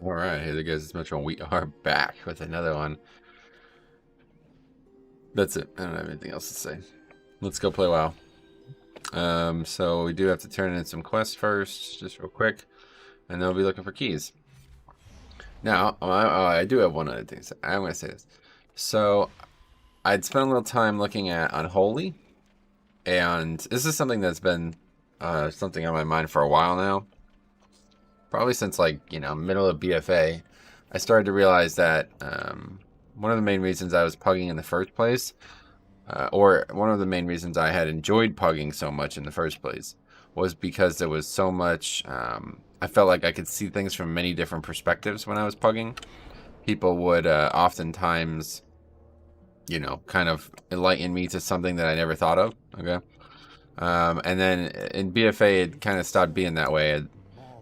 All right, hey there guys, it's Metro, and we are back with another one. That's it. I don't have anything else to say. Let's go play WoW. So we do have to turn in some quests first, just real quick, and then we'll be looking for keys. Now, I do have one other thing to say. I'm going to say this. So I'd spent a little time looking at Unholy, and this is something that's been something on my mind for a while now. Probably since, like, middle of BFA, I started to realize that one of the main reasons I was pugging in the first place, or one of the main reasons I had enjoyed pugging so much in the first place, was because there was so much. I felt like I could see things from many different perspectives when I was pugging. People would oftentimes, kind of enlighten me to something that I never thought of. Okay. And then in BFA, it kind of stopped being that way. It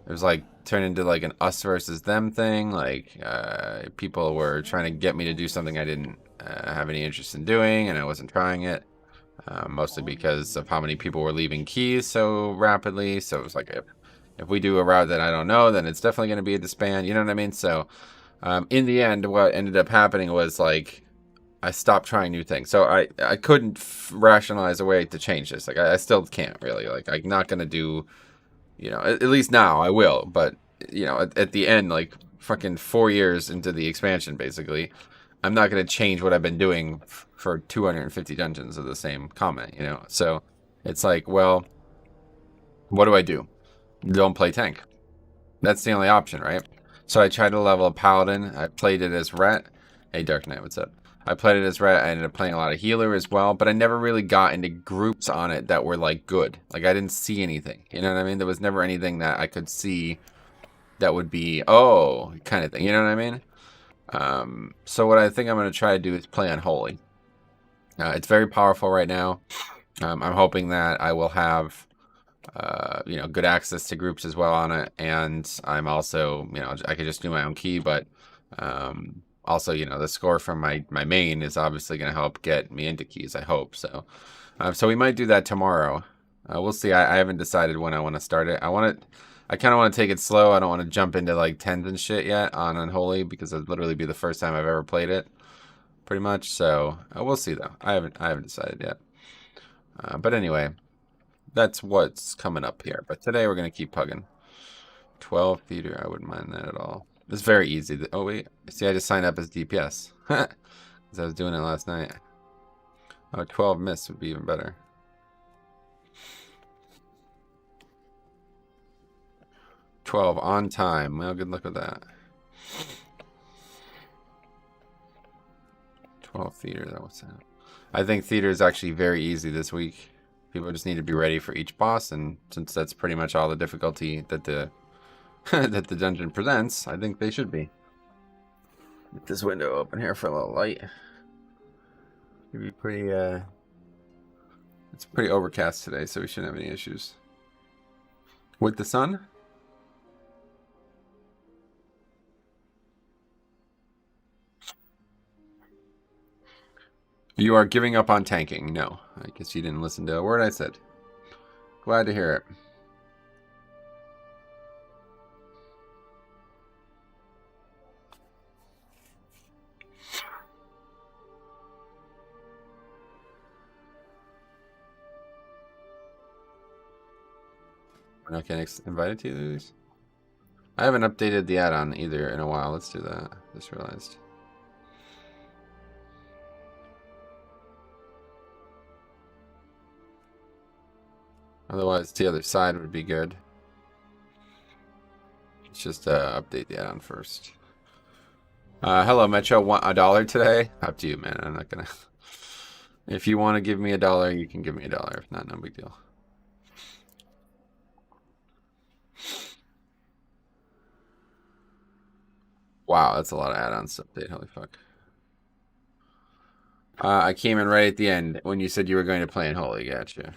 was like turned into like an us versus them thing. Like people were trying to get me to do something I didn't have any interest in doing, and I wasn't trying it. Mostly because of how many people were leaving keys so rapidly. So it was like, if we do a route that I don't know, then it's definitely going to be a disband. You know what I mean? So in the end, what ended up happening was like I stopped trying new things. So I couldn't rationalize a way to change this. Like I still can't really. Like I'm not going to do, at least now I will. But at the end, like fucking 4 years into the expansion, basically, I'm not going to change what I've been doing for 250 dungeons of the same comment, So it's like, well, what do I do? Don't play tank. That's the only option, right? So I tried to level a paladin. I played it as Ret. Hey, Dark Knight, what's up? I played it as Ret. I ended up playing a lot of healer as well, but I never really got into groups on it that were like good. Like I didn't see anything. You know what I mean? There was never anything that I could see that would be, oh, kind of thing. You know what I mean? So what I think I'm going to try to do is play Unholy. It's very powerful right now. I'm hoping that I will have, good access to groups as well on it. And I'm also, I could just do my own key, but also, the score from my main is obviously going to help get me into keys, I hope. So so we might do that tomorrow. We'll see. I haven't decided when I want to start it. I kind of want to take it slow. I don't want to jump into like 10s and shit yet on Unholy because it'd literally be the first time I've ever played it, pretty much. So we'll see though. I haven't decided yet. But anyway, that's what's coming up here. But today we're gonna keep pugging. 12 theater. I wouldn't mind that at all. It's very easy. Oh wait, see, I just signed up as DPS because I was doing it last night. Oh, 12 miss would be even better. 12 on time. Well, good luck with that. 12 theater, that was that. I think theater is actually very easy this week. People just need to be ready for each boss, and since that's pretty much all the difficulty that the that the dungeon presents, I think they should be. Get this window open here for a little light. It'd be pretty it's pretty overcast today, so we shouldn't have any issues. With the sun? You are giving up on tanking. No. I guess you didn't listen to a word I said. Glad to hear it. We're not getting invited to these? I haven't updated the add-on either in a while. Let's do that. Just realized. Otherwise, the other side would be good. Let's just update the add-on first. Hello, Metro. Want $1 today? Up to you, man. I'm not gonna. If you want to give me $1, you can give me $1. If not, no big deal. Wow, that's a lot of add-ons to update. Holy fuck. I came in right at the end when you said you were going to play Unholy. Gotcha.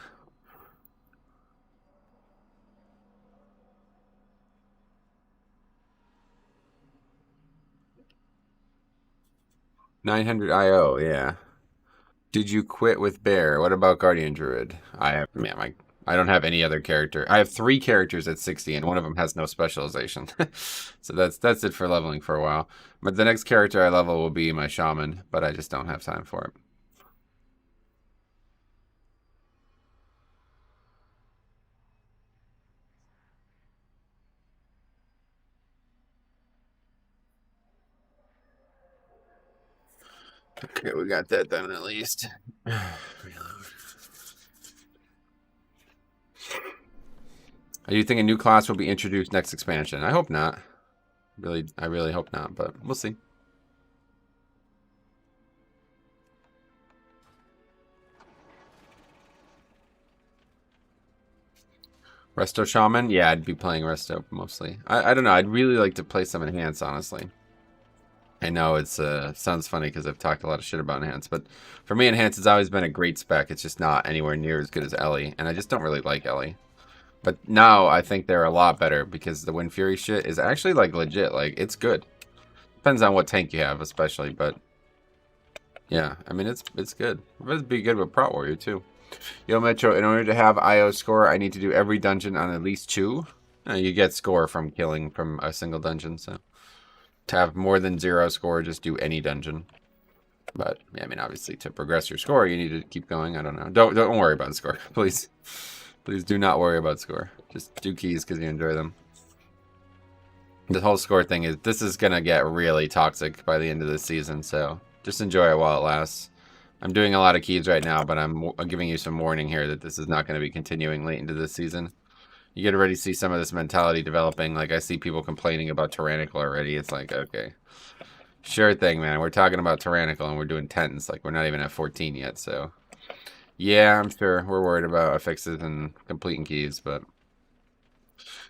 900 IO, yeah. Did you quit with Bear? What about Guardian Druid? I have, man, I don't have any other character. I have 3 characters at 60, and one of them has no specialization. So that's it for leveling for a while. But the next character I level will be my shaman, but I just don't have time for it. Okay, we got that done at least. Do you think a new class will be introduced next expansion? I hope not. I really hope not, but we'll see. Resto Shaman? Yeah, I'd be playing Resto mostly. I don't know. I'd really like to play some Enhance, honestly. I know it's sounds funny because I've talked a lot of shit about Enhance, but for me, Enhance has always been a great spec. It's just not anywhere near as good as Ellie, and I just don't really like Ellie. But now I think they're a lot better because the Wind Fury shit is actually like legit. Like it's good. Depends on what tank you have, especially. But yeah, I mean it's good. It'd be good with Prot Warrior too. Yo Metro, in order to have IO score, I need to do every dungeon on at least 2. You get score from killing from a single dungeon, so to have more than 0 score, just do any dungeon. But yeah, I mean, obviously, to progress your score, you need to keep going. I don't know. Don't worry about score, please. Please do not worry about score. Just do keys because you enjoy them. The whole score thing is gonna get really toxic by the end of the season, so just enjoy it while it lasts. I'm doing a lot of keys right now, but I'm giving you some warning here that this is not going to be continuing late into this season. You get already see some of this mentality developing. Like I see people complaining about Tyrannical already. It's like, okay, sure thing, man. We're talking about Tyrannical and we're doing 10s. Like we're not even at 14 yet. So yeah, I'm sure we're worried about affixes and completing keys. But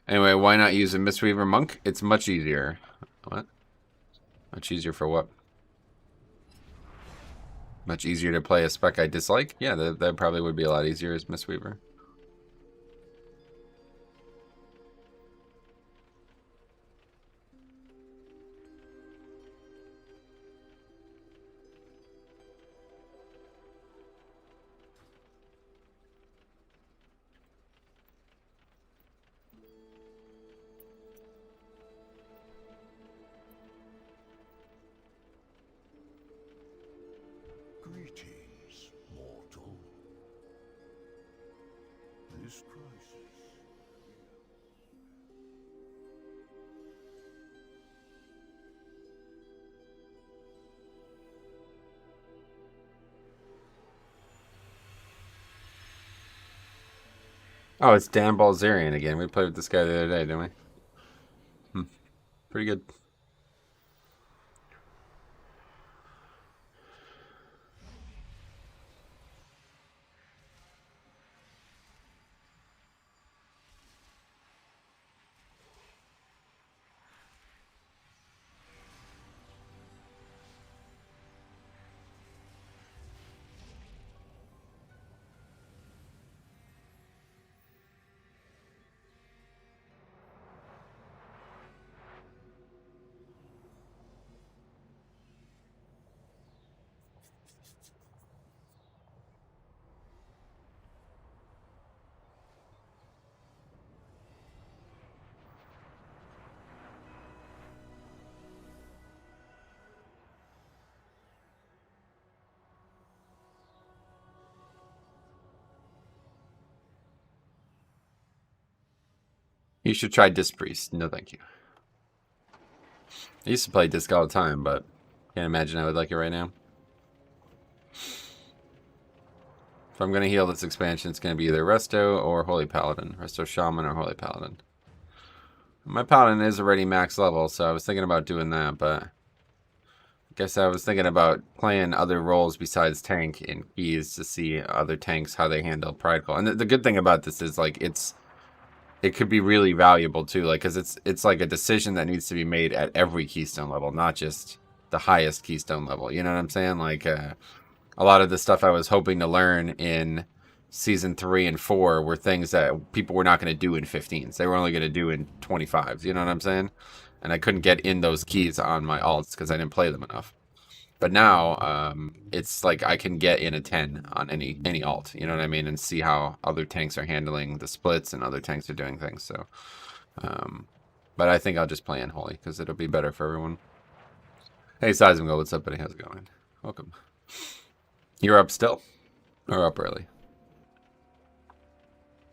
anyway, why not use a Mistweaver Monk? It's much easier. What? Much easier for what? Much easier to play a spec I dislike? Yeah, that probably would be a lot easier as Mistweaver. Greetings, mortal. This crisis. Oh, it's Dan Balzerian again. We played with this guy the other day, didn't we? Pretty good. You should try Disc Priest. No, thank you. I used to play Disc all the time, but can't imagine I would like it right now. If I'm going to heal this expansion, it's going to be either Resto or Holy Paladin. Resto Shaman or Holy Paladin. My Paladin is already max level, so I was thinking about doing that, but I guess I was thinking about playing other roles besides tank in keys to see other tanks, how they handle Prideful. And the good thing about this is, like, it could be really valuable too, like, because it's like a decision that needs to be made at every keystone level, not just the highest keystone level. You know what I'm saying? Like a lot of the stuff I was hoping to learn in season 3 and 4 were things that people were not going to do in 15s. They were only going to do in 25s. You know what I'm saying? And I couldn't get in those keys on my alts because I didn't play them enough. But now, it's like I can get in a 10 on any alt, you know what I mean, and see how other tanks are handling the splits and other tanks are doing things. So, but I think I'll just play Unholy because it'll be better for everyone. Hey, Seismigo, what's up, buddy? How's it going? Welcome. You're up still, or up early?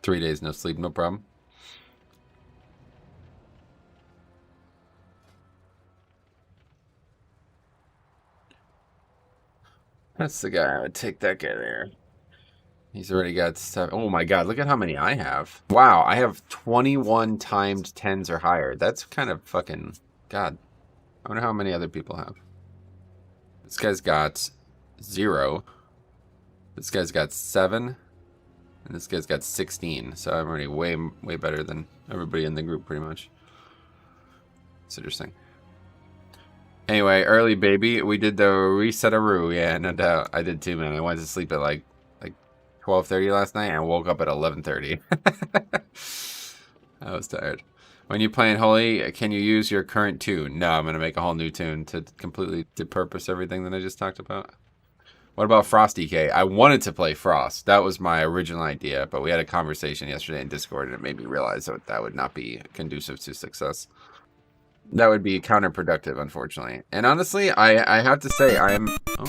3 days no sleep, no problem. That's the guy. I would take that guy there. He's already got 7. Oh my god, look at how many I have. Wow, I have 21 timed 10s or higher. That's kind of fucking... God. I wonder how many other people have. This guy's got 0. This guy's got 7. And this guy's got 16. So I'm already way better than everybody in the group, pretty much. It's interesting. Anyway, early baby, we did the reset-a-roo. Yeah, no doubt. I did too, man. I went to sleep at like 12:30 last night and woke up at 11:30. I was tired. When you play Unholy, can you use your current tune? No, I'm going to make a whole new tune to completely depurpose everything that I just talked about. What about Frost DK? I wanted to play Frost. That was my original idea, but we had a conversation yesterday in Discord and it made me realize that that would not be conducive to success. That would be counterproductive, unfortunately. And honestly, I have to say, I am... Oh.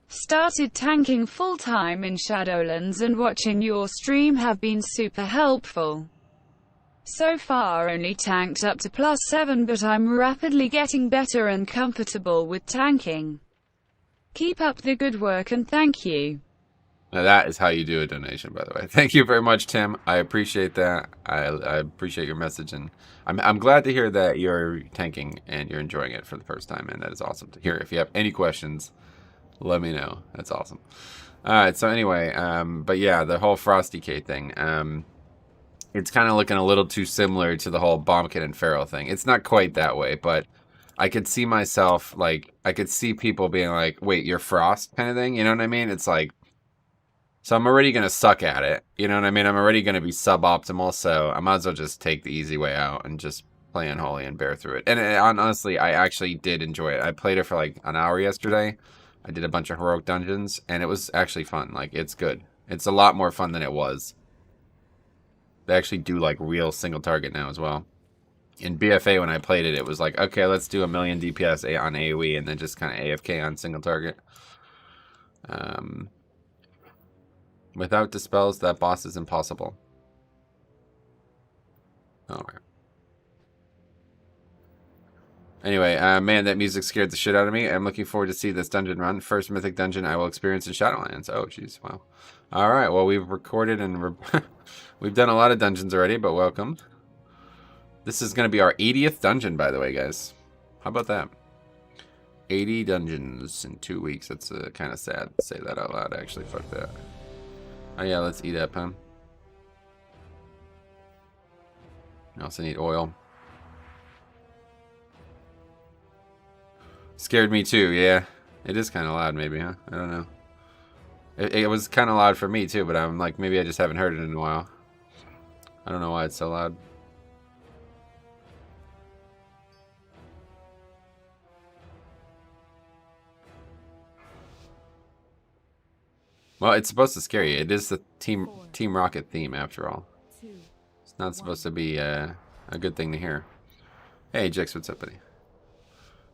Started tanking full-time in Shadowlands and watching your stream have been super helpful. So far only tanked up to +7, but I'm rapidly getting better and comfortable with tanking. Keep up the good work and thank you. Now that is how you do a donation, by the way. Thank you very much, Tim. I appreciate that. I appreciate your message, and I'm glad to hear that you're tanking and you're enjoying it for the first time, and that is awesome to hear. If you have any questions, let me know. That's awesome. All right, so anyway, but yeah, the whole Frost DK thing, it's kind of looking a little too similar to the whole Bombkin and Pharaoh thing. It's not quite that way, but I could see myself, like, I could see people being like, wait, you're Frost kind of thing, you know what I mean? It's like, so I'm already going to suck at it, you know what I mean? I'm already going to be suboptimal, so I might as well just take the easy way out and just play Unholy and bear through it. And honestly, I actually did enjoy it. I played it for like an hour yesterday. I did a bunch of heroic dungeons, and it was actually fun. Like, it's good. It's a lot more fun than it was. They actually do, like, real single target now as well. In BFA, when I played it, it was like, okay, let's do 1,000,000 DPS on AoE, and then just kind of AFK on single target. Without dispels, that boss is impossible. Alright. Anyway, man, that music scared the shit out of me. I'm looking forward to see this dungeon run. First mythic dungeon I will experience in Shadowlands. Oh, jeez, wow. Alright, well, we've recorded and we've done a lot of dungeons already, but welcome. This is going to be our 80th dungeon, by the way, guys. How about that? 80 dungeons in 2 weeks. That's kind of sad to say that out loud, actually. Fuck that. Oh, yeah, let's eat up, huh? I also need oil. Scared me too, yeah. It is kind of loud, maybe, huh? I don't know. It was kind of loud for me too, but I'm like, maybe I just haven't heard it in a while. I don't know why it's so loud. Well, it's supposed to scare you. It is the Team Rocket theme, after all. It's not supposed to be a good thing to hear. Hey, Jix, what's up, buddy?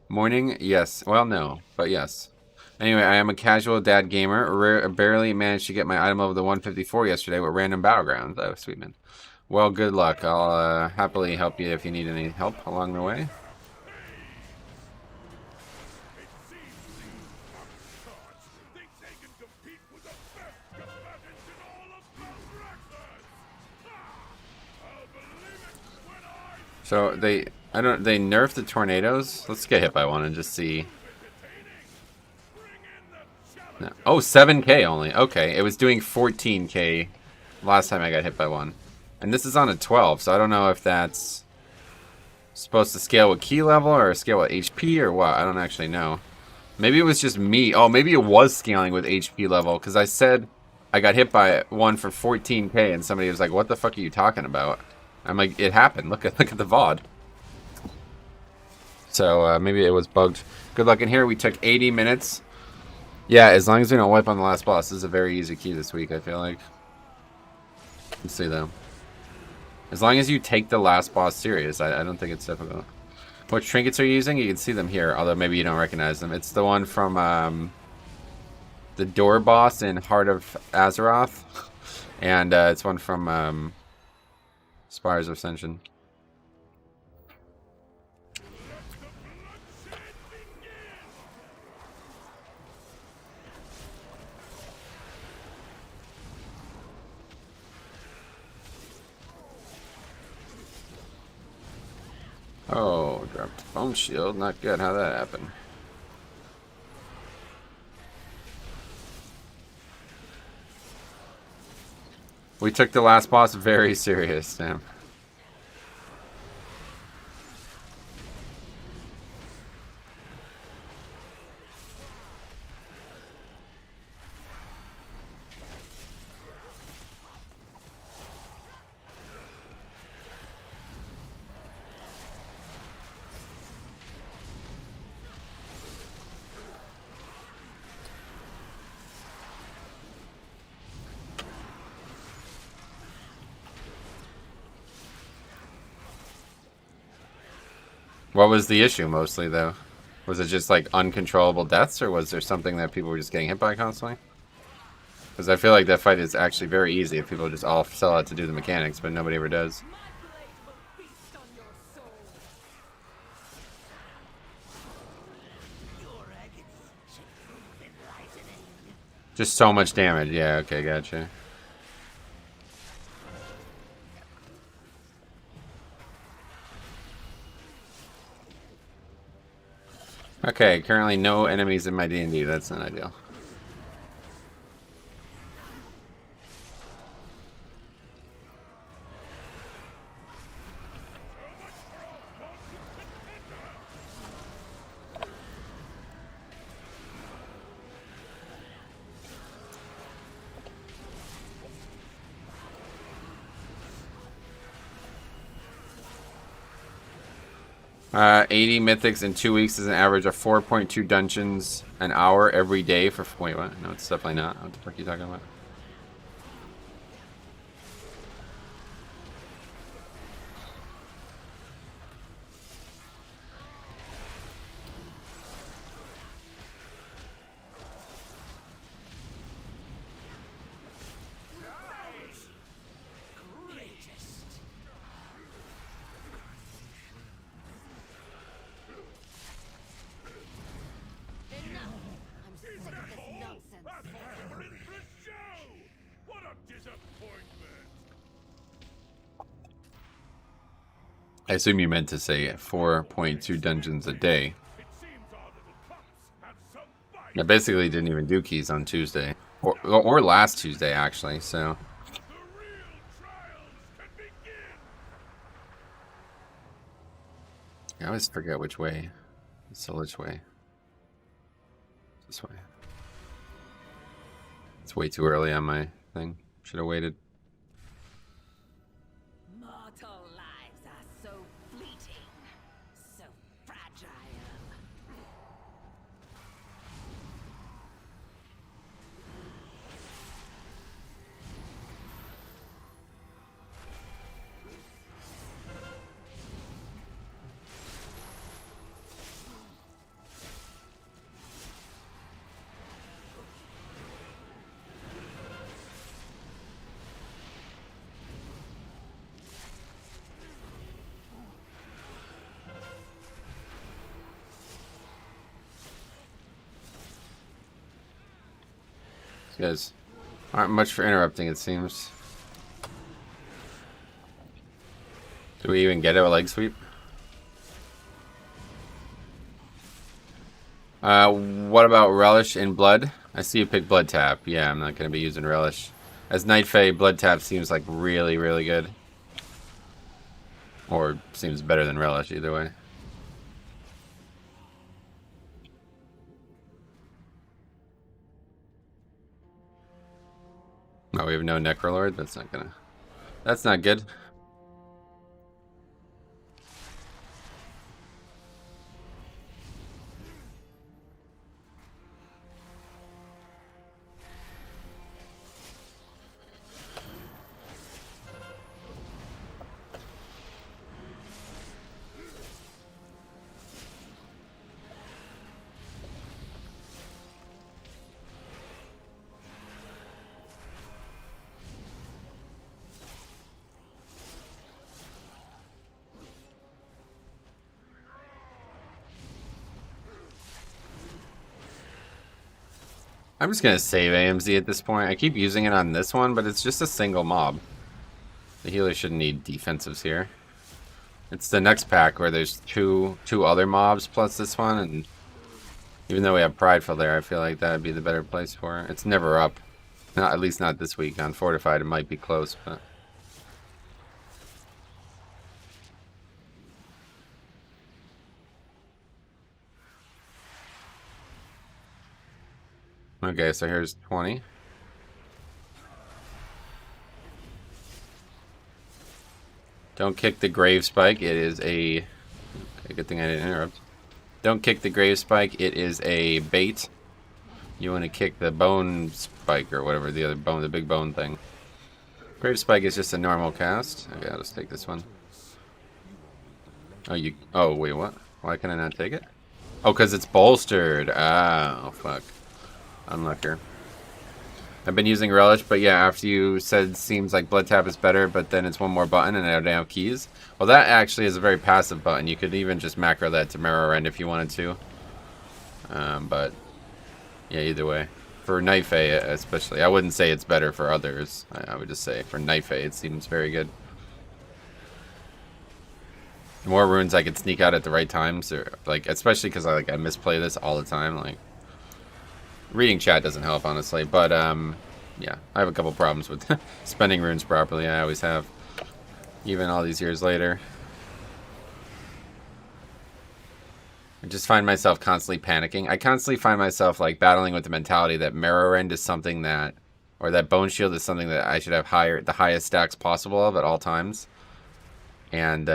Morning? Yes. Well, no, but yes. Anyway, I am a casual dad gamer. Barely managed to get my item level to 154 yesterday with random battlegrounds. Oh, sweet man. Well, good luck. I'll happily help you if you need any help along the way. So they nerfed the tornadoes. Let's get hit by one and just see. No. Oh, 7k only. Okay, it was doing 14k last time I got hit by one. And this is on a 12, so I don't know if that's supposed to scale with key level or scale with HP or what. I don't actually know. Maybe it was just me. Oh, maybe it was scaling with HP level, because I said I got hit by one for 14k and somebody was like, what the fuck are you talking about? I'm like, it happened. Look at the VOD. So maybe it was bugged. Good luck in here. We took 80 minutes. Yeah, as long as we don't wipe on the last boss. This is a very easy key this week, I feel like. Let's see, though. As long as you take the last boss serious, I don't think it's difficult. What trinkets are you using? You can see them here, although maybe you don't recognize them. It's the one from the door boss in Heart of Azeroth. And it's one from Spires of Ascension. Oh, dropped foam shield. Not good. How'd that happen? We took the last boss very serious, Sam. What was the issue mostly, though? Was it just like uncontrollable deaths, or was there something that people were just getting hit by constantly? Because I feel like that fight is actually very easy if people just all sell out to do the mechanics, but nobody ever does. Just so much damage. Yeah, okay, gotcha. Okay, currently no enemies in my D&D. That's not ideal. Uh, 80 mythics in 2 weeks is an average of 4.2 dungeons an hour every day for... Wait, what? No, it's definitely not. What the fuck are you talking about? I assume you meant to say 4.2 dungeons a day. I basically didn't even do keys on Tuesday. Or last Tuesday, actually, so... I always forget which way. So which way? This way. It's way too early on my thing. Should have waited. Mortal lives are so fleeting, so fragile. You guys aren't much for interrupting, it seems. Do we even get a leg sweep? What about Relish in Blood? I see you pick Blood Tap. Yeah, I'm not going to be using Relish. As Night Fae, Blood Tap seems like really, really good. Or seems better than Relish, either way. Oh, we have no Necrolord? That's not gonna... That's not good. I'm just gonna save AMZ at this point. I keep using it on this one, but it's just a single mob. The healer shouldn't need defensives here. It's the next pack where there's two other mobs plus this one, and even though we have Prideful there, I feel like that'd be the better place for it. It's never up. Not, at least not this week. On Fortified, it might be close, but... Okay, so here's 20. Don't kick the Grave Spike. It is a... Okay, good thing I didn't interrupt. Don't kick the Grave Spike. It is a bait. You want to kick the Bone Spike or whatever, the other bone, the big bone thing. Grave Spike is just a normal cast. Okay, I'll just take this one. Oh, you... Oh, wait, what? Why can I not take it? Oh, because it's bolstered. Oh, fuck. Unlucker. I've been using Relish, but yeah, after you said seems like Blood Tap is better, but then it's one more button and I don't have keys. Well, that actually is a very passive button. You could even just macro that to Mirror End if you wanted to. But yeah, either way. For Knife A especially. I wouldn't say it's better for others. I would just say for Knife A it seems very good. The more runes I could sneak out at the right times, or like especially because I misplay this all the time, like reading chat doesn't help, honestly, but yeah, I have a couple problems with spending runes properly. I always have, even all these years later. I just find myself constantly panicking. I constantly find myself like battling with the mentality that Mirror End is something that, or that Bone Shield is something that I should have the highest stacks possible of at all times, and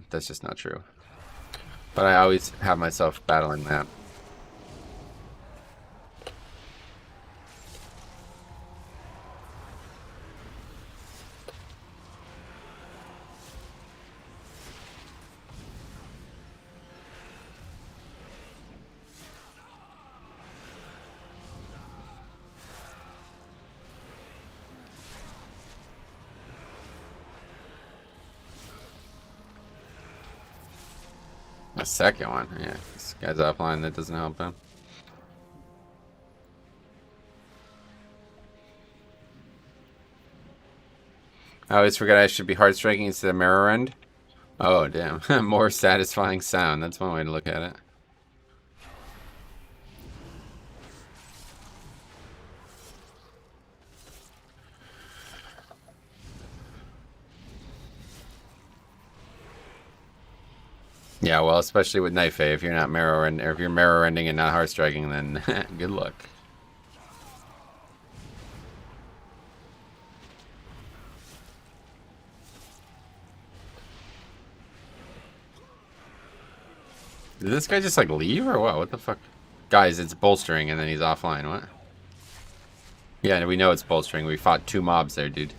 that's just not true. But I always have myself battling that. The second one, yeah. This guy's offline, that doesn't help him. I always forget I should be hard striking instead of Mirror End. Oh, damn. More satisfying sound. That's one way to look at it. Yeah, well, especially with Knife A, if you're not Mirror End, or if you're Mirror Ending and not hard striking, then good luck. Did this guy just like leave or what? What the fuck? Guys, it's Bolstering and then he's offline. What? Yeah, we know it's Bolstering. We fought 2 mobs there, dude.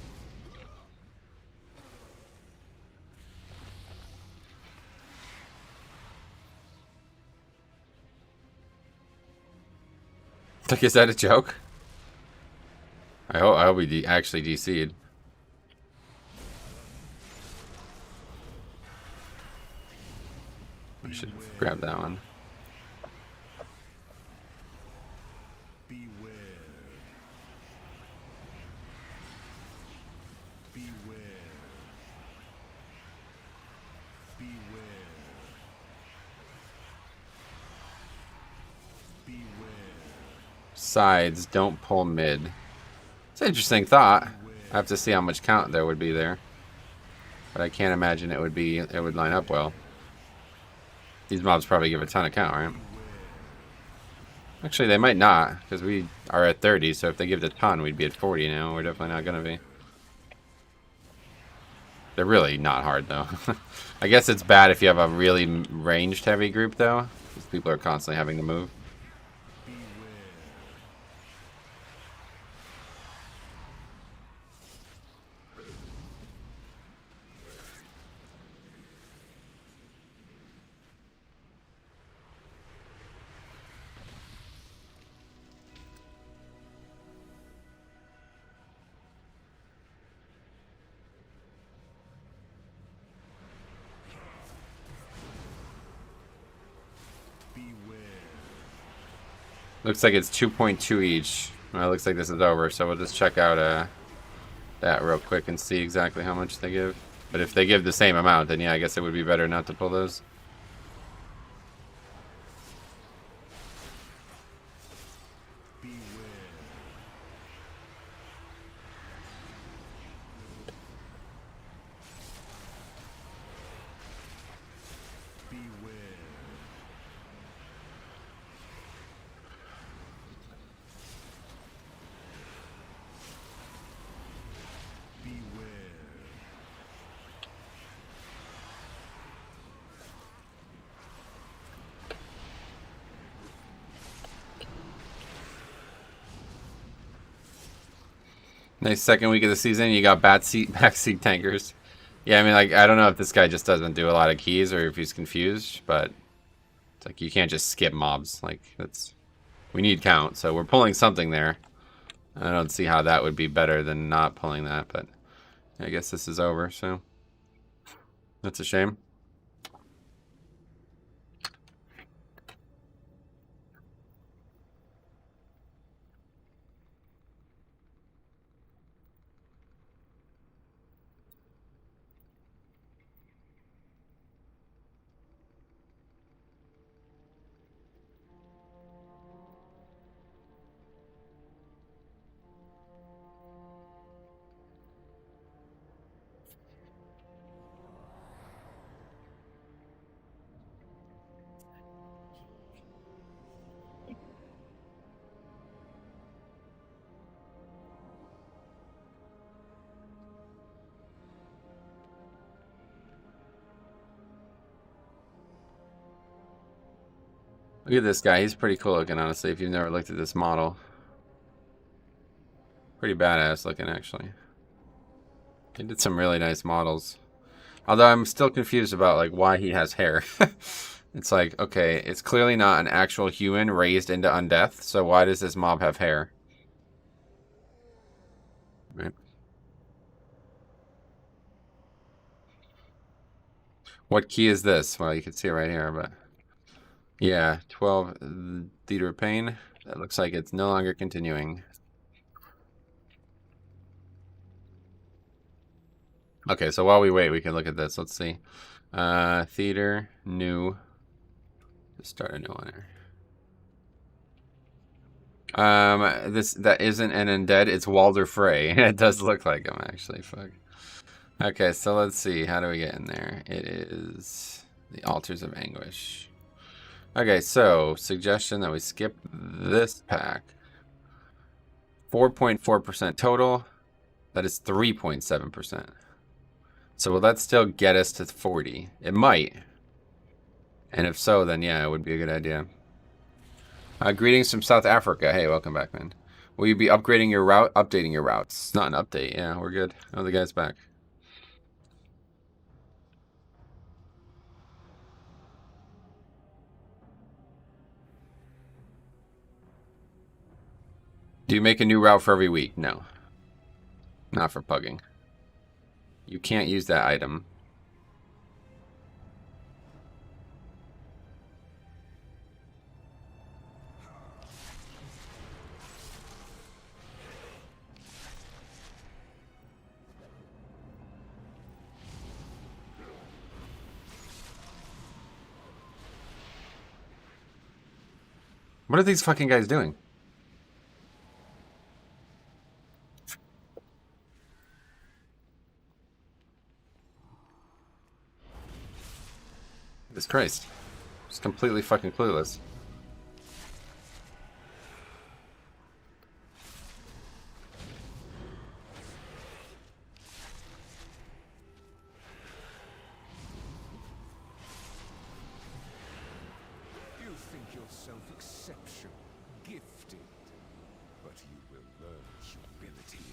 Like, is that a joke? I hope we actually DC'd. I should grab that one. Beware. Beware. Beware. Beware. Sides, don't pull mid. It's an interesting thought. I have to see how much count there would be there. But I can't imagine it would line up well. These mobs probably give a ton of count, right? Actually, they might not, because we are at 30, so if they give it a ton, we'd be at 40 now. We're definitely not going to be. They're really not hard, though. I guess it's bad if you have a really ranged heavy group, though, because people are constantly having to move. Looks like it's 2.2 each. Well, it looks like this is over, so we'll just check out that real quick and see exactly how much they give. But if they give the same amount, then yeah, I guess it would be better not to pull those. Nice second week of the season. You got backseat tankers. Yeah, I mean, like, I don't know if this guy just doesn't do a lot of keys or if he's confused, but it's like you can't just skip mobs. Like, we need count, so we're pulling something there. I don't see how that would be better than not pulling that, but I guess this is over, so that's a shame. Look at this guy. He's pretty cool looking, honestly, if you've never looked at this model. Pretty badass looking, actually. He did some really nice models. Although I'm still confused about, like, why he has hair. It's like, okay, it's clearly not an actual human raised into undeath, so why does this mob have hair? Right. What key is this? Well, you can see it right here, but... Yeah, 12 Theater of Pain. That looks like it's no longer continuing. Okay, so while we wait, we can look at this. Let's see. Theater, new. Just start a new one here. That isn't an undead, it's Walder Frey. It does look like him, actually. Fuck. Okay, so let's see. How do we get in there? It is the Altars of Anguish. Okay, so suggestion that we skip this pack. 4.4% total. That is 3.7%. So will that still get us to 40? It might. And if so, then yeah, it would be a good idea. Greetings from South Africa. Hey, welcome back, man. Will you be upgrading your route? Updating your routes. It's not an update. Yeah, we're good. Oh, the guy's back. Do you make a new route for every week? No. Not for pugging. You can't use that item. What are these fucking guys doing? Jesus Christ. Just completely fucking clueless. You think yourself exceptional, gifted, but you will learn humility.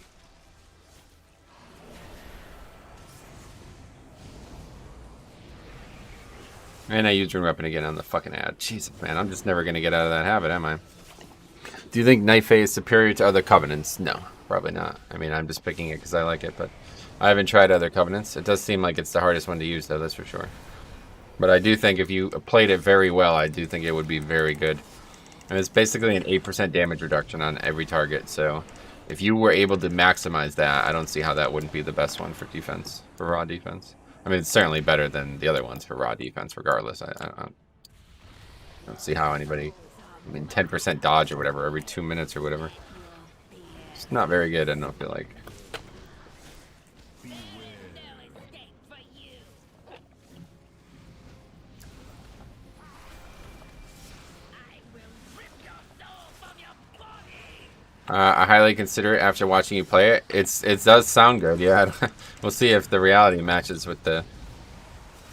And I used your weapon again on the fucking ad. Jesus, man, I'm just never going to get out of that habit, am I? Do you think Night Fae is superior to other covenants? No, probably not. I mean, I'm just picking it because I like it, but I haven't tried other covenants. It does seem like it's the hardest one to use, though, that's for sure. But I do think if you played it very well, I do think it would be very good. And it's basically an 8% damage reduction on every target, so if you were able to maximize that, I don't see how that wouldn't be the best one for defense, for raw defense. I mean, it's certainly better than the other ones for raw defense, regardless. I don't see how anybody... I mean, 10% dodge or whatever every 2 minutes or whatever. It's not very good, I don't feel like. I highly consider it after watching you play it. It does sound good, yeah. We'll see if the reality matches with the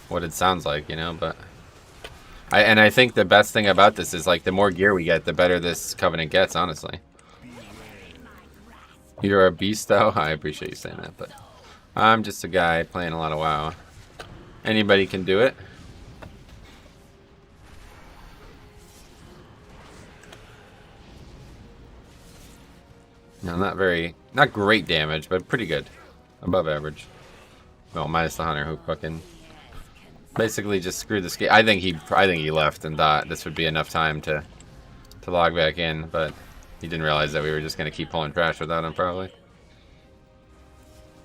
what it sounds like, you know. But I think the best thing about this is like the more gear we get, the better this Covenant gets. Honestly, you're a beast, though. I appreciate you saying that, but I'm just a guy playing a lot of WoW. Anybody can do it. No, not great damage, but pretty good. Above average. Well, minus the hunter who fucking basically just screwed this game. I think he left and thought this would be enough time to log back in, but he didn't realize that we were just gonna keep pulling trash without him probably.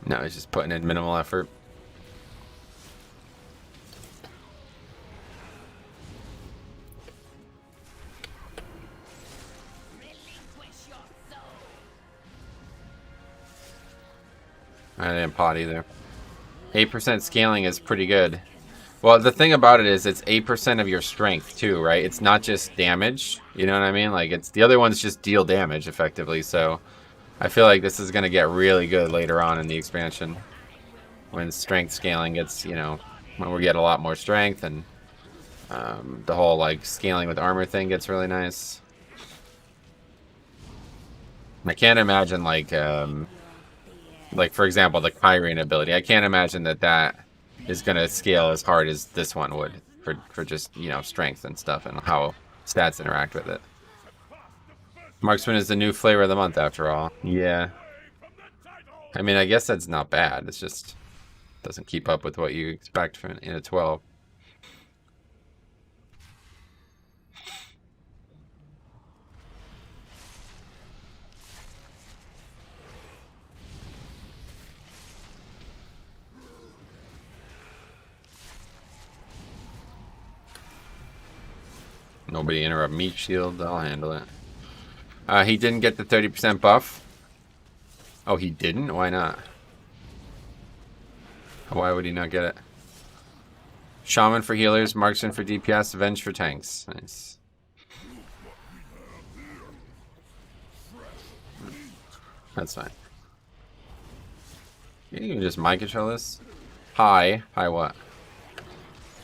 No, he's just putting in minimal effort. I didn't pot either. 8% scaling is pretty good. Well, the thing about it is it's 8% of your strength too, right? It's not just damage. You know what I mean? Like it's the other ones just deal damage effectively. So I feel like this is going to get really good later on in the expansion. When strength scaling gets, you know, when we get a lot more strength and the whole like scaling with armor thing gets really nice. I can't imagine like for example, the Kyrene ability. I can't imagine that is going to scale as hard as this one would for just, you know, strength and stuff and how stats interact with it. Marksman is the new flavor of the month after all. Yeah. I mean, I guess that's not bad. It's just doesn't keep up with what you expect from in a 12. Nobody interrupt meat shield. I'll handle it. He didn't get the 30% buff. Oh, he didn't? Why not? Why would he not get it? Shaman for healers, Marksman for DPS, Avenge for tanks. Nice. That's fine. You can just mic control this. Hi. Hi what?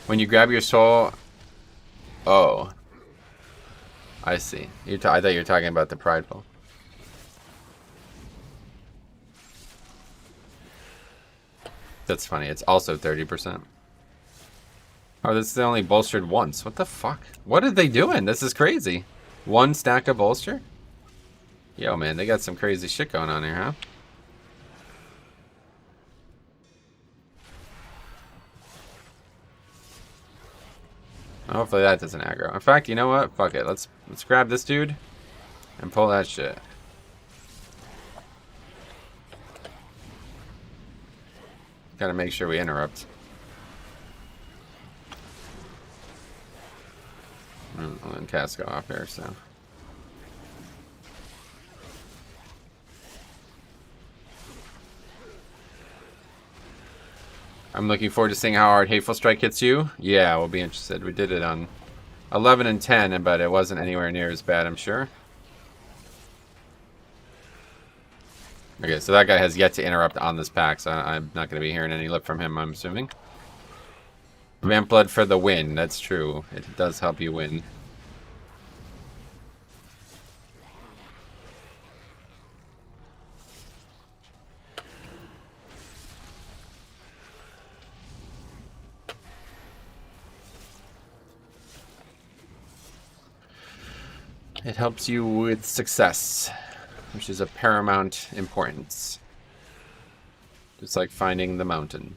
When you grab your soul... Oh. I see. I thought you were talking about the Prideful. That's funny. It's also 30%. Oh, this is only bolstered once. What the fuck? What are they doing? This is crazy. One stack of bolster? Yo, man, they got some crazy shit going on here, huh? Hopefully that doesn't aggro. In fact, you know what? Fuck it. Let's grab this dude and pull that shit. Gotta make sure we interrupt. I'll let cast go off here, so. I'm looking forward to seeing how hard Hateful Strike hits you. Yeah, we'll be interested. We did it on 11 and 10, but it wasn't anywhere near as bad, I'm sure. Okay, so that guy has yet to interrupt on this pack, so I'm not going to be hearing any lip from him, I'm assuming. Vamp Blood for the win. That's true. It does help you win. It helps you with success, which is of paramount importance. Just like finding the mountain.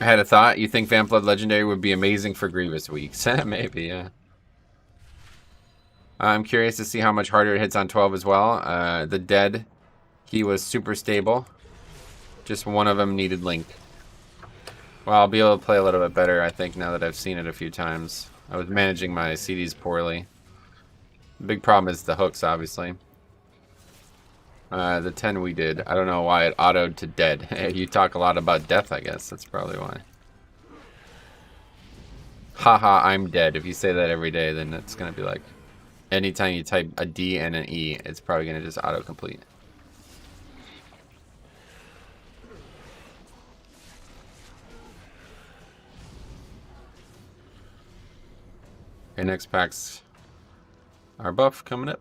I had a thought. You think Vamp Blood Legendary would be amazing for Grievous weeks? Maybe, yeah. I'm curious to see how much harder it hits on 12 as well. The dead, he was super stable. Just one of them needed Link. Well, I'll be able to play a little bit better, I think, now that I've seen it a few times. I was managing my CDs poorly. The big problem is the hooks, obviously. The 10 we did. I don't know why it autoed to dead. You talk a lot about death, I guess. That's probably why. Haha, I'm dead. If you say that every day, then it's going to be like... Anytime you type a D and an E, it's probably going to just autocomplete. Okay, next pack's our buff coming up.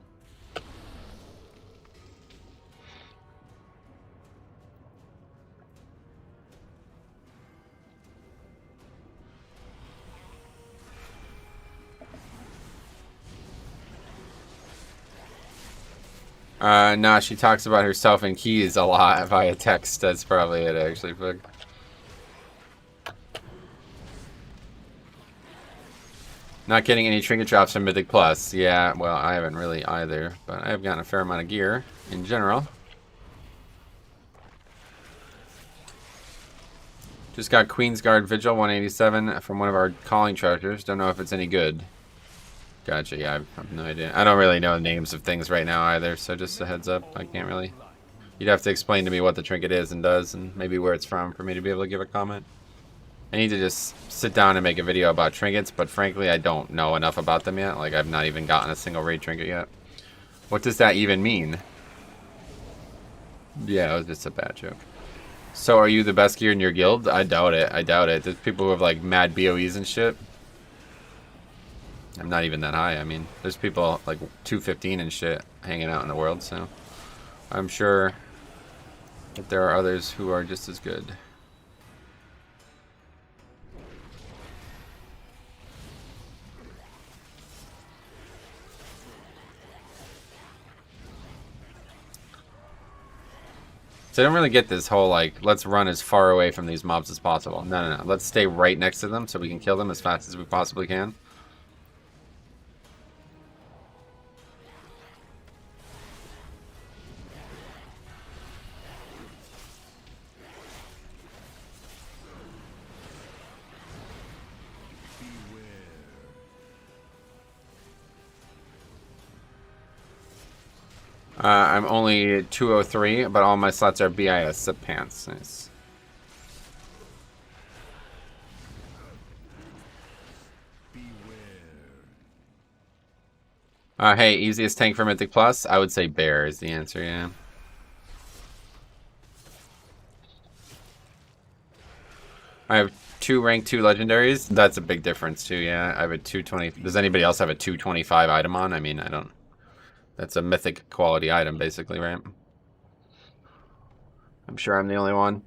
Nah, she talks about herself in keys a lot via text. That's probably it, actually. Fuck. Not getting any trinket drops from Mythic Plus. Yeah, well, I haven't really either, but I have gotten a fair amount of gear in general. Just got Queensguard Vigil 187 from one of our calling treasures. Don't know if it's any good. Gotcha, yeah, I have no idea. I don't really know the names of things right now either, so just a heads up. I can't really... You'd have to explain to me what the trinket is and does, and maybe where it's from for me to be able to give a comment. I need to just sit down and make a video about trinkets, but frankly, I don't know enough about them yet. Like, I've not even gotten a single raid trinket yet. What does that even mean? Yeah, it was just a bad joke. So, are you the best gear in your guild? I doubt it. I doubt it. There's people who have, like, mad BOEs and shit. I'm not even that high. I mean, there's people like 215 and shit hanging out in the world, so I'm sure that there are others who are just as good. So I don't really get this whole, like, let's run as far away from these mobs as possible. No, no, no. Let's stay right next to them so we can kill them as fast as we possibly can. I'm only 203, but all my slots are BIS sub pants. Nice. Hey, easiest tank for Mythic Plus? I would say Bear is the answer, yeah. I have 2 rank 2 legendaries. That's a big difference too, yeah. I have a 220. Does anybody else have a 225 item on? I mean, I don't. That's a mythic quality item, basically, right? I'm sure I'm the only one.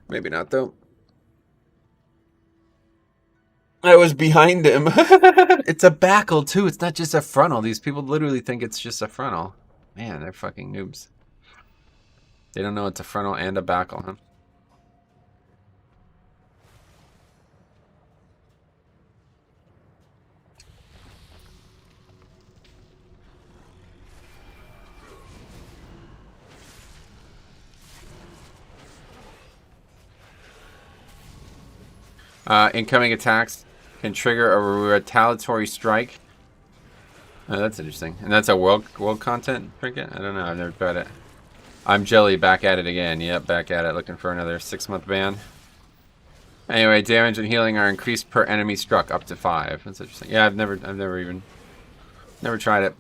Maybe not, though. I was behind him. It's a backle, too. It's not just a frontal. These people literally think it's just a frontal. Man, they're fucking noobs. They don't know it's a frontal and a backle, huh? Incoming attacks can trigger a retaliatory strike. That's interesting. And that's a world content trinket? I don't know. I've never tried it. I'm Jelly, back at it again. Yep, back at it, looking for another 6-month ban. Anyway, damage and healing are increased per enemy struck up to 5. That's interesting. Yeah, I've never tried it.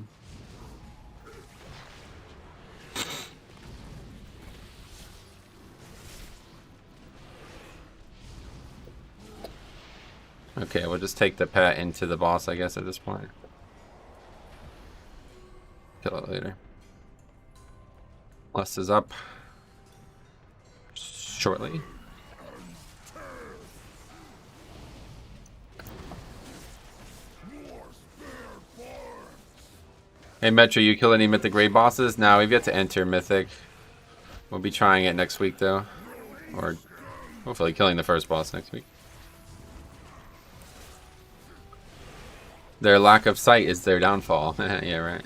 Okay, we'll just take the pet into the boss, I guess, at this point. Kill it later. Lust is up shortly. Hey Metro, you kill any Mythic raid bosses? No, we've yet to enter Mythic. We'll be trying it next week though. Or hopefully killing the first boss next week. Their lack of sight is their downfall. Yeah, right.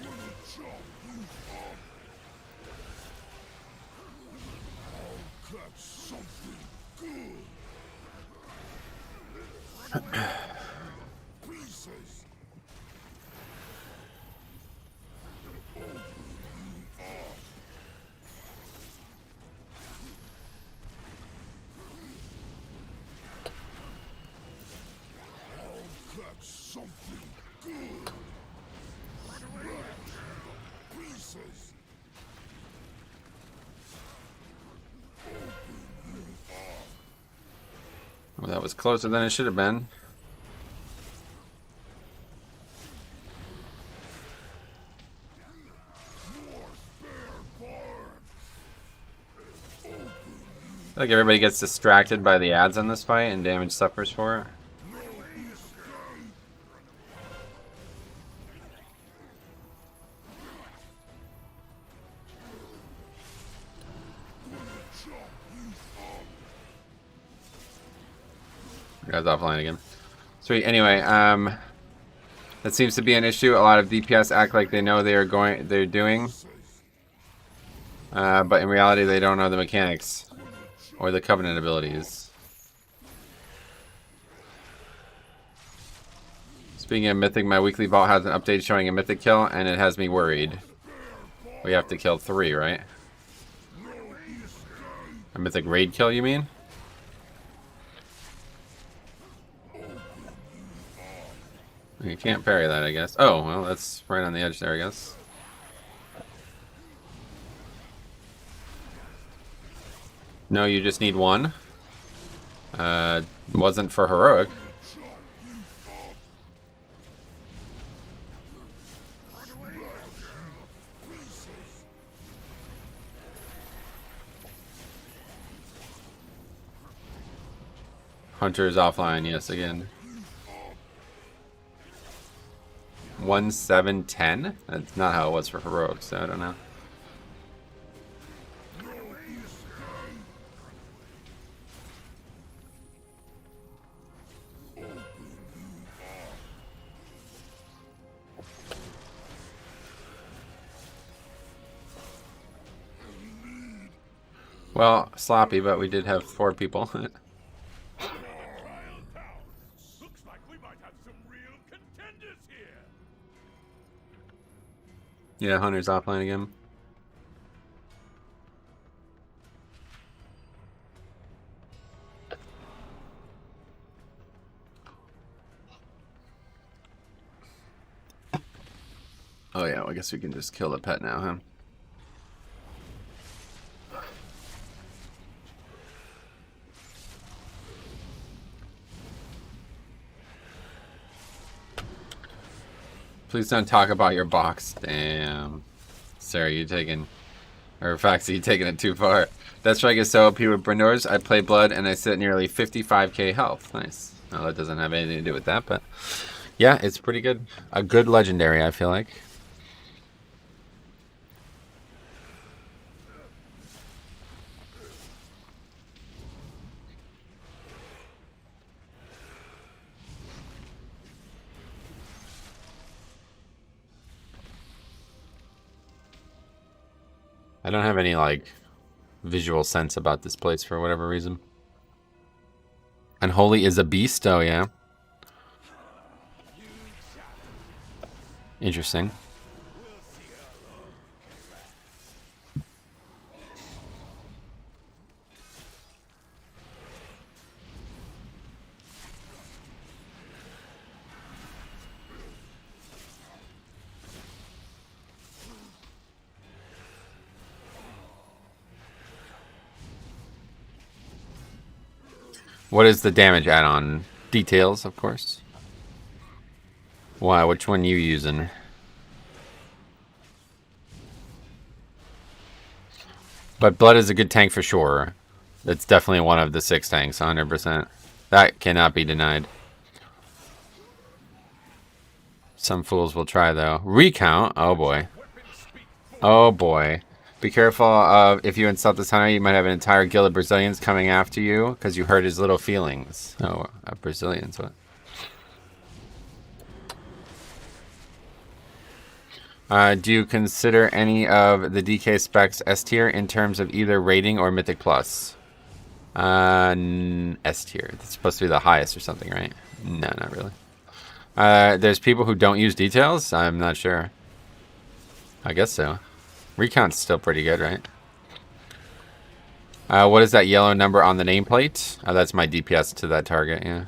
Well, that was closer than it should have been. I feel like everybody gets distracted by the ads on this fight and damage suffers for it. Guy's offline again. Sweet. Anyway, that seems to be an issue. A lot of DPS act like they know they're doing, but in reality they don't know the mechanics or the covenant abilities. Speaking of Mythic, my weekly vault has an update showing a Mythic kill, and it has me worried. We have to kill 3, right? A Mythic raid kill, you mean? You can't parry that, I guess. Oh, well, that's right on the edge there, I guess. No, you just need 1. Wasn't for heroic. Hunter is offline, yes, again. 1-7-10? That's not how it was for heroic, so I don't know. Well, sloppy, but we did have 4 people. Looks like we might have some real contenders here. Yeah, Hunter's offline again. Oh yeah, well, I guess we can just kill the pet now, huh? Please don't talk about your box. Damn. Sarah, you taking... Or Faxi, you taking it too far. That's right, I guess OP with Brindors. I play Blood and I sit at nearly 55k health. Nice. No, that doesn't have anything to do with that, but... Yeah, it's pretty good. A good legendary, I feel like. I don't have any, like, visual sense about this place for whatever reason. Unholy is a beast? Oh, yeah. Interesting. What is the damage add-on? Details, of course. Why? Which one you using? But Blood is a good tank for sure. It's definitely one of the 6 tanks, 100%. That cannot be denied. Some fools will try, though. Recount? Oh, boy. Oh, boy. Be careful of if you insult this hunter, you might have an entire guild of Brazilians coming after you because you hurt his little feelings. Oh, Brazilians, what? Do you consider any of the DK specs S tier in terms of either rating or Mythic Plus? S tier. It's supposed to be the highest or something, right? No, not really. There's people who don't use details? I'm not sure. I guess so. Recount's still pretty good, right? What is that yellow number on the nameplate? Oh, that's my DPS to that target, yeah.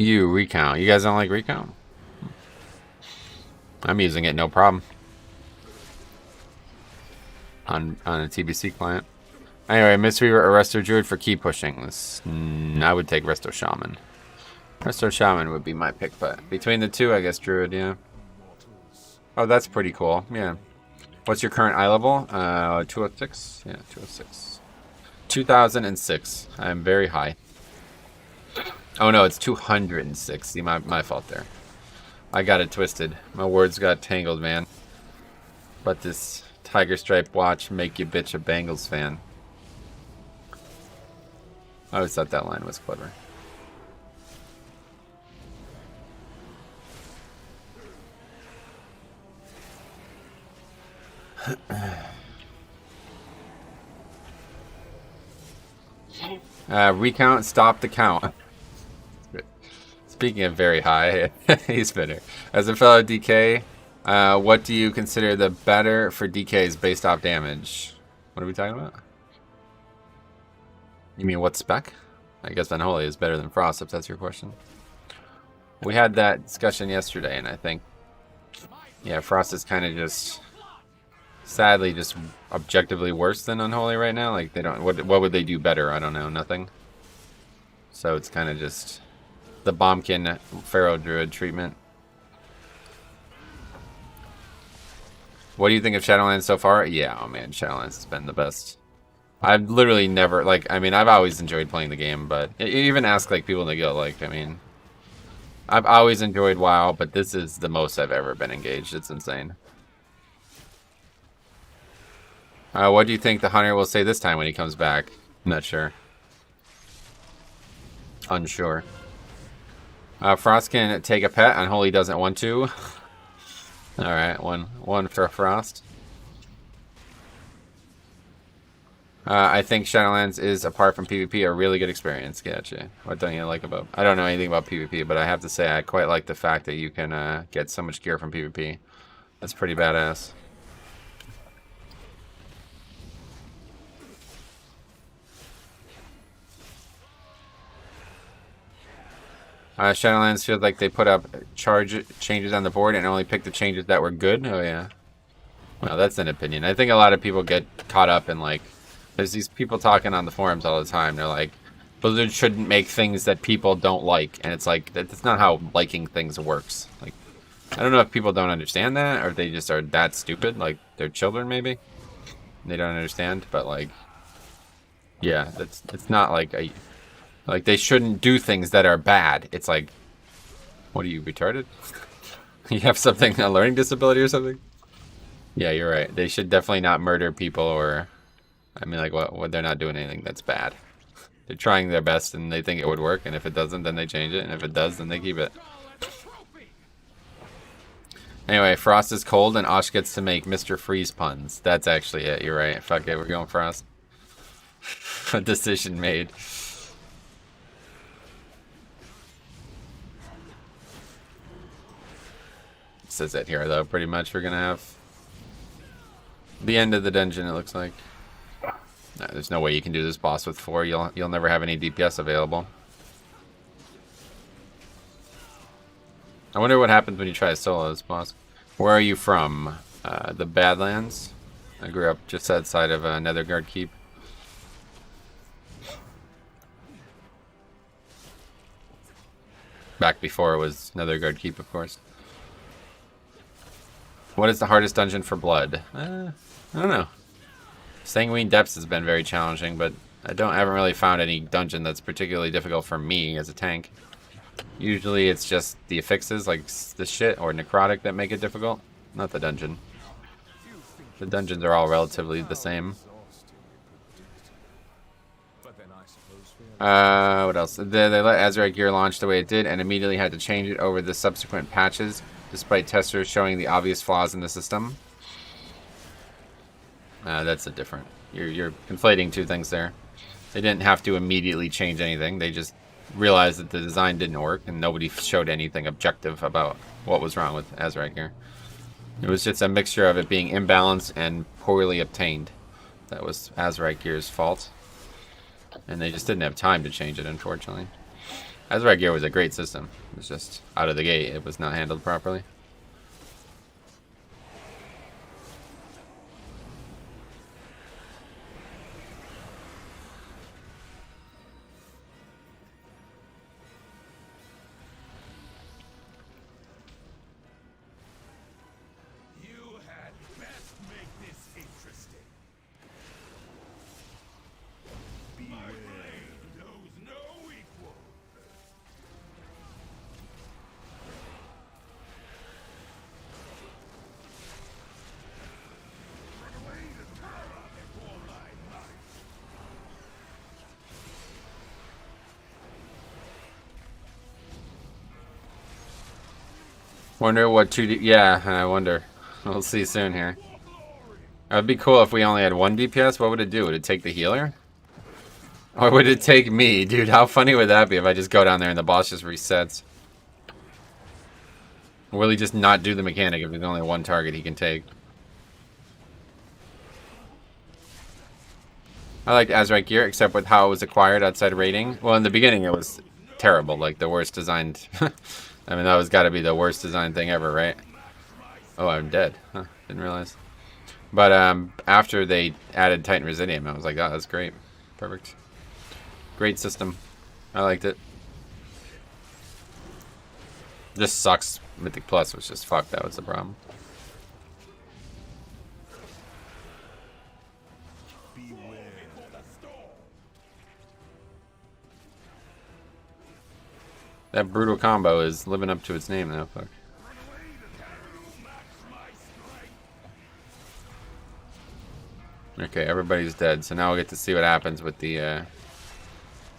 You recount. You guys don't like recount? I'm using it, no problem. On a TBC client. Anyway, Mistweaver or Resto Druid for key pushing. I would take Resto Shaman. Resto Shaman would be my pick, but between the two, I guess Druid, yeah. Oh, that's pretty cool, yeah. What's your current eye level? 206? Yeah, 206. 2006. I'm very high. Oh no, it's 206. See, my fault there. I got it twisted. My words got tangled, man. But this Tiger Stripe watch make you bitch a Bengals fan. I always thought that line was clever. Recount, stop the count. Speaking of very high, he's better. As a fellow DK, what do you consider the better for DKs based off damage? What are we talking about? You mean what spec? I guess Unholy is better than Frost, if that's your question. We had that discussion yesterday, and I think, yeah, Frost is kind of just, sadly, just objectively worse than Unholy right now. Like, they don't, what would they do better? I don't know, nothing. So it's kind of just the Bombkin Pharaoh Druid treatment. What do you think of Shadowlands so far? Yeah, oh man, Shadowlands has been the best. I've literally never, like, I mean, I've always enjoyed playing the game, but even ask, like, people in the guild, like, I mean, I've always enjoyed WoW, but this is the most I've ever been engaged. It's insane. What do you think the Hunter will say this time when he comes back? I'm not sure. Unsure. Frost can take a pet. Unholy doesn't want to. Alright, one for Frost. I think Shadowlands is, apart from PvP, a really good experience. Gotcha. What don't you like about... I don't know anything about PvP, but I have to say I quite like the fact that you can get so much gear from PvP. That's pretty badass. Shadowlands feels like they put up changes on the board and only picked the changes that were good. Oh, yeah. Well, that's an opinion. I think a lot of people get caught up in, like... There's these people talking on the forums all the time. They're like, Blizzard shouldn't make things that people don't like. And it's like, that's not how liking things works. Like, I don't know if people don't understand that, or if they just are that stupid. Like, they're children, maybe. They don't understand, but, like... Yeah, it's not like a... Like, they shouldn't do things that are bad. It's like, what are you, retarded? You have something, a learning disability or something? Yeah, you're right. They should definitely not murder people or... I mean, like, what they're not doing anything that's bad. They're trying their best and they think it would work, and if it doesn't, then they change it, and if it does, then they keep it. Anyway, Frost is cold and Osh gets to make Mr. Freeze puns. That's actually it, you're right. Fuck it, we're going Frost. A decision made. Says it here, though. Pretty much we're gonna have the end of the dungeon, it looks like. No, there's no way you can do this boss with 4. You'll never have any DPS available. I wonder what happens when you try to solo this boss. Where are you from? The Badlands. I grew up just outside of Netherguard Keep. Back before it was Netherguard Keep, of course. What is the hardest dungeon for blood? I don't know. Sanguine Depths has been very challenging, but I haven't really found any dungeon that's particularly difficult for me as a tank. Usually it's just the affixes, like the shit or necrotic, that make it difficult, not the dungeon. The dungeons are all relatively the same. What else? They let Azerite gear launch the way it did and immediately had to change it over the subsequent patches, despite testers showing the obvious flaws in the system. That's a different... You're conflating two things there. They didn't have to immediately change anything. They just realized that the design didn't work and nobody showed anything objective about what was wrong with Azerite gear. It was just a mixture of it being imbalanced and poorly obtained. That was Azerite gear's fault. And they just didn't have time to change it, unfortunately. Azerite gear was a great system. It was just out of the gate. It was not handled properly. Wonder what 2D... Yeah, I wonder. We'll see soon here. It would be cool if we only had 1 DPS. What would it do? Would it take the healer? Or would it take me? Dude, how funny would that be if I just go down there and the boss just resets? Or will he just not do the mechanic if there's only 1 target he can take? I liked Azerite gear, except with how it was acquired outside rating. Well, in the beginning it was terrible, like the worst designed... I mean, that was got to be the worst design thing ever, right? Oh, I'm dead. Huh, didn't realize. But after they added Titan Residium, I was like, oh, that's great. Perfect. Great system. I liked it. Just sucks. Mythic Plus was just fucked. That was the problem. That brutal combo is living up to its name, though. Fuck. Okay, everybody's dead. So now we'll get to see what happens with the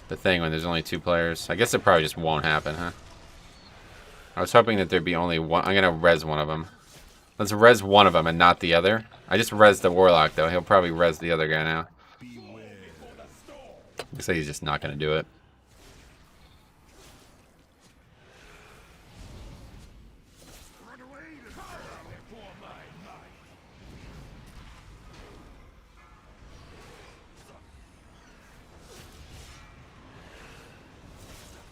thing when there's only 2 players. I guess it probably just won't happen, huh? I was hoping that there'd be only one. I'm gonna res one of them. Let's res one of them and not the other. I just res the Warlock, though. He'll probably res the other guy now. Looks like he's just not gonna do it.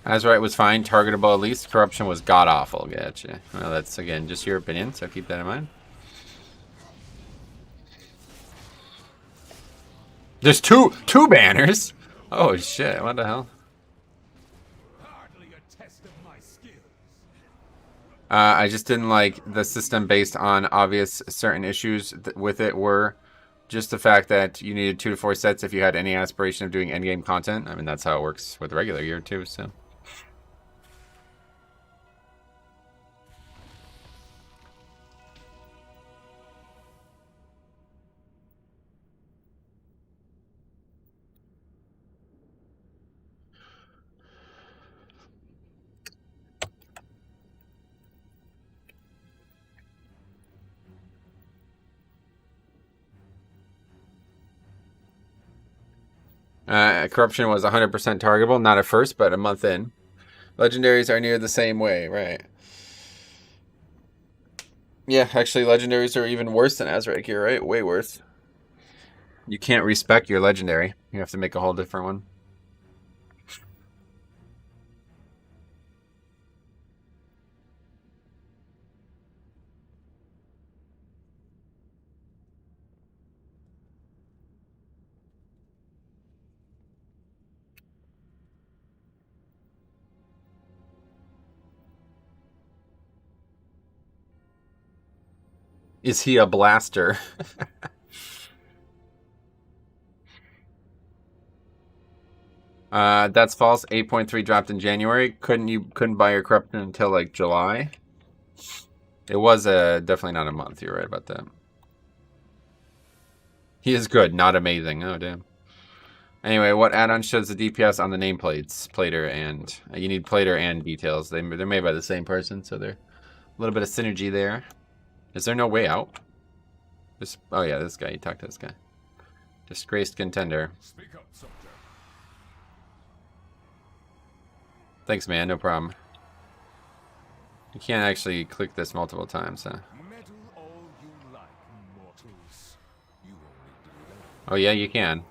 Azerite was fine, targetable at least. Corruption was god-awful. Gotcha. Well, that's, again, just your opinion, so keep that in mind. There's two banners? Oh, shit. What the hell? I just didn't like the system based on obvious certain issues with it were just the fact that you needed 2 to 4 sets if you had any aspiration of doing endgame content. I mean, that's how it works with regular gear, too, so... Corruption was 100% targetable, not at first, but a month in. Legendaries are near the same way, right? Yeah, actually, legendaries are even worse than Azerite gear, right? Way worse. You can't respec your legendary. You have to make a whole different one. Is he a blaster? That's false. 8.3 dropped in January. Couldn't buy your corruption until like July. It was definitely not a month. You're right about that. He is good, not amazing. Oh, damn. Anyway, what add-on shows the DPS on the nameplates? Plater and... you need Plater and Details. They're made by the same person, so they're a little bit of synergy there. Is there no way out? Just, oh yeah, this guy. You talk to this guy. Disgraced contender. Speak up, soldier. Thanks, man. No problem. You can't actually click this multiple times, huh? Meddle all you like, mortals. You only delay. Oh yeah, you can.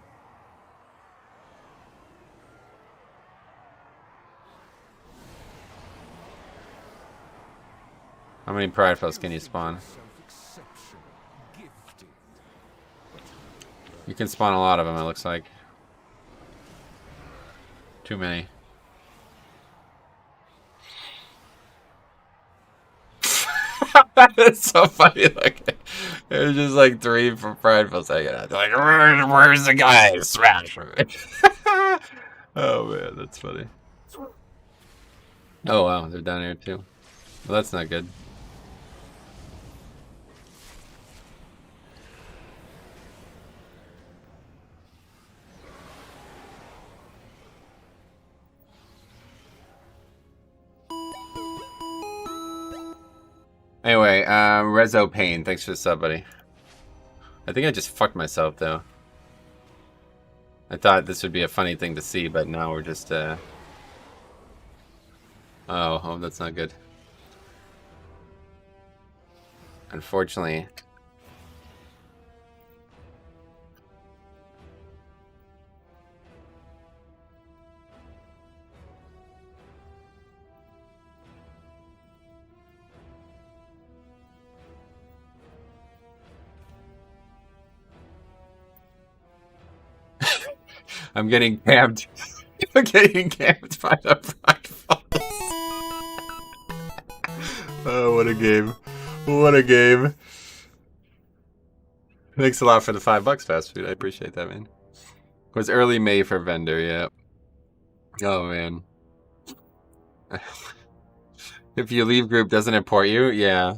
How many Pridefuls can you spawn? Self-exceptional, gifted. You can spawn a lot of them, it looks like. Too many. That's so funny looking. There's just like 3 from Prideful second. They're like, where's the guy? Smash him. Oh man, that's funny. Oh wow, they're down here too. Well, that's not good. Anyway, Rezo Payne, thanks for the sub, buddy. I think I just fucked myself, though. I thought this would be a funny thing to see, but now we're just, Oh, that's not good. Unfortunately... I'm getting camped. I'm getting camped by the Prideful. Oh, what a game. What a game. Thanks a lot for the $5 fast food. I appreciate that, man. It was early May for vendor, yeah. Oh, man. If you leave group, doesn't import you? Yeah.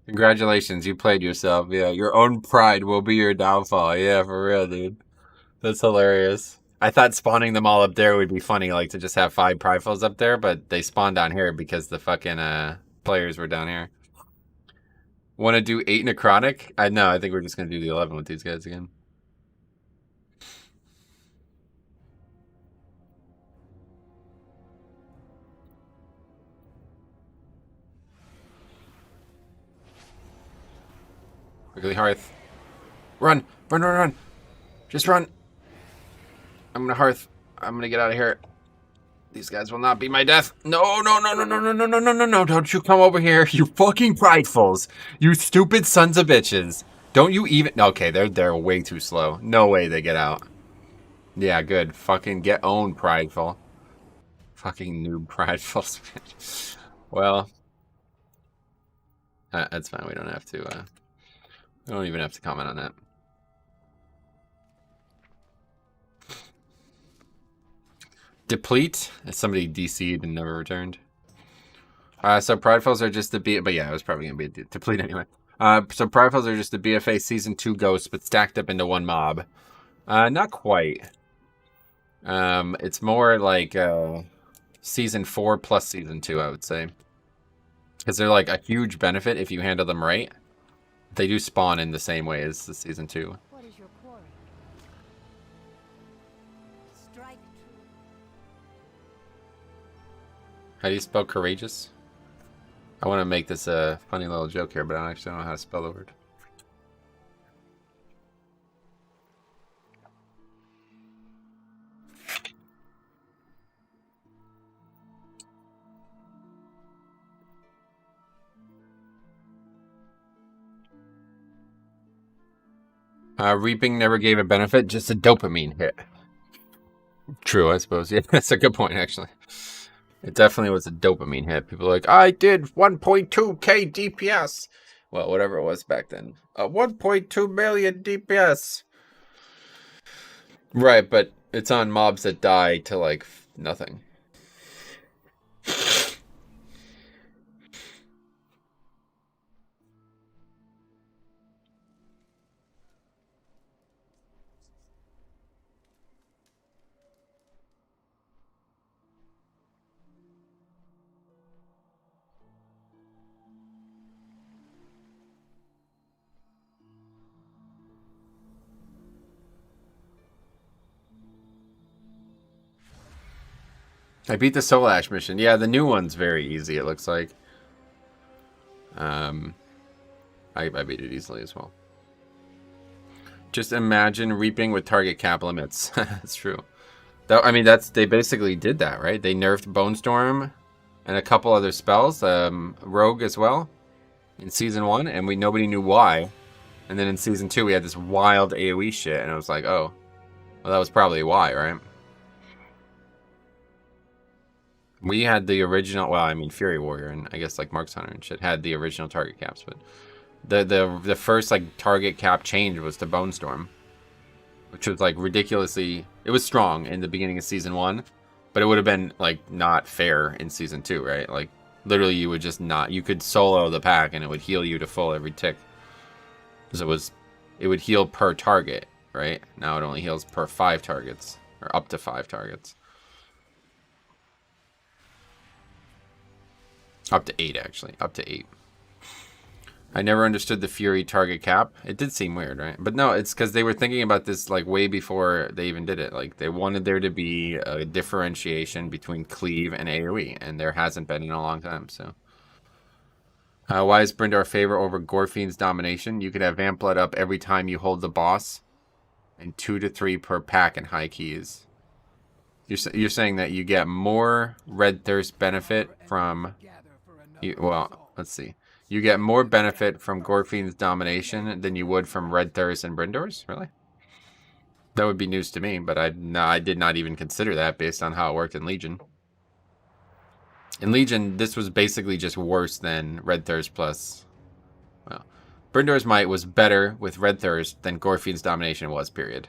Congratulations, you played yourself. Yeah, your own pride will be your downfall. Yeah, for real, dude. That's hilarious. I thought spawning them all up there would be funny, like to just have 5 Pridefuls up there, but they spawned down here because the fucking players were down here. Want to do 8 Necrotic? No, I think we're just going to do the 11 with these guys again. Wiggly Hearth. Run! Run, run, run! Just run! I'm gonna Hearth. I'm gonna get out of here. These guys will not be my death. No, no, no, no, no, no, no, no, no, no, no. Don't you come over here, you fucking Pridefuls. You stupid sons of bitches. Don't you even... Okay, they're way too slow. No way they get out. Yeah, good. Fucking get owned, Prideful. Fucking noob Pridefuls. Well... that's fine. We don't have to... we don't even have to comment on that. Deplete. Somebody DC'd and never returned. So Pridefuls are just the but yeah, it was probably going to be a Deplete anyway. So Pridefuls are just the BFA Season 2 ghosts, but stacked up into one mob. Not quite. It's more like Season 4 plus Season 2, I would say. Because they're like a huge benefit if you handle them right. They do spawn in the same way as the Season 2. What is your quarry? Strike true. How do you spell courageous? I want to make this a funny little joke here, but I actually don't know how to spell the word. Reaping never gave a benefit, just a dopamine hit. True, I suppose. Yeah, that's a good point, actually. It definitely was a dopamine hit. People are like, I did 1.2k DPS. Well, whatever it was back then. 1.2 million DPS. Right, but It's on mobs that die to like nothing. I beat the Soul Ash mission. Yeah, the new one's very easy, it looks like. I beat it easily as well. Just imagine reaping with target cap limits. That's true. I mean, they basically did that, right? They nerfed Bone Storm and a couple other spells, Rogue as well, in Season 1, and nobody knew why. And then in Season 2, we had this wild AoE shit, and I was like, oh, well, that was probably why, right? We had the original, well, I mean, Fury Warrior, and I guess like Marks Hunter and shit had the original target caps, but the first like target cap change was to Bone Storm, which was like ridiculously, it was strong in the beginning of Season 1, but it would have been like not fair in Season 2, right? Like literally you would just not, you could solo the pack and it would heal you to full every tick. Because it would heal per target, right? Now it only heals per 5 targets, or up to 5 targets. Up to 8, actually. Up to 8. I never understood the Fury target cap. It did seem weird, right? But no, it's because they were thinking about this like way before they even did it. Like they wanted there to be a differentiation between cleave and AoE, and there hasn't been in a long time. So, why is Brindar favor over Gorfiend's domination? You could have Vamp Blood up every time you hold the boss, and 2 to 3 per pack in high keys. You're saying that you get more Red Thirst benefit from... well, let's see. You get more benefit from Gorfiend's domination than you would from Red Thirst and Brindor's? Really? That would be news to me, but I did not even consider that based on how it worked in Legion. In Legion, this was basically just worse than Red Thirst plus... Well, Brindor's Might was better with Red Thirst than Gorfiend's domination was, period.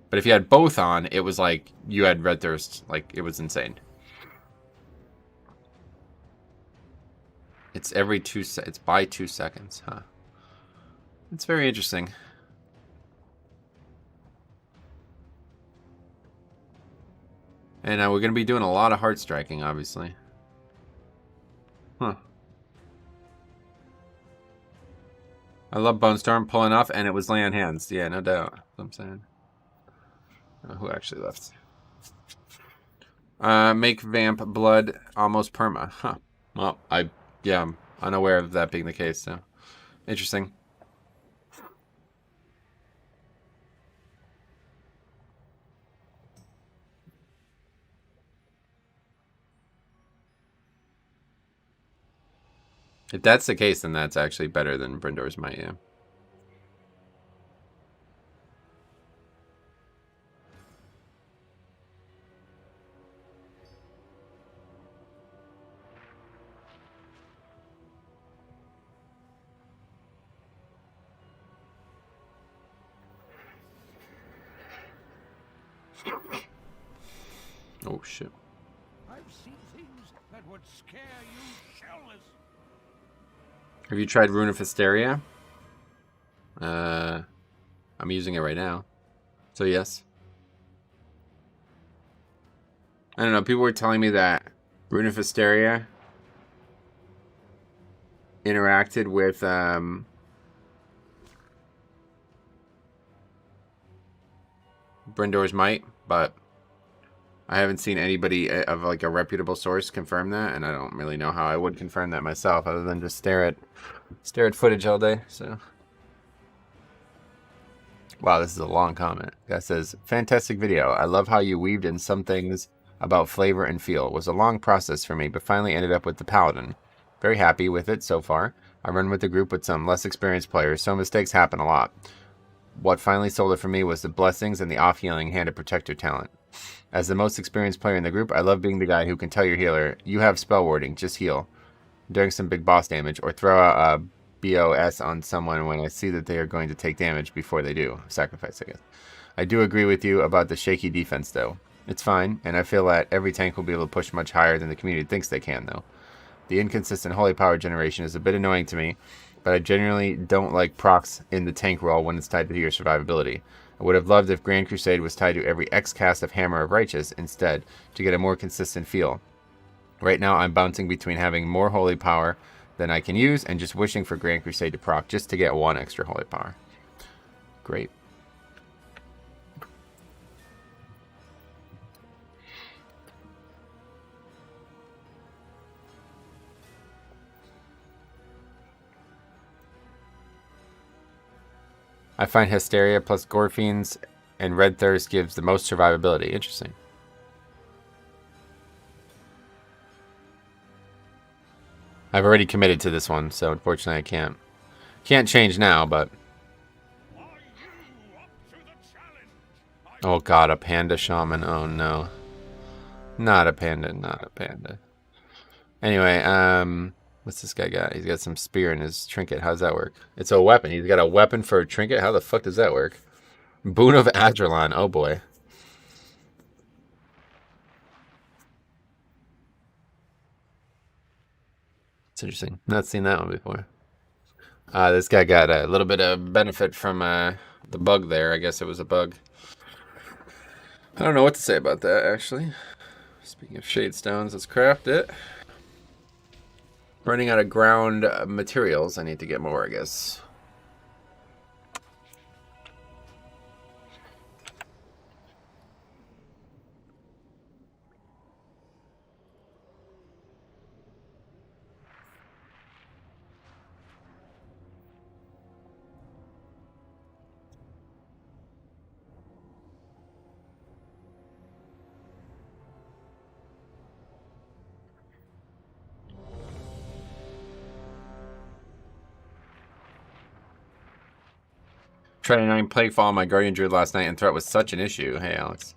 But if you had both on, it was like you had Red Thirst. Like, it was insane. It's every it's by 2 seconds, huh? It's very interesting. And we're going to be doing a lot of heart striking, obviously. Huh. I love Bone Storm pulling off, and it was lay on hands. Yeah, no doubt. That's what I'm saying. Who actually left? Make Vamp Blood almost perma. Huh. Well, yeah, I'm unaware of that being the case, so interesting. If that's the case, then that's actually better than Brindor's Might, yeah. Oh shit. I've seen things that would scare you shelless. Have you tried Rune of Hysteria? I'm using it right now. So yes. I don't know, people were telling me that Rune of Hysteria interacted with Brindor's Might, but I haven't seen anybody of like a reputable source confirm that, and I don't really know how I would confirm that myself other than just stare at footage all day. So, wow, this is a long comment. Guy says, fantastic video. I love how you weaved in some things about flavor and feel. It was a long process for me, but finally ended up with the Paladin. Very happy with it so far. I run with the group with some less experienced players, so mistakes happen a lot. What finally sold it for me was the blessings and the off-healing Handed Protector talent. As the most experienced player in the group, I love being the guy who can tell your healer, you have spell warding, just heal, during some big boss damage, or throw out a BOS on someone when I see that they are going to take damage before they do. Sacrifice, I guess. I do agree with you about the shaky defense, though. It's fine, and I feel that every tank will be able to push much higher than the community thinks they can, though. The inconsistent holy power generation is a bit annoying to me, but I generally don't like procs in the tank role when it's tied to your survivability. I would have loved if Grand Crusade was tied to every X cast of Hammer of Righteous instead, to get a more consistent feel. Right now I'm bouncing between having more holy power than I can use and just wishing for Grand Crusade to proc just to get one extra holy power. Great. I find Hysteria plus Gorfiends and Red Thirst gives the most survivability. Interesting. I've already committed to this one, so unfortunately I can't change now, but... Oh god, a panda shaman. Oh no. Not a panda, not a panda. Anyway, what's this guy got? He's got some spear in his trinket. How's that work? It's a weapon. He's got a weapon for a trinket? How the fuck does that work? Boon of Adralon. Oh boy. It's interesting. Not seen that one before. This guy got a little bit of benefit from the bug there. I guess it was a bug. I don't know what to say about that, actually. Speaking of shade stones, let's craft it. Running out of ground materials. I need to get more, I guess. Tried a 9 Plague Fall on my Guardian Druid last night, and threat was such an issue. Hey, Alex.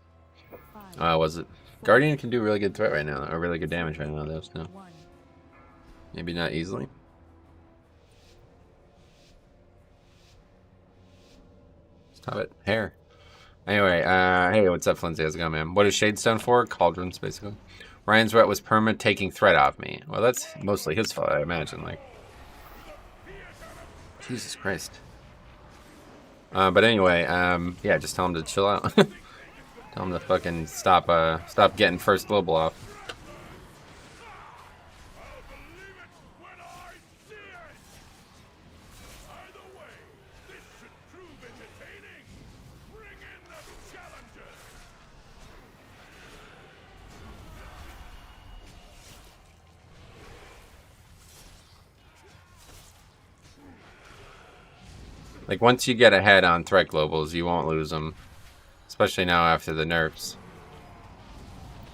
Was it? Guardian can do really good threat right now, or really good damage right now, though, so. Maybe not easily. Stop it. Hair. Anyway, hey, what's up, Flinzy? How's it going, man? What is Shadestone for? Cauldrons, basically. Ryan's threat was perma taking threat off me. Well, that's mostly his fault, I imagine. Like, Jesus Christ. But anyway, yeah, just tell him to chill out. Tell him to fucking stop getting first global off. Like, once you get ahead on threat globals, you won't lose them. Especially now after the nerfs.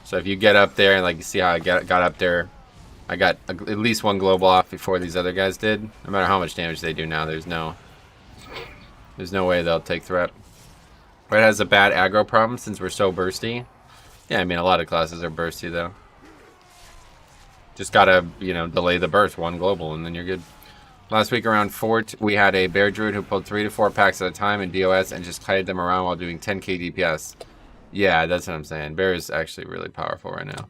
So if you get up there, and like you see how I got up there, I got at least one global off before these other guys did. No matter how much damage they do now, there's no way they'll take threat. Red has a bad aggro problem since we're so bursty. Yeah, I mean, a lot of classes are bursty, though. Just gotta, you know, delay the burst, one global, and then you're good. Last week around Fort, we had a Bear Druid who pulled 3 to 4 packs at a time in DOS and just kited them around while doing 10k DPS. Yeah, that's what I'm saying. Bear is actually really powerful right now.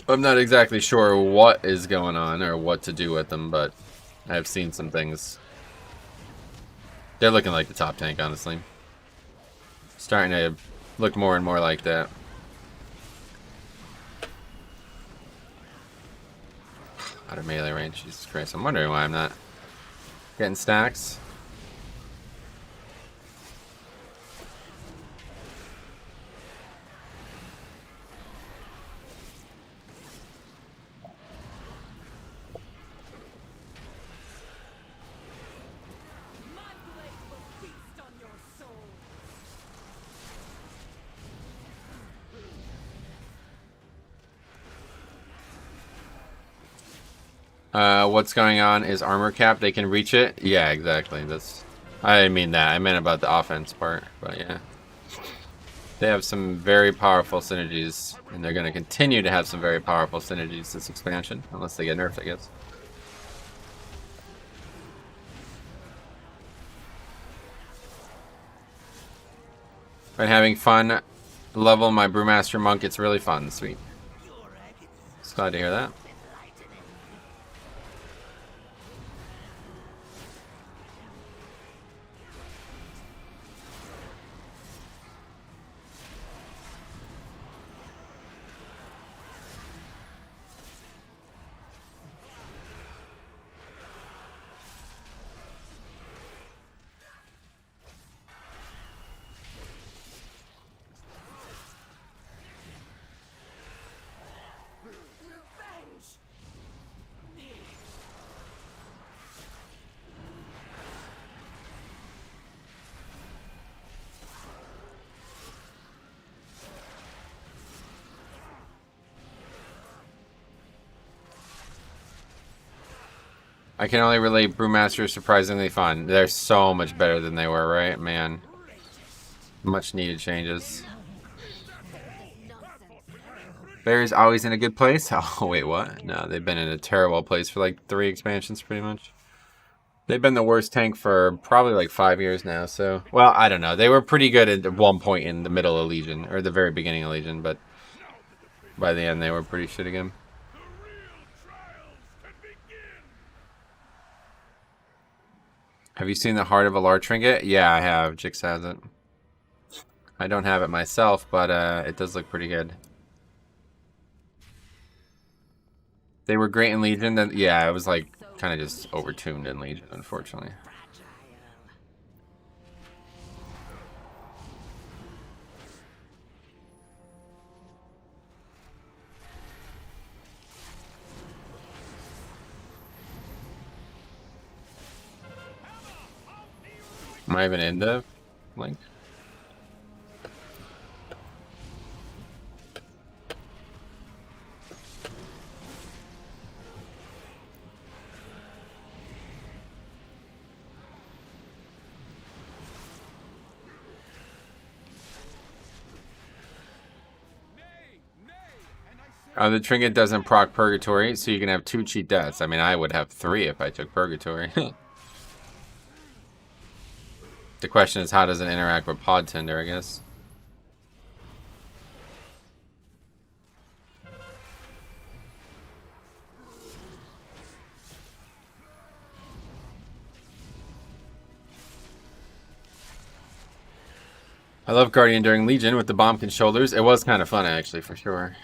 I'm not exactly sure what is going on or what to do with them, but I've seen some things. They're looking like the top tank, honestly. Starting to look more and more like that. Out of melee range, Jesus Christ. I'm wondering why I'm not getting stacks. What's going on is armor cap. They can reach it. Yeah, exactly. I didn't mean that. I meant about the offense part. But yeah, they have some very powerful synergies, and they're going to continue to have some very powerful synergies this expansion, unless they get nerfed, I guess. Been having fun. Level my Brewmaster Monk. It's really fun. Sweet. Just glad to hear that. I can only relate Brewmaster is surprisingly fun. They're so much better than they were, right? Man. Much needed changes. Bear's always in a good place? Oh, wait, what? No, they've been in a terrible place for like 3 expansions, pretty much. They've been the worst tank for probably like 5 years now, so... Well, I don't know. They were pretty good at one point in the middle of Legion, or the very beginning of Legion, but... By the end, they were pretty shit again. Have you seen the Heart of a Alar trinket? Yeah, I have. Jix has it. I don't have it myself, but it does look pretty good. They were great in Legion. Then yeah, it was like kind of just overtuned in Legion, unfortunately. Am I even in the link? The trinket doesn't proc Purgatory, so you can have 2 cheat deaths. I mean, I would have 3 if I took Purgatory. The question is, how does it interact with Pod Tender, I guess? I love Guardian during Legion with the Bombkin shoulders. It was kind of fun, actually, for sure.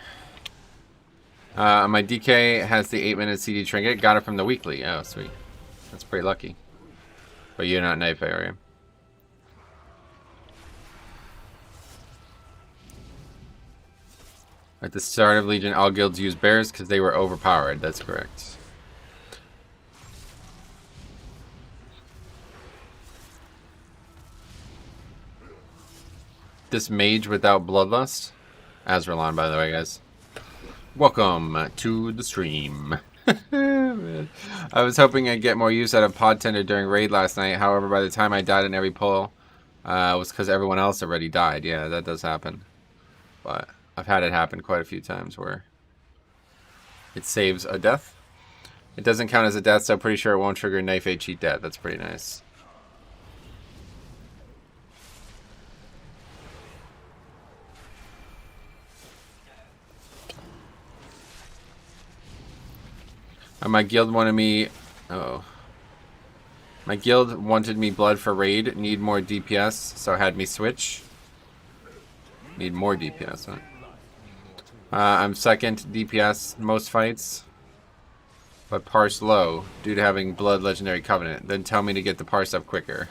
My DK has the 8-minute CD trinket. Got it from the weekly. Oh, sweet. That's pretty lucky. But you're not Knife, are you? At the start of Legion, all guilds used bears because they were overpowered. That's correct. This mage without bloodlust? Azralon, by the way, guys. Welcome to the stream. I was hoping I'd get more use out of Pod Tender during raid last night. However, by the time I died in every pull, it was because everyone else already died. Yeah, that does happen. But I've had it happen quite a few times where it saves a death. It doesn't count as a death, so I'm pretty sure it won't trigger Knife 8 cheat death. That's pretty nice. My guild wanted me... Oh. My guild wanted me blood for raid. Need more DPS, so had me switch. Need more DPS, huh? I'm second DPS most fights. But parse low, due to having blood legendary covenant. Then tell me to get the parse up quicker.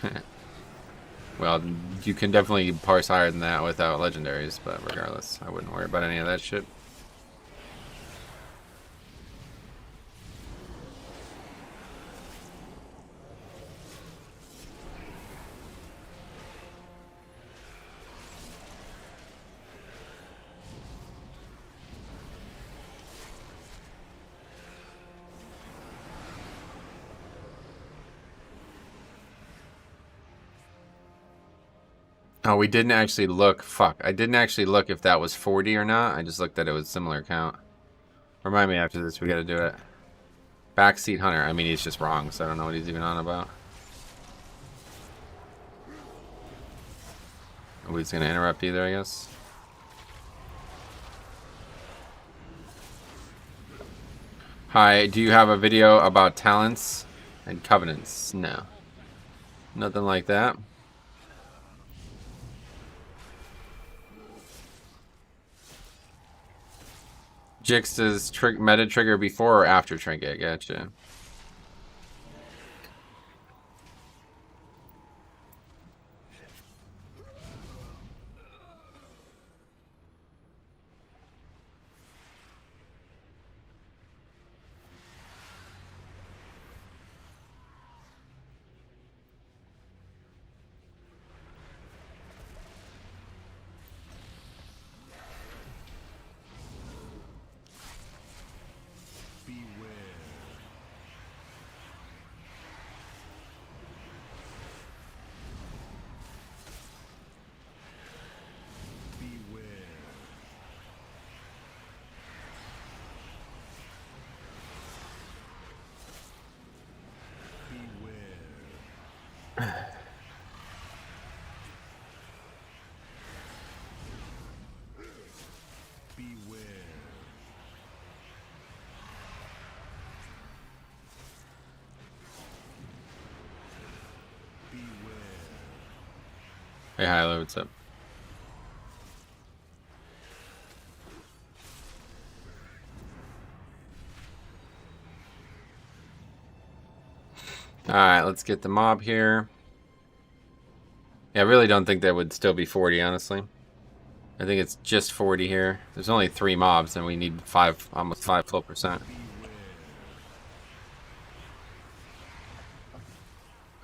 Well, you can definitely parse higher than that without legendaries, but regardless, I wouldn't worry about any of that shit. Oh, we didn't actually look. Fuck. I didn't actually look if that was 40 or not. I just looked that it was similar count. Remind me after this, we gotta do it. Backseat Hunter. I mean, he's just wrong, so I don't know what he's even on about. Nobody's gonna interrupt either, I guess. Hi, do you have a video about talents and covenants? No. Nothing like that. Jix does meta trigger before or after trinket? Gotcha. Hey, Hilo, what's up? Alright, let's get the mob here. Yeah, I really don't think that would still be 40, honestly. I think it's just 40 here. There's only 3 mobs, and we need 5, almost 5 full percent.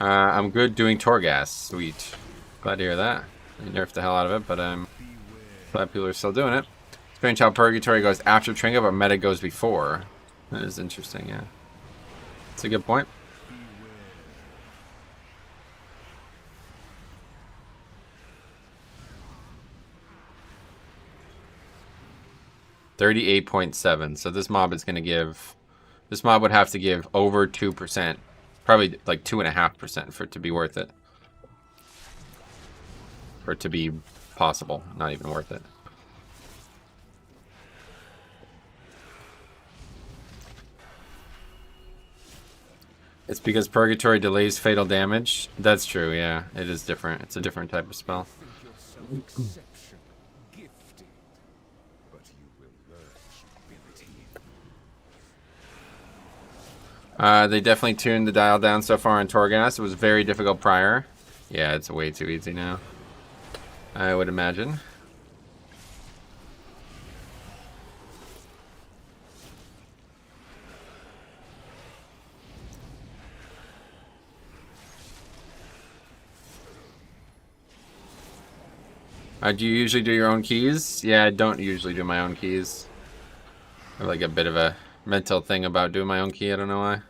I'm good doing Torghast. Sweet. Glad to hear that. I nerfed the hell out of it, but I'm glad people are still doing it. Strange how Purgatory goes after Trinket, but Meta goes before. That is interesting, yeah. That's a good point. $38.7. So this mob is going to give... This mob would have to give over 2%. Probably like 2.5% for it to be worth it. For it to be possible. Not even worth it. It's because Purgatory delays fatal damage. That's true, yeah. It is different. It's a different type of spell. They definitely tuned the dial down so far on Torghast. It was very difficult prior. Yeah, it's way too easy now, I would imagine. Do you usually do your own keys? Yeah, I don't usually do my own keys. I have like a bit of a mental thing about doing my own key. I don't know why.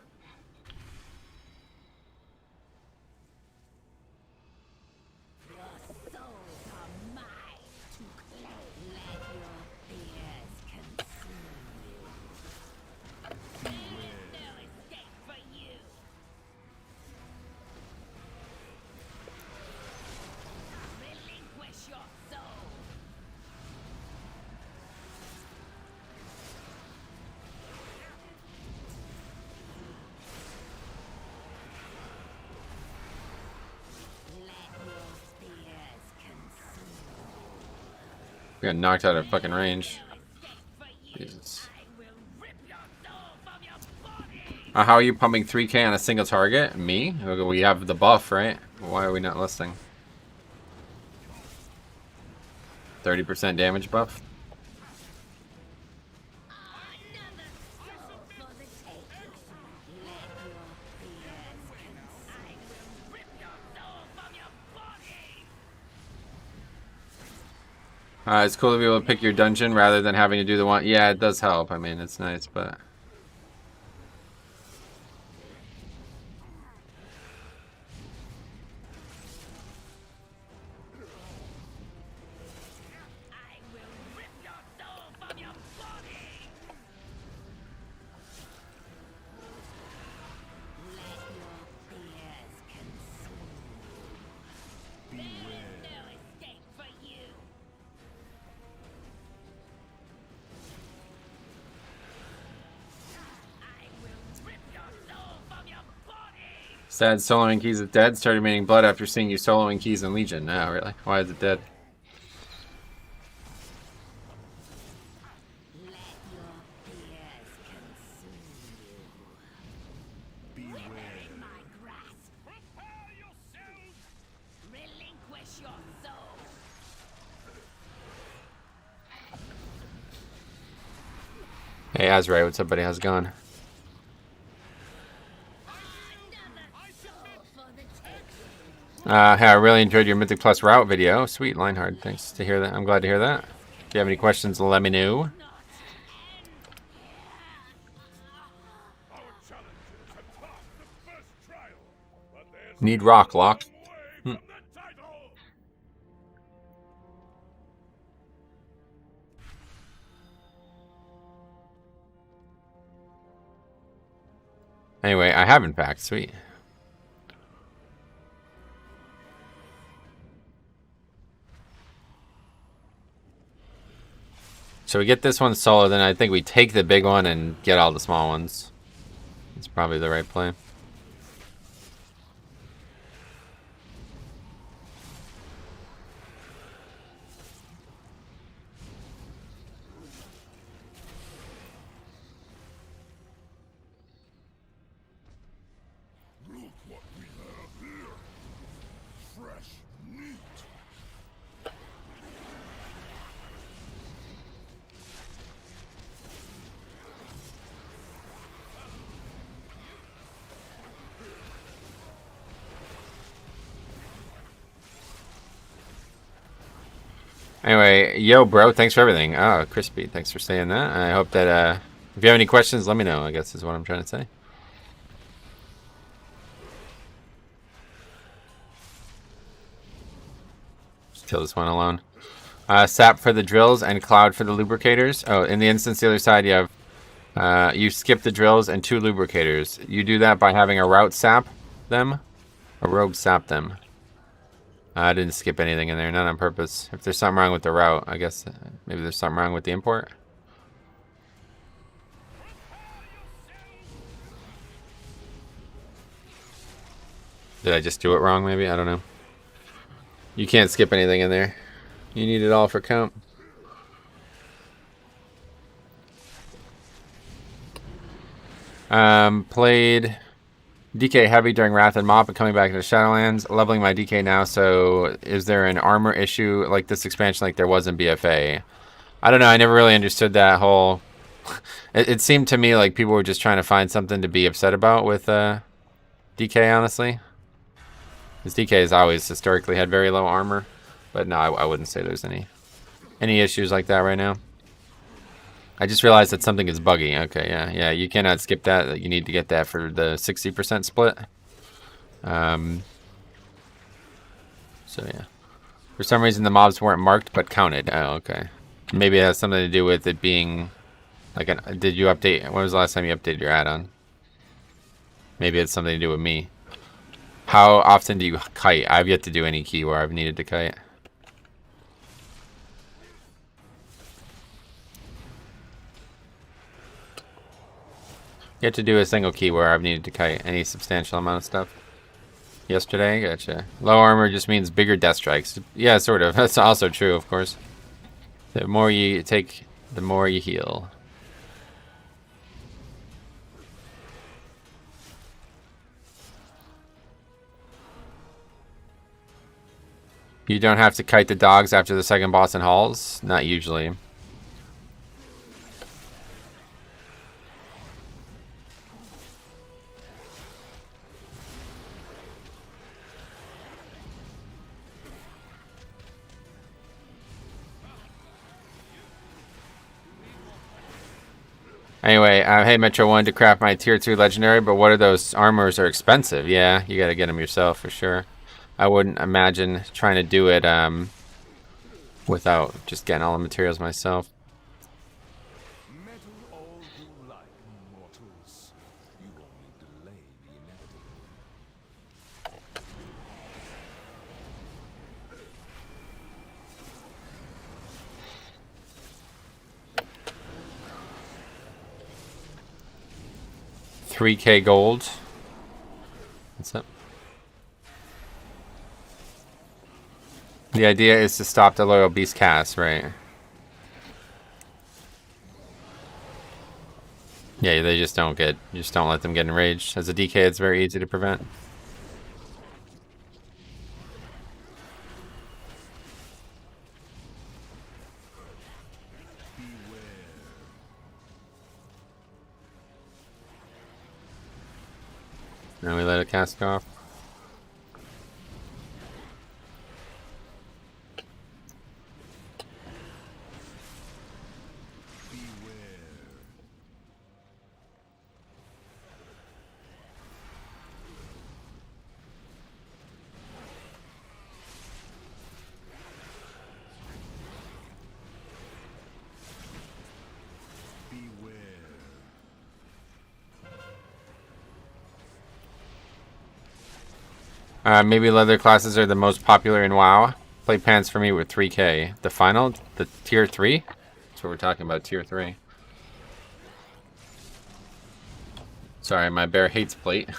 We got knocked out of fucking range. Jesus. How are you pumping 3K on a single target? Me? We have the buff, right? Why are we not listing? 30% damage buff? It's cool to be able to pick your dungeon rather than having to do the one. Yeah, it does help. I mean, it's nice, but... Sad soloing keys is dead. Started meaning blood after seeing you soloing keys in Legion. No, really? Why is it dead? Let your fears consume you. Beware. My grasp. Prepare yourselves! Relinquish your soul. Hey, Azrai, what's up, buddy? How's it going? Hey, I really enjoyed your Mythic Plus route video. Sweet, Linehard. Thanks to hear that. I'm glad to hear that. If you have any questions, let me know. Our challenge is to pass the first trial, but there's Need rock, Lock. away from the title! Anyway, I have in fact. Sweet. So we get this one solo, then I think we take the big one and get all the small ones. It's probably the right play. Look what we have here! Fresh meat! Anyway, yo, bro, thanks for everything. Oh, Crispy, thanks for saying that. I hope that, if you have any questions, let me know, I guess is what I'm trying to say. Just kill this one alone. Sap for the drills and Cloud for the lubricators. Oh, in the instance, the other side, you have, you skip the drills and 2 lubricators. You do that by having a route sap them, a rogue sap them. I didn't skip anything in there, not on purpose. If there's something wrong with the route, I guess maybe there's something wrong with the import. Did I just do it wrong, maybe? I don't know. You can't skip anything in there. You need it all for count. Played DK heavy during Wrath and Mop and coming back into Shadowlands. Leveling my DK now, so is there an armor issue like this expansion like there was in BFA? I don't know, I never really understood that whole... it seemed to me like people were just trying to find something to be upset about with DK, honestly. Because DK has always historically had very low armor. But no, I wouldn't say there's any issues like that right now. I just realized that something is buggy. Okay, yeah, you cannot skip that. You need to get that for the 60% split. So yeah. For some reason the mobs weren't marked but counted. Oh, okay. Maybe it has something to do with it being like did you update? When was the last time you updated your add-on? Maybe it's something to do with me. How often do you kite? I've yet to do any key where I've needed to kite. Yet to do a single key where I've needed to kite any substantial amount of stuff. Yesterday, gotcha. Low armor just means bigger death strikes. Yeah, sort of. That's also true, of course. The more you take, the more you heal. You don't have to kite the dogs after the second boss in halls? Not usually. Anyway, hey Metro, wanted to craft my tier 2 legendary, but what are those armors are expensive? Yeah, you gotta get them yourself for sure. I wouldn't imagine trying to do it without just getting all the materials myself. Meddle all you like, mortals. You only delay the inevitable. 3K gold. What's up? The idea is to stop the loyal beast cast, right? Yeah, they just don't get, you just don't let them get enraged. As a DK, it's very easy to prevent. Now we let it cast off. Maybe leather classes are the most popular in WoW. Play pants for me with 3K. The final, the tier 3? That's what we're talking about, tier 3. Sorry, my bear hates plate.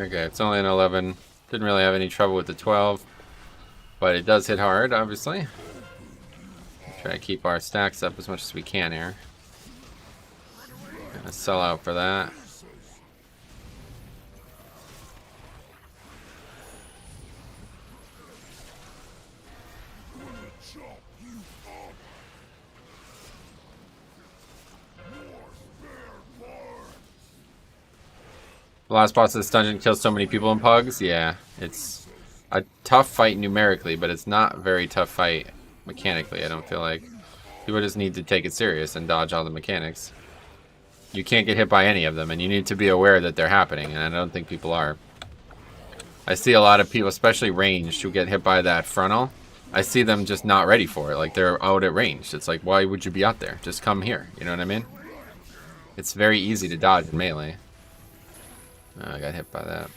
Okay, it's only an 11. Didn't really have any trouble with the 12. But it does hit hard, obviously. Try to keep our stacks up as much as we can here. Gonna sell out for that. The last boss of this dungeon kills so many people in Pugs. Yeah, it's a tough fight numerically, but it's not a very tough fight mechanically, I don't feel like. People just need to take it serious and dodge all the mechanics. You can't get hit by any of them, and you need to be aware that they're happening, and I don't think people are. I see a lot of people, especially ranged, who get hit by that frontal. I see them just not ready for it, like they're out at range. It's like, why would you be out there? Just come here, you know what I mean? It's very easy to dodge in melee. Oh, I got hit by that.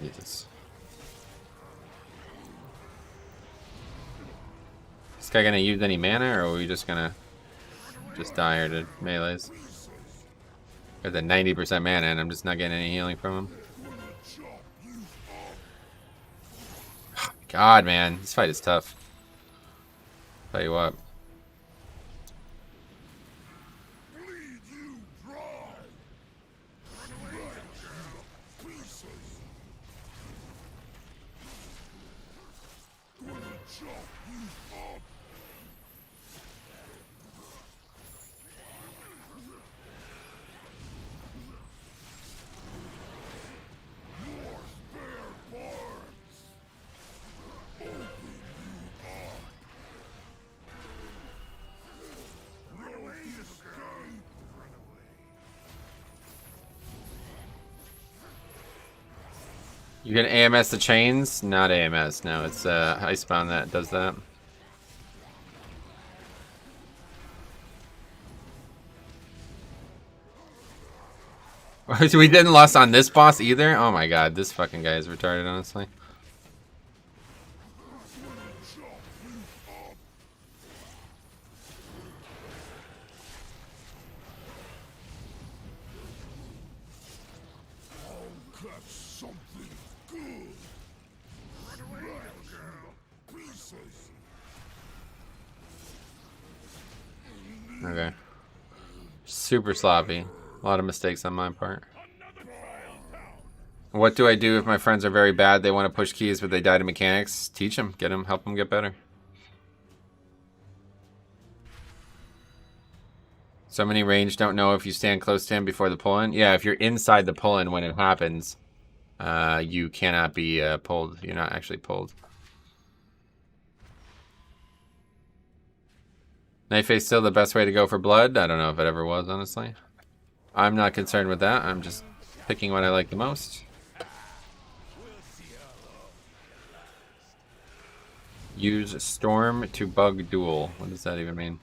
Jesus. Is this guy gonna use any mana, or are we just gonna die here to melees? Got the 90% mana and I'm just not getting any healing from him. God, man, this fight is tough. Tell you what. You can AMS the chains? Not AMS, no, it's Icebound that does that. We didn't lost on this boss either? Oh my god, this fucking guy is retarded, honestly. catch something good. Smash you to pieces. Okay. Super sloppy. A lot of mistakes on my part. What do I do if my friends are very bad? They want to push keys, but they die to mechanics. Teach them. Get them. Help them get better. So many range don't know if you stand close to him before the pull-in. Yeah, if you're inside the pull-in when it happens, you cannot be pulled. You're not actually pulled. Knife is still the best way to go for blood. I don't know if it ever was, honestly. I'm not concerned with that. I'm just picking what I like the most. Use storm to bug duel. What does that even mean?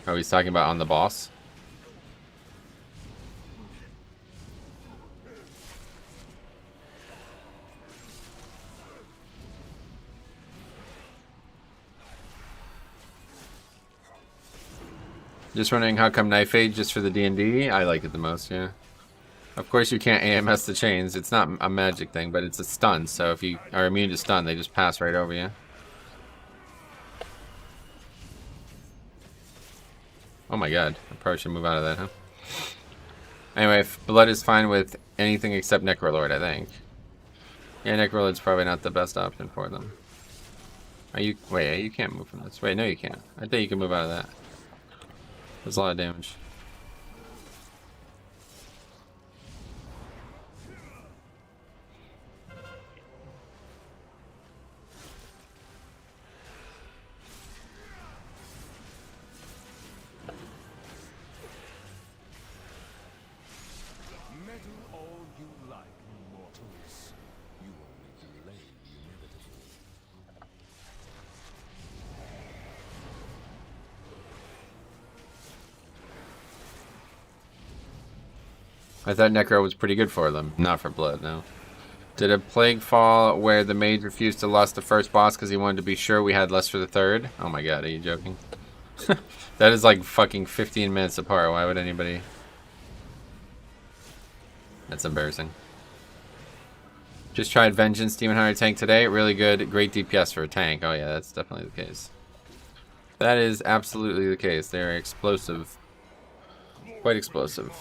Oh, he's talking about on the boss. Just wondering how come Knife Age just for the D&D? I like it the most, yeah. Of course you can't AMS the chains. It's not a magic thing, but it's a stun. So if you are immune to stun, they just pass right over you. Oh my god. I probably should move out of that, huh? Anyway, if blood is fine with anything except Necrolord, I think. Yeah, Necrolord's probably not the best option for them. Are you... Wait, you can't move from this. Wait, no you can't. I think you can move out of that. There's a lot of damage. Meddle all you like, mortals. You only delay the inevitable. I thought Necro was pretty good for them. Not for blood, no. Did a plague fall where the mage refused to lost the first boss because he wanted to be sure we had less for the third? Oh my god, are you joking? That is like fucking 15 minutes apart. Why would anybody... That's embarrassing. Just tried Vengeance Demon Hunter tank today. Really good. Great DPS for a tank. Oh yeah, that's definitely the case. That is absolutely the case. They're explosive. Quite explosive.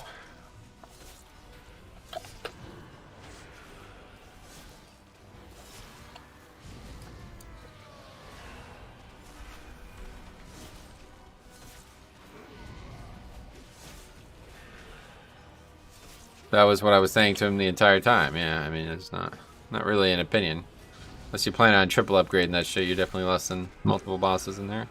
That was what I was saying to him the entire time. Yeah, I mean, it's not really an opinion. Unless you plan on triple upgrading that shit, you're definitely less than multiple bosses in there.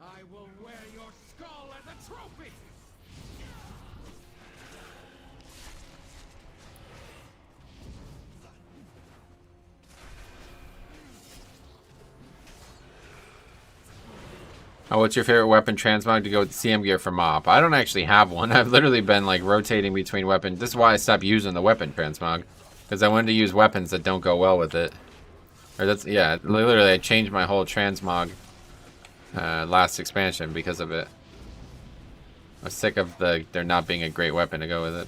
I will wear your skull as a trophy! Oh, what's your favorite weapon transmog to go with CM gear for MOP? I don't actually have one. I've literally been like rotating between weapons. This is why I stopped using the weapon transmog. Because I wanted to use weapons that don't go well with it. Or that's, yeah, literally I changed my whole transmog last expansion because of it. I was sick of there not being a great weapon to go with it.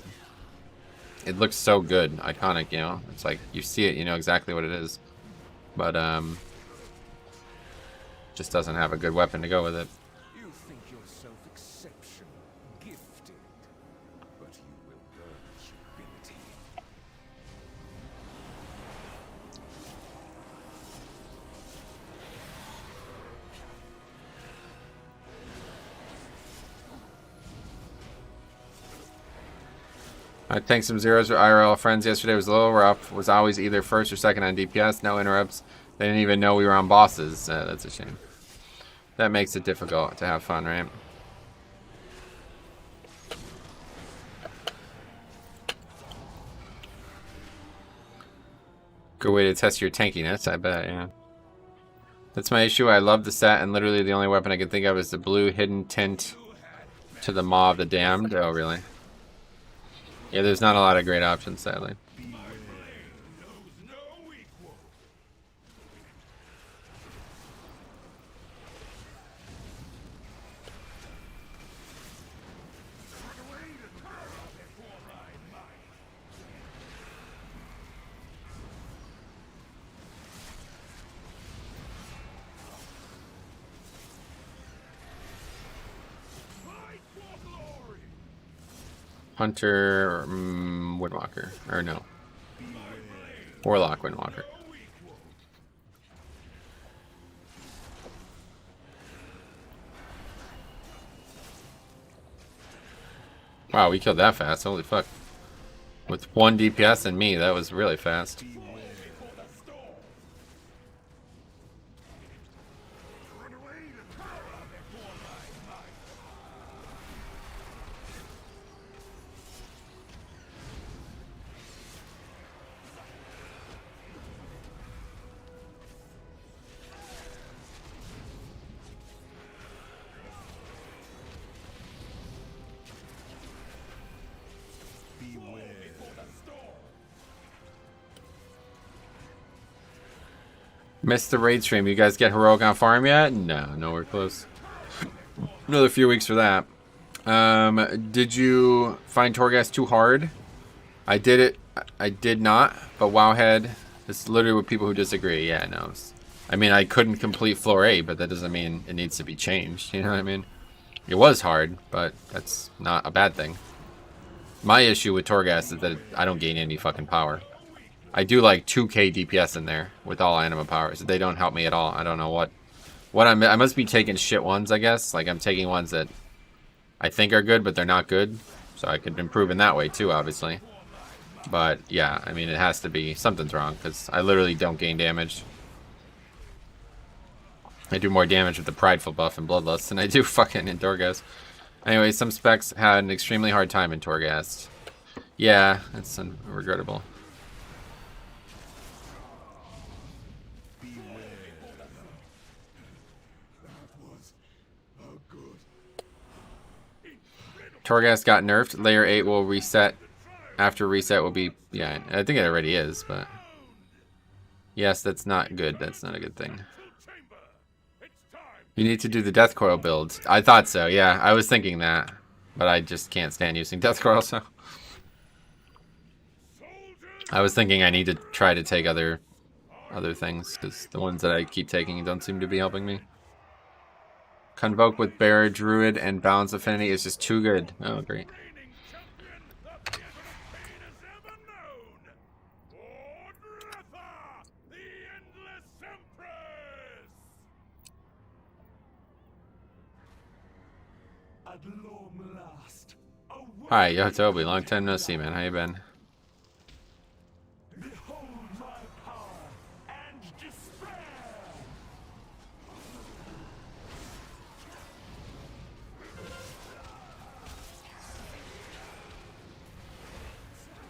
It looks so good, iconic, you know? It's like, you see it, you know exactly what it is. But, just doesn't have a good weapon to go with it. You think yourself exceptional, gifted, but you will learn humility. I tanked some zeros with IRL friends yesterday. It was a little rough. Was always either first or second on DPS. No interrupts. They didn't even know we were on bosses. That's a shame. That makes it difficult to have fun, right? Good way to test your tankiness, I bet, yeah. That's my issue. I love the set, and literally the only weapon I can think of is the blue hidden tint to the Maw of the Damned. Oh, really? Yeah, there's not a lot of great options, sadly. Hunter, Windwalker, or no, Warlock Windwalker. Wow, we killed that fast. Holy fuck! With 1 DPS and me, that was really fast. Missed the raid stream. You guys get heroic on farm yet? No, nowhere close. Another few weeks for that. Did you find Torghast too hard? I did it. I did not. But Wowhead, it's literally with people who disagree. Yeah, no. I mean, I couldn't complete floor 8, but that doesn't mean it needs to be changed. You know what I mean? It was hard, but that's not a bad thing. My issue with Torghast is that I don't gain any fucking power. I do like 2k DPS in there with all anima powers. They don't help me at all. I don't know what I must be taking shit ones, I guess. Like I'm taking ones that I think are good, but they're not good. So I could improve in that way too, obviously. But yeah, I mean, it has to be something's wrong because I literally don't gain damage. I do more damage with the Prideful buff and Bloodlust than I do fucking in Torghast. Anyway, some specs had an extremely hard time in Torghast. Yeah, it's regrettable. Torghast got nerfed. Layer 8 will reset. After reset will be... Yeah, I think it already is, but... Yes, that's not good. That's not a good thing. You need to do the Death Coil build. I thought so, yeah. I was thinking that. But I just can't stand using Death Coil, so... I was thinking I need to try to take other things, because the ones that I keep taking don't seem to be helping me. Convoke with Bear, Druid, and Balance Affinity is just too good. Oh, great. Hi, yo, Toby. Long time no see, man. How you been?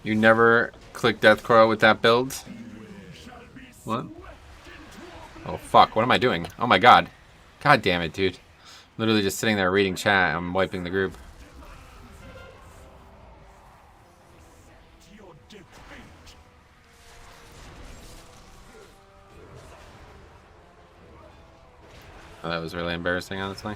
You never click Death Coil with that build? What? Oh, fuck. What am I doing? Oh, my God. God damn it, dude. Literally just sitting there reading chat. I'm wiping the group. Oh, that was really embarrassing, honestly.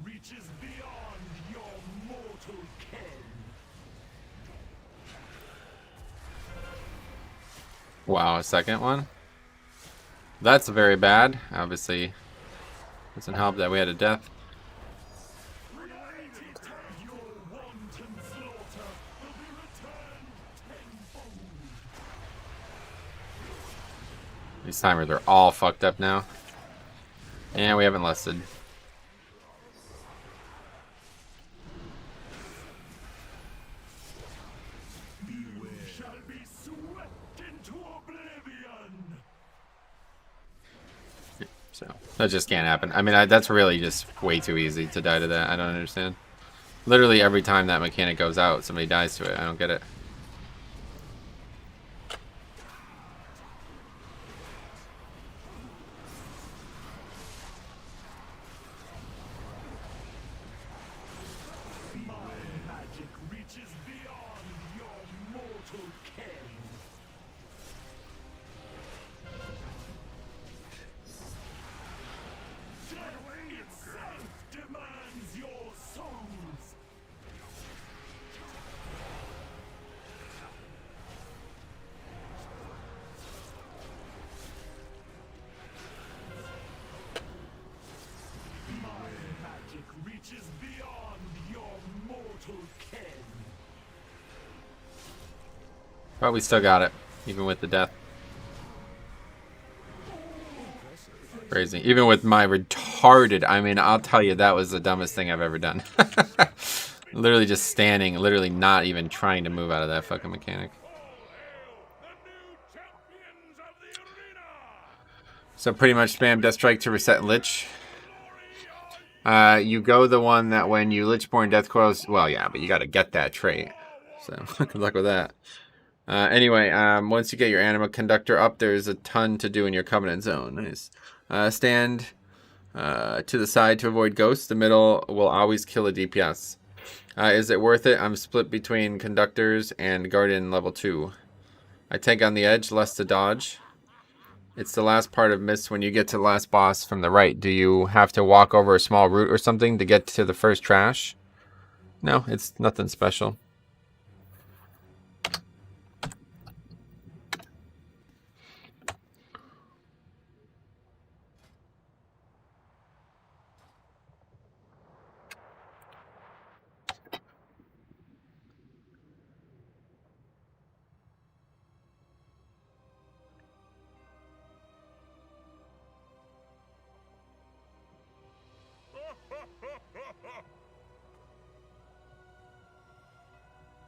Reaches beyond your mortal Wow, a second one? That's very bad. Obviously, doesn't help that we had a death. These timers are all fucked up now. And we haven't lusted. So, that just can't happen. I mean, that's really just way too easy to die to that. I don't understand. Literally every time that mechanic goes out, somebody dies to it. I don't get it. But we still got it, even with the death. Crazy. Even with my retarded, I mean, I'll tell you, that was the dumbest thing I've ever done. Literally just standing, literally not even trying to move out of that fucking mechanic. So pretty much spam Death Strike to reset Lich. You go the one that when you Lichborn Death Coils, well, yeah, but you got to get that trait. So good luck with that. Anyway, once you get your Anima Conductor up, there's a ton to do in your Covenant Zone. Nice. Stand to the side to avoid ghosts. The middle will always kill a DPS. Is it worth it? I'm split between Conductors and Guardian level 2. I tank on the edge, less to dodge. It's the last part of Mist when you get to the last boss from the right. Do you have to walk over a small route or something to get to the first trash? No, it's nothing special.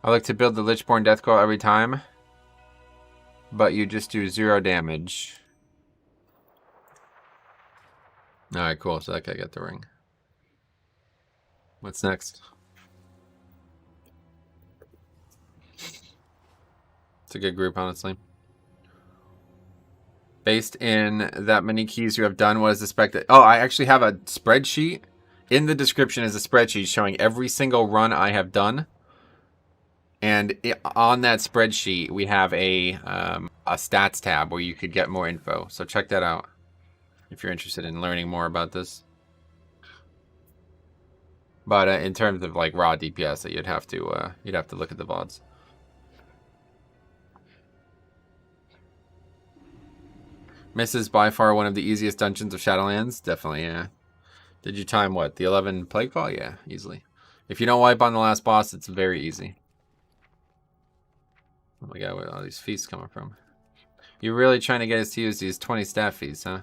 I like to build the Lichborn Death Coil every time, but you just do 0 damage. Alright, cool. So that guy got the ring. What's next? It's a good group, honestly. Based in that many keys you have done, what is the spec that... Oh, I actually have a spreadsheet. In the description is a spreadsheet showing every single run I have done. And on that spreadsheet, we have a stats tab where you could get more info. So check that out if you're interested in learning more about this. But in terms of like raw DPS, you'd have to look at the VODs. Mist is by far one of the easiest dungeons of Shadowlands. Definitely, yeah. Did you time what? The 11 Plaguefall? Yeah, easily. If you don't wipe on the last boss, it's very easy. Oh my god, where are all these feasts coming from? You're really trying to get us to use these 20 staff feasts, huh?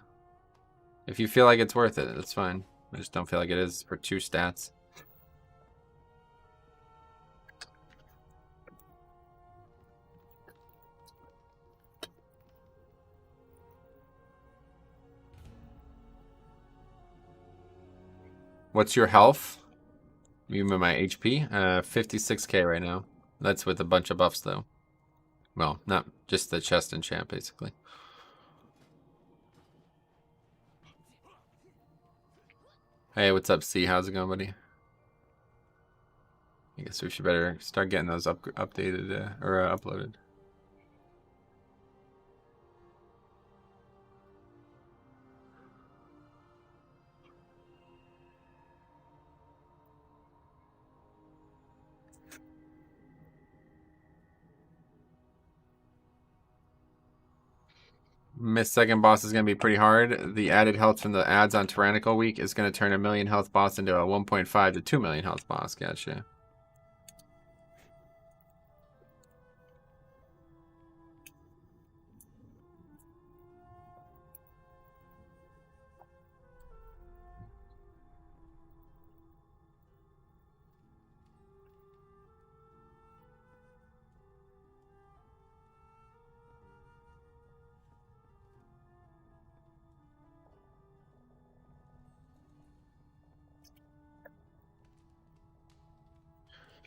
If you feel like it's worth it, that's fine. I just don't feel like it is for 2 stats. What's your health? You mean my HP? 56k right now. That's with a bunch of buffs, though. Well, not just the chest and champ, basically. Hey, what's up, C? How's it going, buddy? I guess we should better start getting those updated or uploaded. Miss second boss is going to be pretty hard. The added health from the ads on Tyrannical Week is going to turn a 1 million health boss into a 1.5 to 2 million health boss. Gotcha.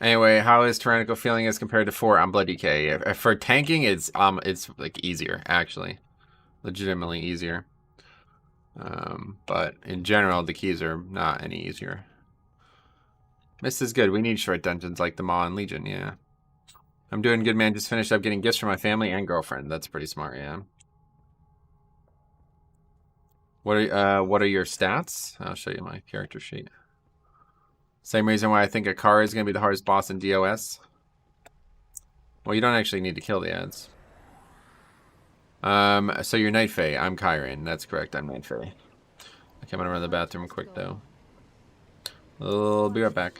Anyway, how is Tyrannical feeling as compared to 4 on Blood DK? For tanking, it's like easier actually, legitimately easier. But in general, the keys are not any easier. Mist is good. We need short dungeons like the Maw and Legion. Yeah, I'm doing good, man. Just finished up getting gifts for my family and girlfriend. That's pretty smart. Yeah. What are your stats? I'll show you my character sheet. Same reason why I think Akara is going to be the hardest boss in DOS. Well, you don't actually need to kill the ads. So you're Night Fae. I'm Kyron. That's correct. I'm Night Fae. Okay, I'm going to run to the bathroom quick, though. I'll be right back.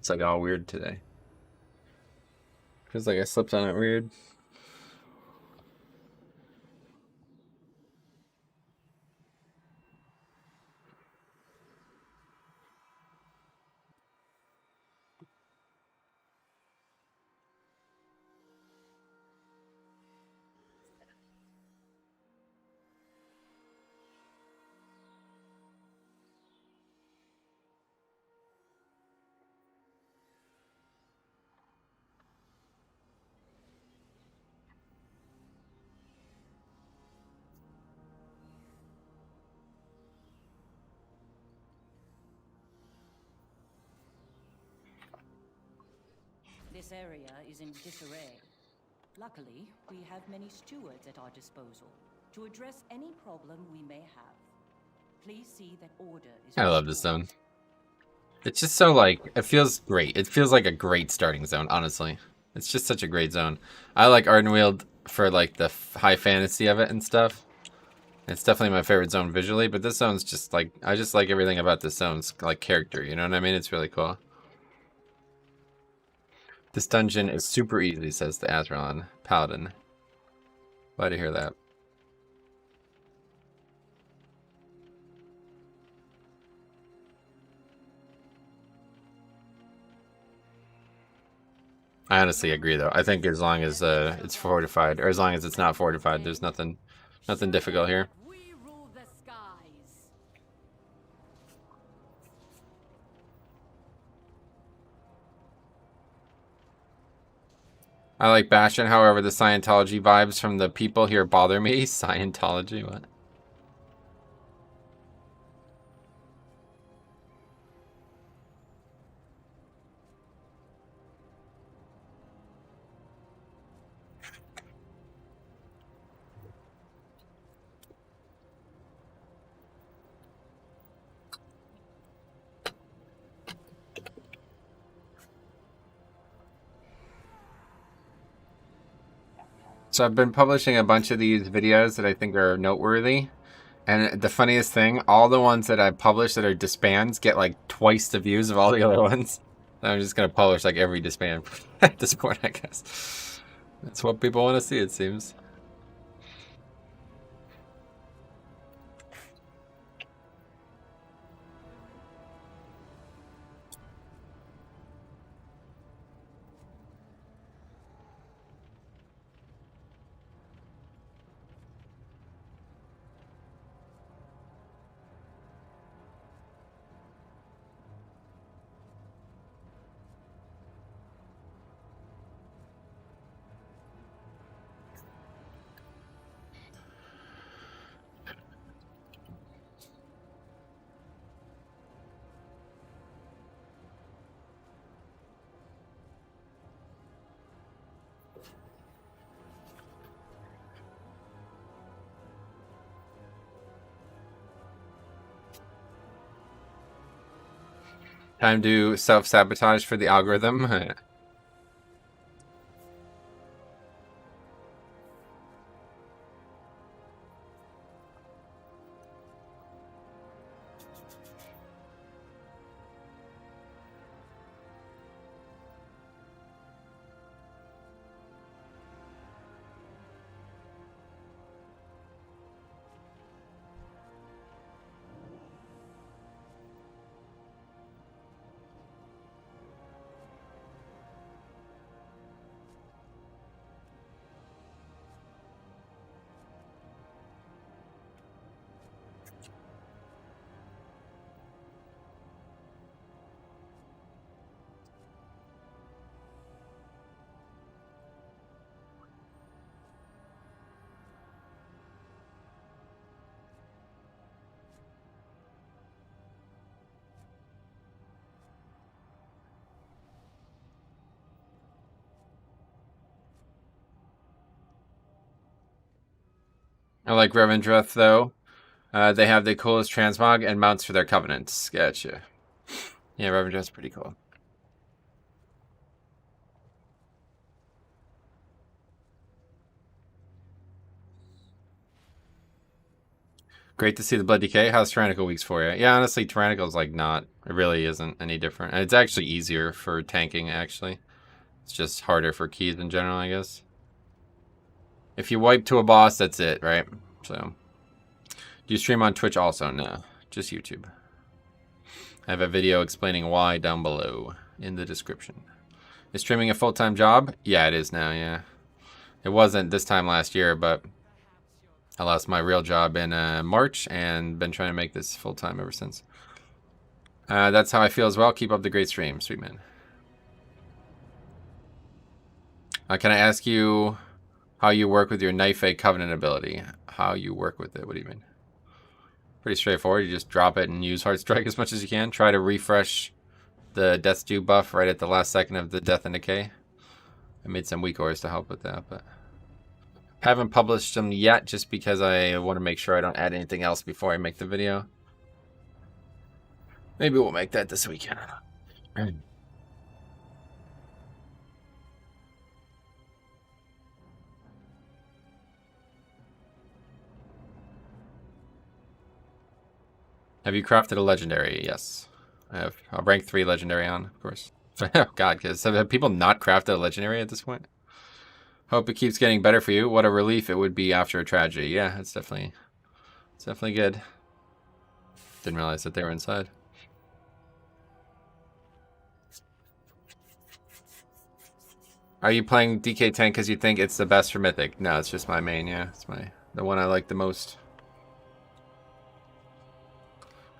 It's like all weird today. Feels like I slipped on it weird. This area is in disarray. Luckily, we have many stewards at our disposal to address any problem we may have. Please see that order is I love this restored. zone. It's just so like, it feels great. It feels like a great starting zone, honestly. It's just such a great zone. I like Ardenweald for like the high fantasy of it and stuff. It's definitely my favorite zone visually, but this zone's just like, I just like everything about this zone's like character, you know what I mean? It's really cool. This dungeon is super easy, says the Azralan Paladin. Glad to hear that. I honestly agree, though. I think as long as it's fortified, or as long as it's not fortified, there's nothing difficult here. We rule the skies. I like Bastion, however, the Scientology vibes from the people here bother me. Scientology, what? So I've been publishing a bunch of these videos that I think are noteworthy. And the funniest thing, all the ones that I publish that are disbands get like twice the views of all the other ones. So I'm just going to publish like every disband at this point, I guess. That's what people want to see, it seems. Time to self-sabotage for the algorithm. I like Revendreth, though. They have the coolest transmog and mounts for their covenants. Gotcha. Yeah, Revendreth's pretty cool. Great to see the Blood DK. How's Tyrannical weeks for you? Yeah, honestly, Tyrannical's like not. It really isn't any different. And it's actually easier for tanking, actually. It's just harder for keys in general, I guess. If you wipe to a boss, that's it, right? So, do you stream on Twitch also? No, just YouTube. I have a video explaining why down below in the description. Is streaming a full-time job? Yeah, it is now, yeah. It wasn't this time last year, but I lost my real job in March and been trying to make this full-time ever since. That's how I feel as well. Keep up the great stream, sweet man. Can I ask you how you work with your Knife A Covenant ability? How you work with it? What do you mean? Pretty straightforward. You just drop it and use Heart Strike as much as you can. Try to refresh the Death's Due buff right at the last second of the Death and Decay. I made some weak ores to help with that, but haven't published them yet just because I want to make sure I don't add anything else before I make the video. Maybe we'll make that this weekend. Have you crafted a legendary? Yes, I have. I'll rank 3 legendary on, of course. Oh God, because have people not crafted a legendary at this point? Hope it keeps getting better for you. What a relief it would be after a tragedy. Yeah, it's definitely good. Didn't realize that they were inside. Are you playing DK tank because you think it's the best for Mythic? No, it's just my main. Yeah, it's the one I like the most.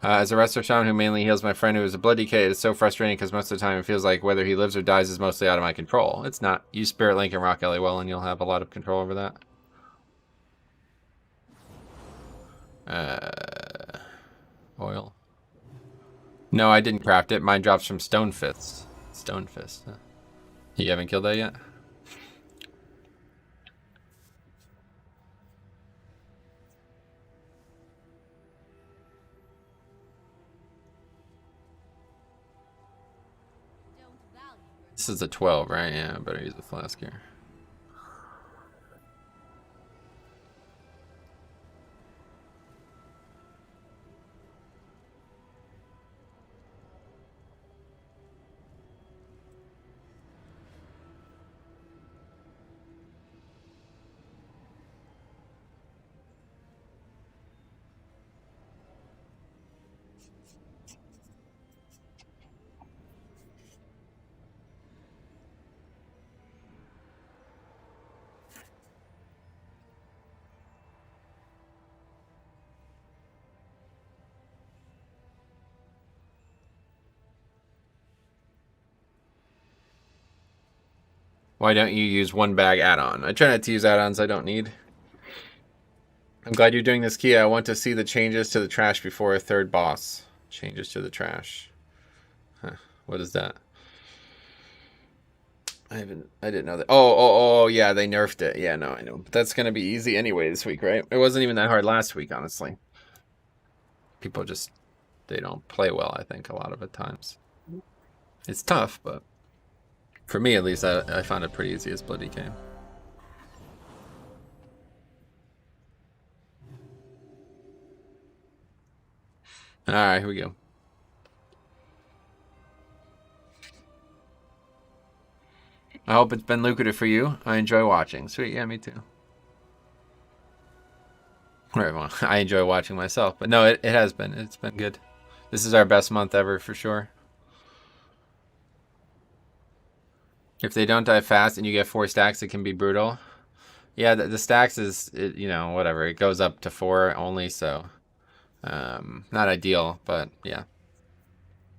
As a wrestler shaman who mainly heals my friend who is a blood DK, it is so frustrating because most of the time it feels like whether he lives or dies is mostly out of my control. It's not. Use Spirit Link and Rock Ellie well and you'll have a lot of control over that. Oil. No, I didn't craft it. Mine drops from Stone Fist. Stone Fist. Huh. You haven't killed that yet? This is a 12, right? Yeah, I better use the flask here. Why don't you use one bag add-on? I try not to use add-ons I don't need. I'm glad you're doing this, Kia. I want to see the changes to the trash before a third boss. Changes to the trash. Huh. What is that? I didn't know that. Oh, yeah, they nerfed it. Yeah, no, I know. But that's going to be easy anyway this week, right? It wasn't even that hard last week, honestly. People just, they don't play well, I think, a lot of the times. It's tough, but for me, at least, I found it pretty easy as Blood DK. Alright, here we go. I hope it's been lucrative for you. I enjoy watching. Sweet, yeah, me too. Right, well, I enjoy watching myself, but no, it has been. It's been good. This is our best month ever for sure. If they don't die fast and you get 4 stacks, it can be brutal. Yeah, the stacks is, you know, whatever. It goes up to 4 only, so not ideal, but yeah.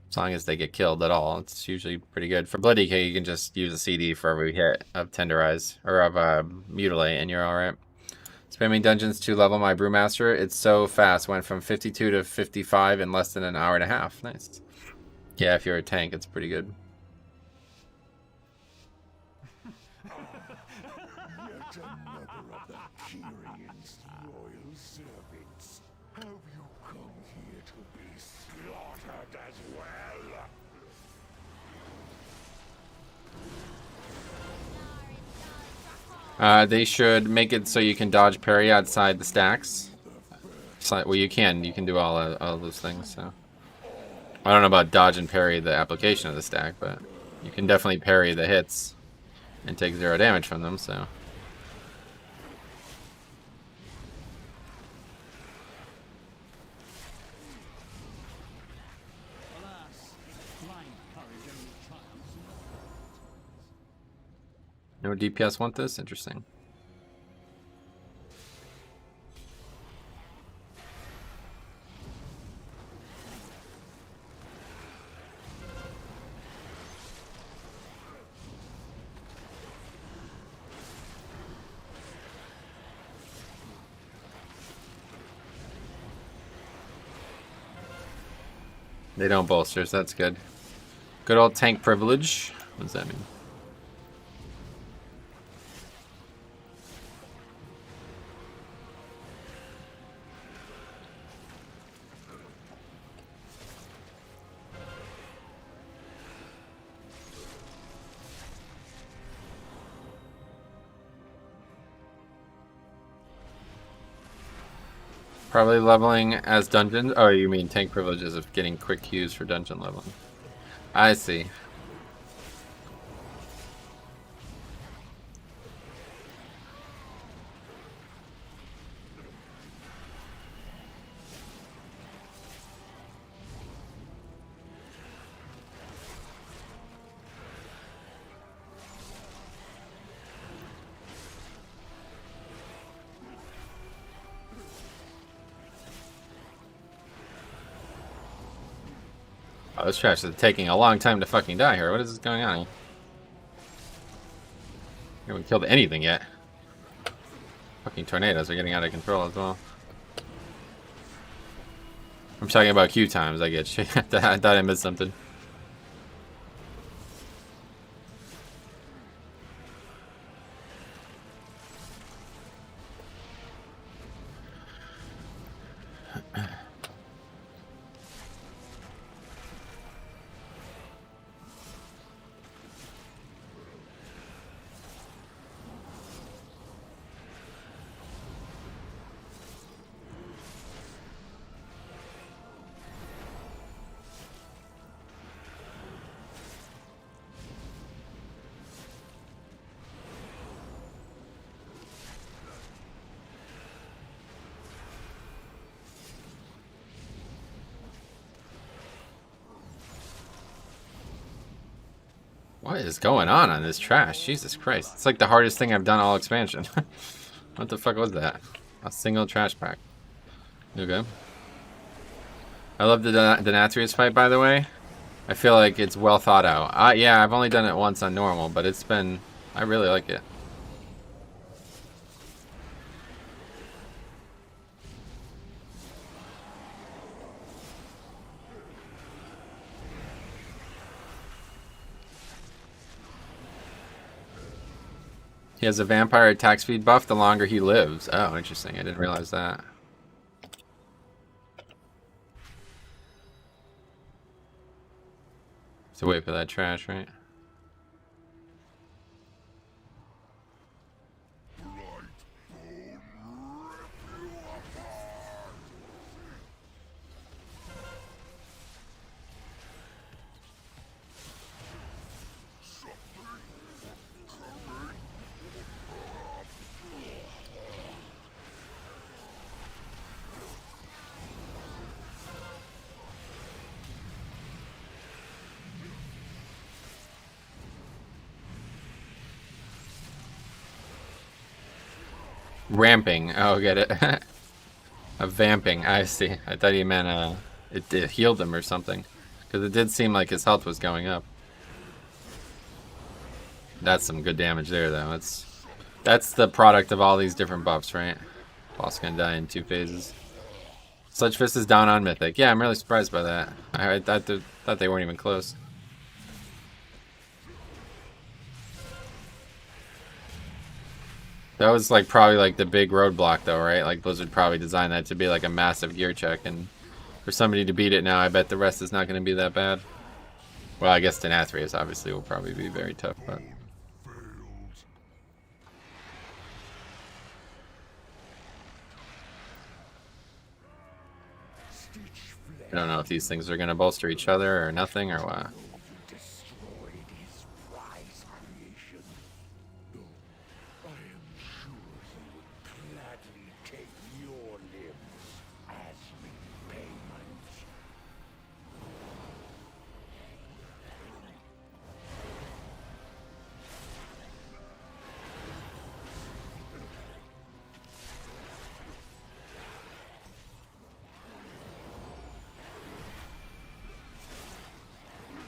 As long as they get killed at all, it's usually pretty good. For Blood DK, you can just use a CD for every hit of Tenderize, or of Mutilate, and you're alright. Spamming dungeons to level my Brewmaster, it's so fast. Went from 52 to 55 in less than an hour and a half. Nice. Yeah, if you're a tank, it's pretty good. Yet another of the Kyrion's loyal servants. Have you come here to be slaughtered as well? They should make it so you can dodge parry outside the stacks. Well, you can do all those things. So I don't know about dodge and parry the application of the stack, but you can definitely parry the hits and take 0 damage from them. So. No DPS want this? Interesting. They don't bolsters, that's good. Good old tank privilege. What does that mean? Probably leveling as dungeons. Oh, you mean tank privileges of getting quick queues for dungeon leveling. I see. Oh, this trash is taking a long time to fucking die here. What is going on here? We haven't killed anything yet. Fucking tornadoes are getting out of control as well. I'm talking about queue times, I get you. I thought I missed something. What is going on this trash? Jesus Christ. It's like the hardest thing I've done all expansion. What the fuck was that? A single trash pack. Okay. I love the Denatrius fight, by the way. I feel like it's well thought out. Yeah, I've only done it once on normal, but it's been... I really like it. He has a vampire attack speed buff the longer he lives. Oh, interesting. I didn't realize that. So wait for that trash, right? Ramping. Oh, get it. A vamping. I see. I thought you meant it healed him or something. Because it did seem like his health was going up. That's some good damage there, though. That's the product of all these different buffs, right? Boss gonna die in 2 phases. Sludge Fist is down on Mythic. Yeah, I'm really surprised by that. I thought they weren't even close. That was like probably like the big roadblock though, right? Like Blizzard probably designed that to be like a massive gear check, and for somebody to beat it now, I bet the rest is not going to be that bad. Well, I guess Denathrius obviously will probably be very tough, but... I don't know if these things are going to bolster each other or nothing or what.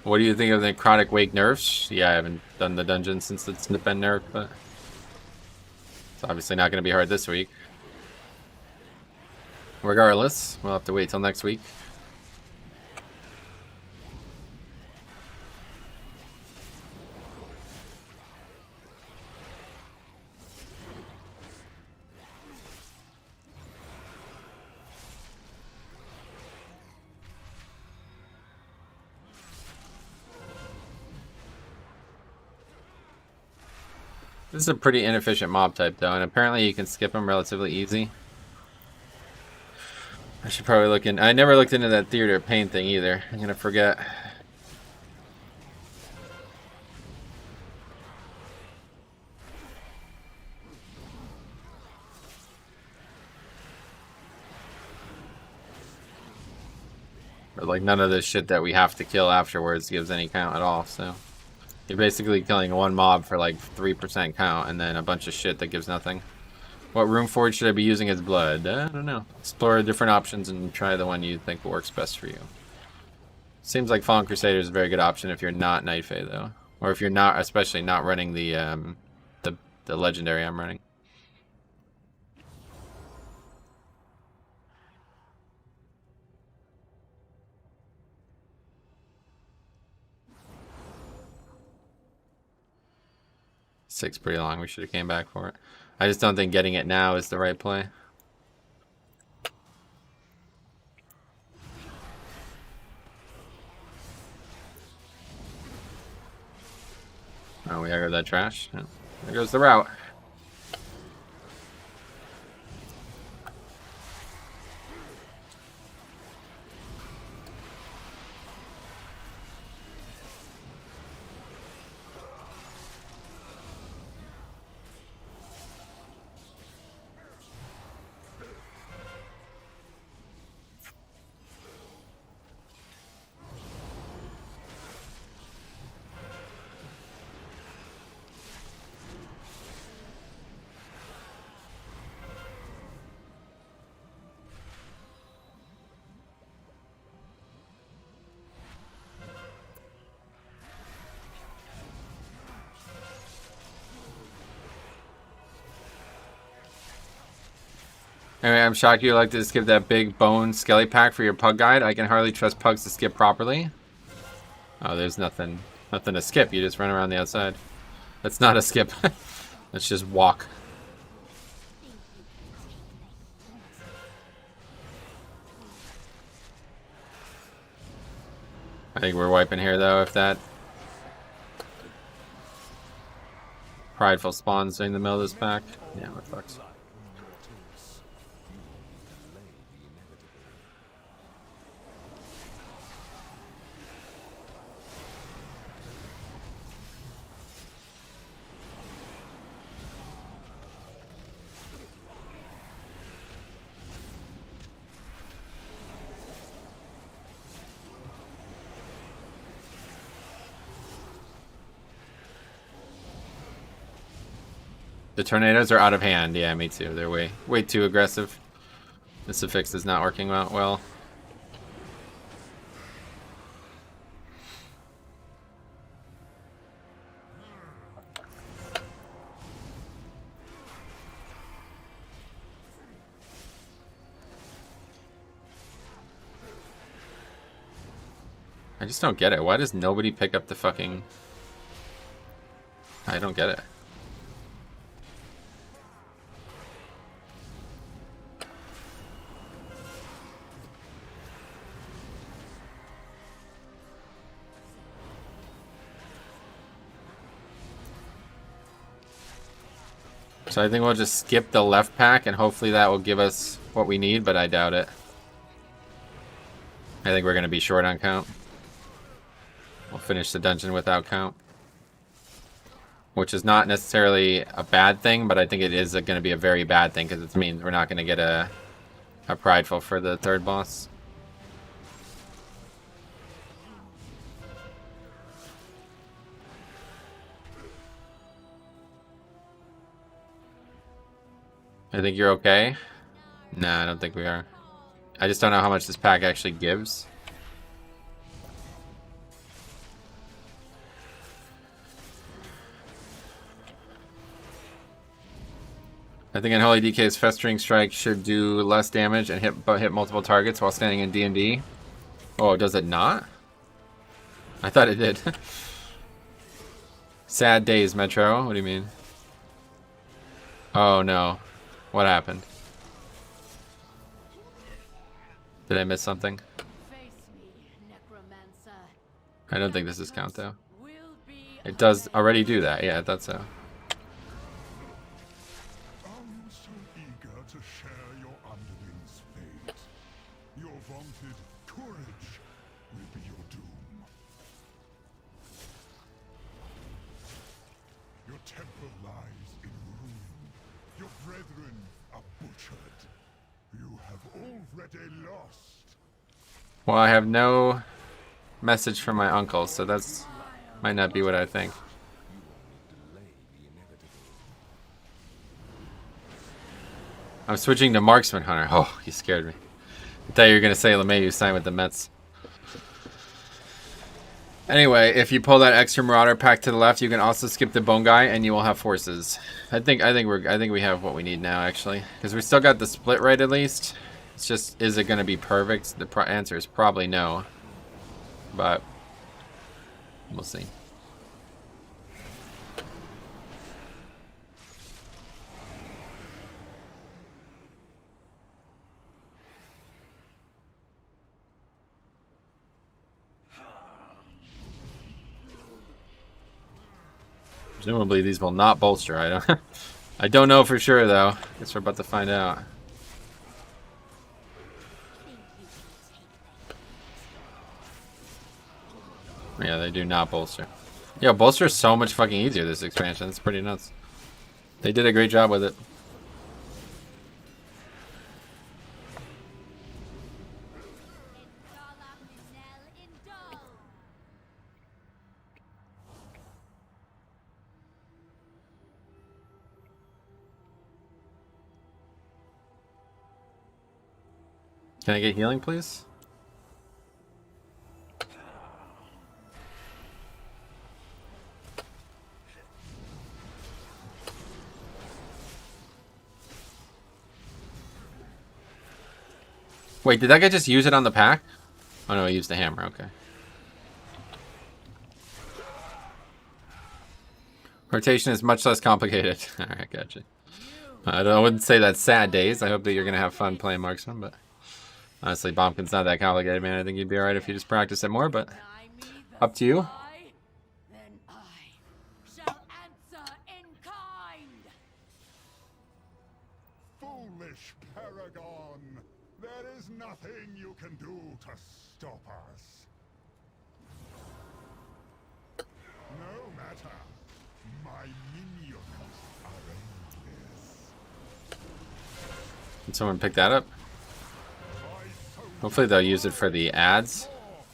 What do you think of the Necrotic Wake nerfs? Yeah, I haven't done the dungeon since it's been nerfed, but it's obviously not going to be hard this week. Regardless, we'll have to wait till next week. This is a pretty inefficient mob type though, and apparently you can skip them relatively easy. I should probably look in. I never looked into that theater of pain thing either. I'm gonna forget. But like none of this shit that we have to kill afterwards gives any count at all, so you're basically killing one mob for like 3% count and then a bunch of shit that gives nothing. What room forge should I be using as blood? I don't know. Explore different options and try the one you think works best for you. Seems like Fallen Crusader is a very good option if you're not Night Fae though. Or if you're not, especially not running the legendary I'm running. Six pretty long. We should have came back for it. I just don't think getting it now is the right play. Oh, we aggroed that trash. Oh, there goes the route. Anyway, I'm shocked you like to skip that big bone skelly pack for your pug guide. I can hardly trust pugs to skip properly. Oh, there's nothing to skip. You just run around the outside. That's not a skip. Let's just walk. I think we're wiping here though if that Prideful spawns during the middle of this pack. Yeah, we're fucked. The tornadoes are out of hand. Yeah, me too. They're way too aggressive. This affix is not working out well. I just don't get it. Why does nobody pick up the fucking... I don't get it. So I think we'll just skip the left pack and hopefully that will give us what we need, but I doubt it. I think we're going to be short on count. We'll finish the dungeon without count. Which is not necessarily a bad thing, but I think it is going to be a very bad thing because it means we're not going to get a Prideful for the third boss. I think you're okay? Nah, I don't think we are. I just don't know how much this pack actually gives. I think Unholy DK's Festering Strike should do less damage and hit multiple targets while standing in D&D. Oh, does it not? I thought it did. Sad days, Metro. What do you mean? Oh no. What happened? Did I miss something? Face me, necromancer. I don't think this is count though. It does already do that. Yeah, I thought so. Are you so eager to share your underling's fate? Your vaunted courage will be your doom. Your temple lies in ruin. Your brethren are butchered. You have already lost. Well, I have no message from my uncle, so that's might not be what I think. I'm switching to Marksman Hunter. Oh, you scared me. I thought you were going to say LeMahieu signed with the Mets. Anyway, if you pull that extra Marauder pack to the left, you can also skip the Bone Guy, and you will have forces. I think we have what we need now, actually, because we still got the split right at least. It's just, is it going to be perfect? The answer is probably no, but we'll see. Presumably these will not bolster. I don't know for sure though. Guess we're about to find out. Yeah, they do not bolster. Yeah, bolster is so much fucking easier this expansion. It's pretty nuts. They did a great job with it. Can I get healing, please? Wait, did that guy just use it on the pack? Oh no, he used the hammer, okay. Rotation is much less complicated. Alright, gotcha. I wouldn't say that's sad days. I hope that you're going to have fun playing Marksman, but honestly, Bombkin's not that complicated, man. I think you'd be alright if you just practice it more, but up to you. Then I shall answer in kind. Foolish Paragon! There is nothing you can do to stop us. No matter. My minions are endless. Can someone pick that up? Hopefully they'll use it for the ads.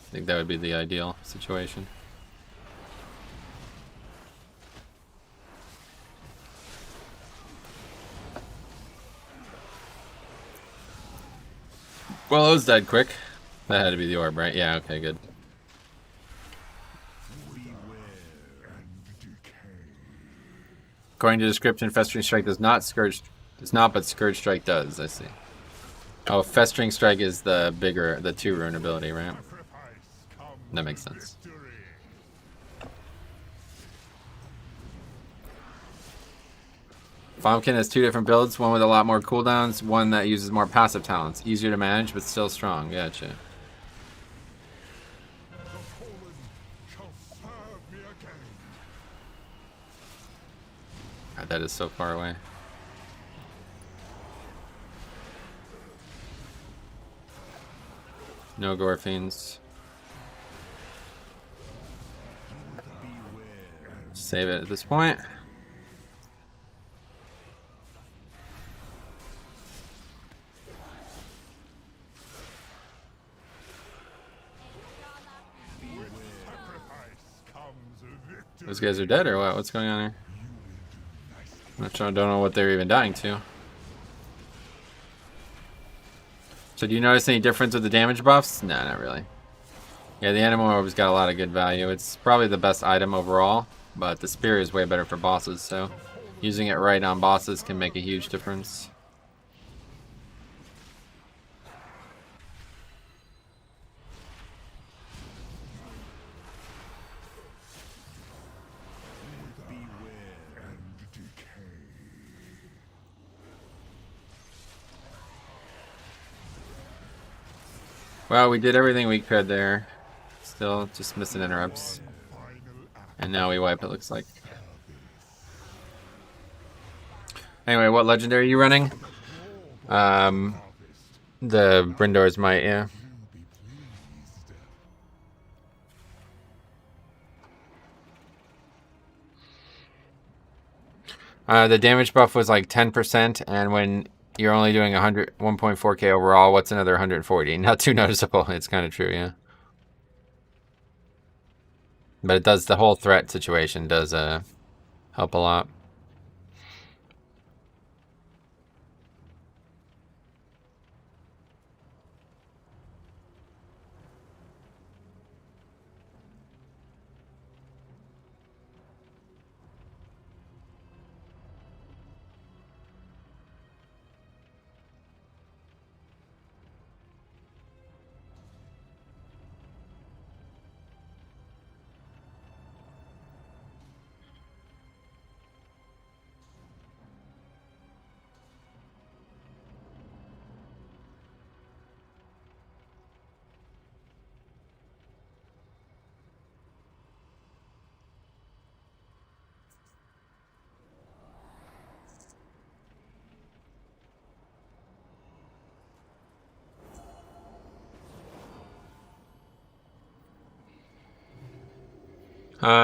I think that would be the ideal situation. Well, those died quick. That had to be the orb, right? Yeah, okay, good. According to description, Festering Strike does not, but Scourge Strike does, I see. Oh, Festering Strike is the bigger, the 2 rune ability, right? That makes sense. Bombkin has 2 different builds, one with a lot more cooldowns, one that uses more passive talents. Easier to manage, but still strong. Gotcha. God, that is so far away. No gore fiends. Save it at this point. Those guys are dead or what? What's going on here? I don't know what they're even dying to. So do you notice any difference with the damage buffs? No, not really. Yeah, the Animal Orb's got a lot of good value. It's probably the best item overall, but the Spear is way better for bosses, so using it right on bosses can make a huge difference. Well, we did everything we could there. Still just missing interrupts. And now we wipe, it looks like. Anyway, what legendary are you running? The Brindor's might, yeah. You'll be pleased. The damage buff was like 10%, and when you're only doing 1.4k overall, what's another 140? Not too noticeable. It's kind of true, yeah. But it does, the whole threat situation does help a lot.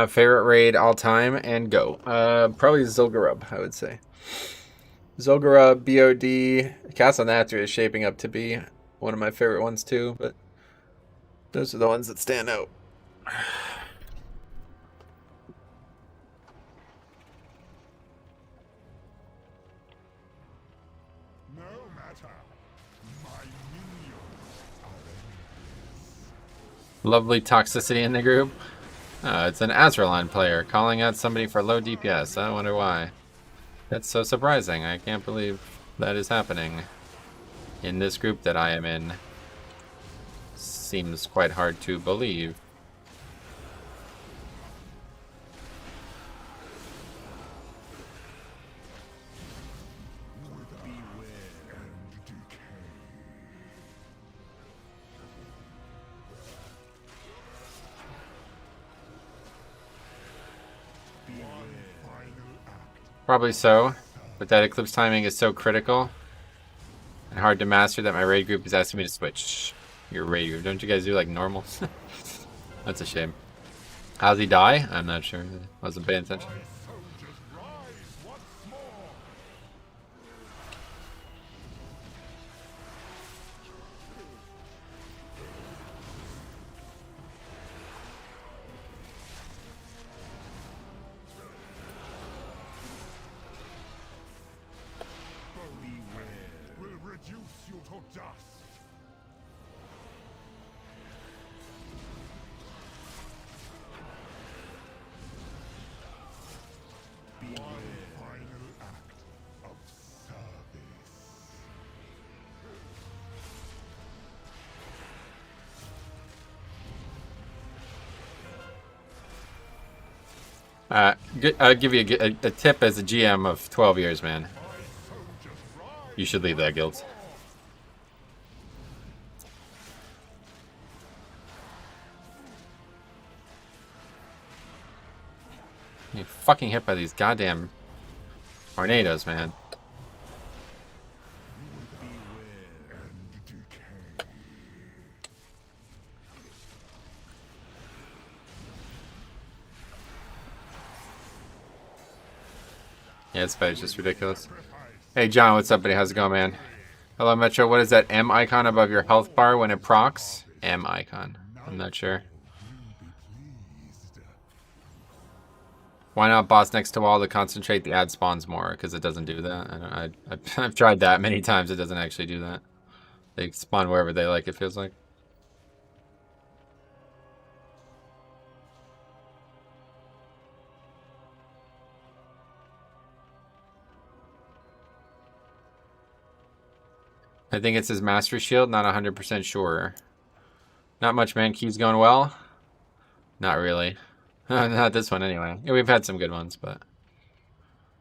Favorite raid all time and go. Probably Zul'Gurub, I would say. Zul'Gurub, BOD, Castle Natri is shaping up to be one of my favorite ones too, but those are the ones that stand out. No matter. My minions are endless. Lovely toxicity in the group. It's an Azralan player calling out somebody for low DPS. I wonder why. That's so surprising. I can't believe that is happening in this group that I am in. Seems quite hard to believe. Beware and decay. Probably so, but that eclipse timing is so critical and hard to master that my raid group is asking me to switch. Your raid group, don't you guys do like normal? That's a shame. How's he die? I'm not sure. Wasn't paying attention. Soldiers rise once more. Beware. Will reduce you to dust. One final act of service. I'll give you a tip as a GM of 12 years, man. You should leave that guild. You're fucking hit by these goddamn tornadoes, man. And decay. Yeah, this fight's just ridiculous. Hey, John, what's up, buddy? How's it going, man? Hello, Metro. What is that M icon above your health bar when it procs? M icon. I'm not sure. Why not boss next to wall to concentrate the ad spawns more? Because it doesn't do that. I've tried that many times. It doesn't actually do that. They spawn wherever they like, it feels like. I think it's his mastery shield, not 100% sure. Not much, man. Key's going well? Not really. Not this one, anyway. Yeah, we've had some good ones, but...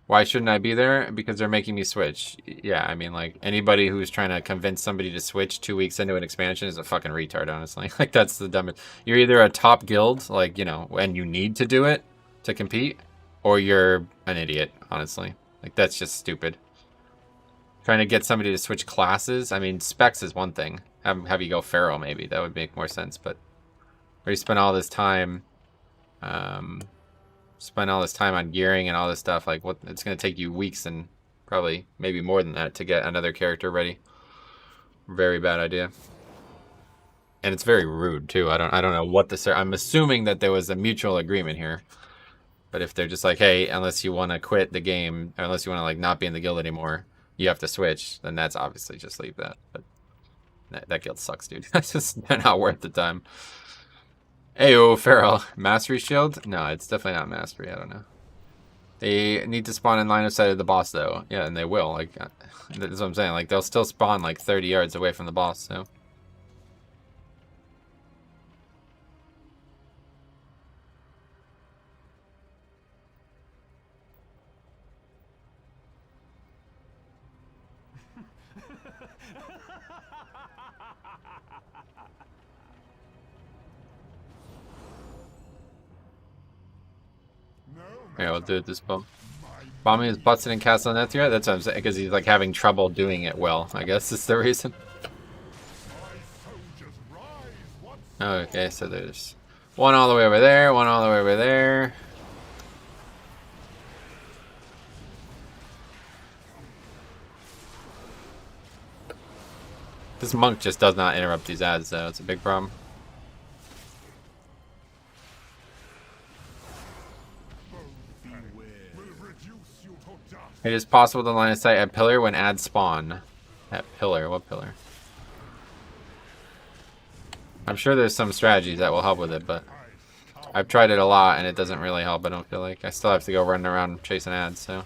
Why shouldn't I be there? Because they're making me switch. Yeah, I mean, like, anybody who's trying to convince somebody to switch 2 weeks into an expansion is a fucking retard, honestly. Like, that's the dumbest... You're either a top guild, like, you know, and you need to do it to compete, or you're an idiot, honestly. Like, that's just stupid. Trying to get somebody to switch classes. I mean, specs is one thing. Have you go feral maybe. That would make more sense. But where you spend all this time, spend all this time on gearing and all this stuff. Like, what? It's going to take you weeks and probably maybe more than that to get another character ready. Very bad idea. And it's very rude too. I don't know what the. I'm assuming that there was a mutual agreement here. But if they're just like, hey, unless you want to quit the game, or unless you want to like not be in the guild anymore, you have to switch, then that's obviously just leave that. But that guild sucks, dude. That's just not worth the time. Ayo, Feral. Mastery shield? No, it's definitely not mastery. I don't know. They need to spawn in line of sight of the boss, though. Yeah, and they will. Like, that's what I'm saying. Like, they'll still spawn like 30 yards away from the boss, so. Yeah, we'll do it this bomb. Bombing his butts in Castle Nethria? That's what I'm saying, because he's like having trouble doing it well. I guess is the reason. Okay, so there's one all the way over there, one all the way over there. This monk just does not interrupt these ads, though. It's a big problem. It is possible to line of sight at pillar when ads spawn. At pillar? What pillar? I'm sure there's some strategies that will help with it, but I've tried it a lot and it doesn't really help. I don't feel like I still have to go running around chasing ads, so.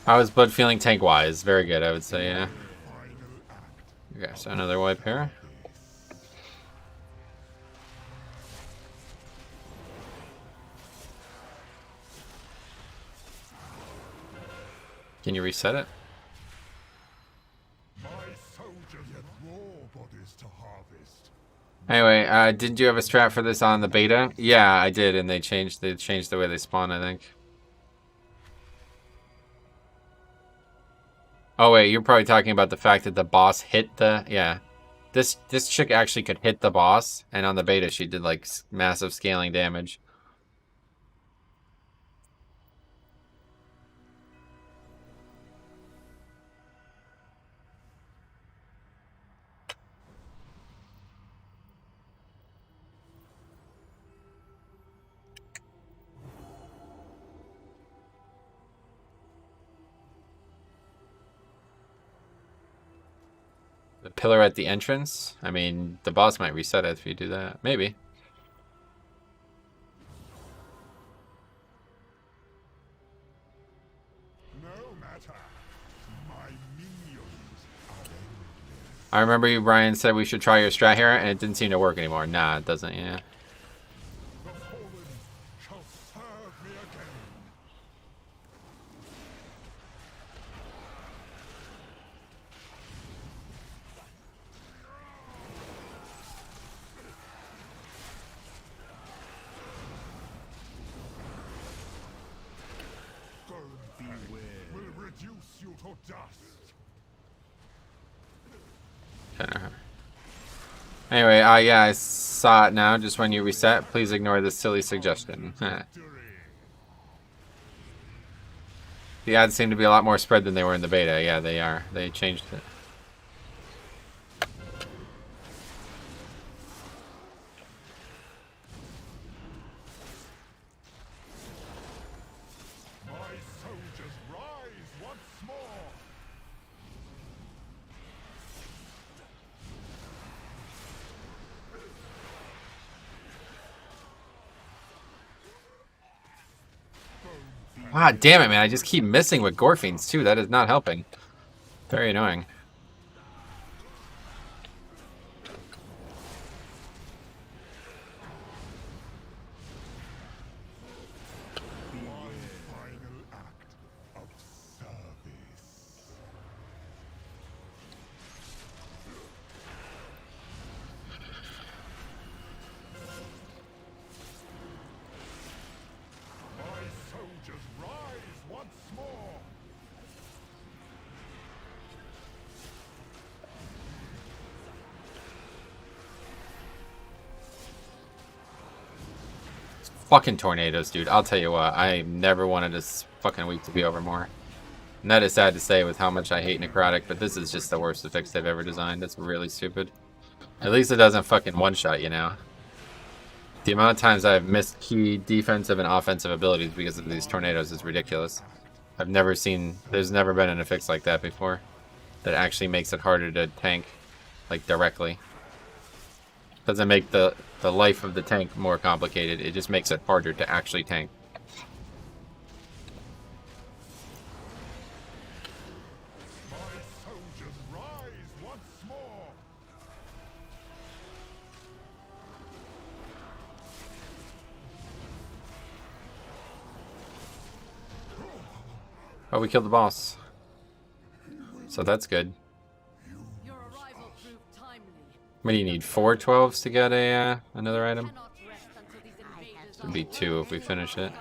How is Bud feeling tank-wise? Very good, I would say, yeah. Okay, so another wipe here. Can you reset it? Anyway, didn't you have a strat for this on the beta? Yeah, I did, and they changed the way they spawn, I think. Oh wait, you're probably talking about the fact that the boss hit the... Yeah. This chick actually could hit the boss, and on the beta she did like massive scaling damage. The pillar at the entrance? I mean, the boss might reset it if you do that. Maybe. No matter. My minions are endless. I remember you, Brian, said we should try your strat here, and it didn't seem to work anymore. Nah, it doesn't, yeah. The fallen shall serve me again. Will reduce you to dust. Anyway, yeah, I saw it now. Just when you reset, please ignore this silly suggestion. The ads seem to be a lot more spread than they were in the beta. Yeah, they are. They changed it. My soldiers rise once more. God damn it, man. I just keep missing with Gorfiends, too. That is not helping. Very annoying. Final act of service. My soldiers rise once more. Fucking tornadoes, dude. I'll tell you what. I never wanted this fucking week to be over more. And that is sad to say with how much I hate Necrotic, but this is just the worst effects they've ever designed. It's really stupid. At least it doesn't fucking one-shot, you know? The amount of times I've missed key defensive and offensive abilities because of these tornadoes is ridiculous. I've never seen... There's never been an effect like that before. That actually makes it harder to tank, like, directly. Doesn't make the life of the tank more complicated. It just makes it harder to actually tank. My soldiers rise once more. Oh, we killed the boss. So that's good. Your arrival proved timely. What do you need? 4 12s to get a another item? Cannot rest until these invaders It'd be are 2 if we finish it. eyes.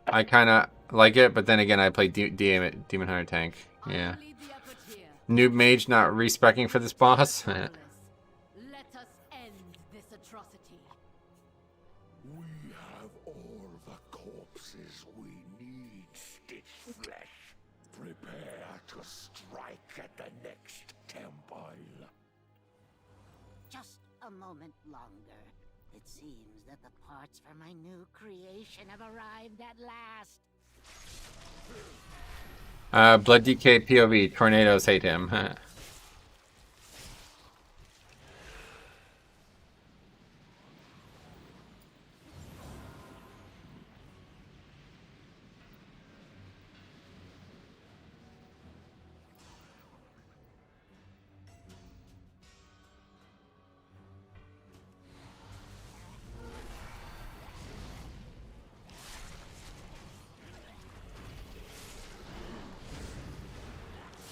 I kind of like it, but then again, I play Demon Hunter tank. Yeah. I lead the effort here. Noob Mage not respecking for this boss. Let us end this atrocity. We have all the corpses we need, Stitch Flesh. Prepare to strike at the next temple. Just a moment longer. It seems that the parts for my new creation have arrived at last. Blood DK POV. Tornadoes hate him.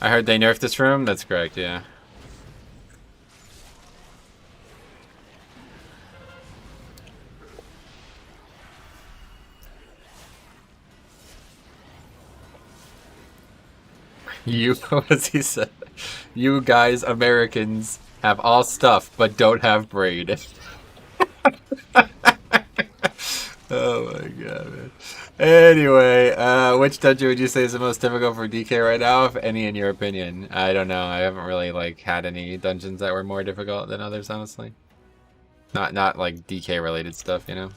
I heard they nerfed this room. That's correct, yeah. You, what does he say? You guys, Americans, have all stuff, but don't have brain. Oh my god, man. Anyway, which dungeon would you say is the most difficult for DK right now, if any in your opinion? I don't know. I haven't really like had any dungeons that were more difficult than others, honestly. Not like DK related stuff, you know.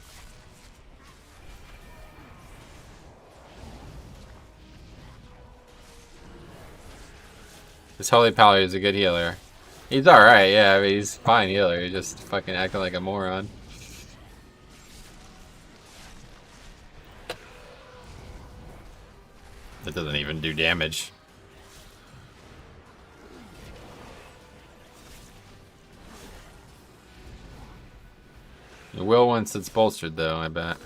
This Holy Pally is a good healer. He's alright, yeah, I mean, he's a fine healer. He's just fucking acting like a moron. It doesn't even do damage. It will once it's bolstered, though, I bet.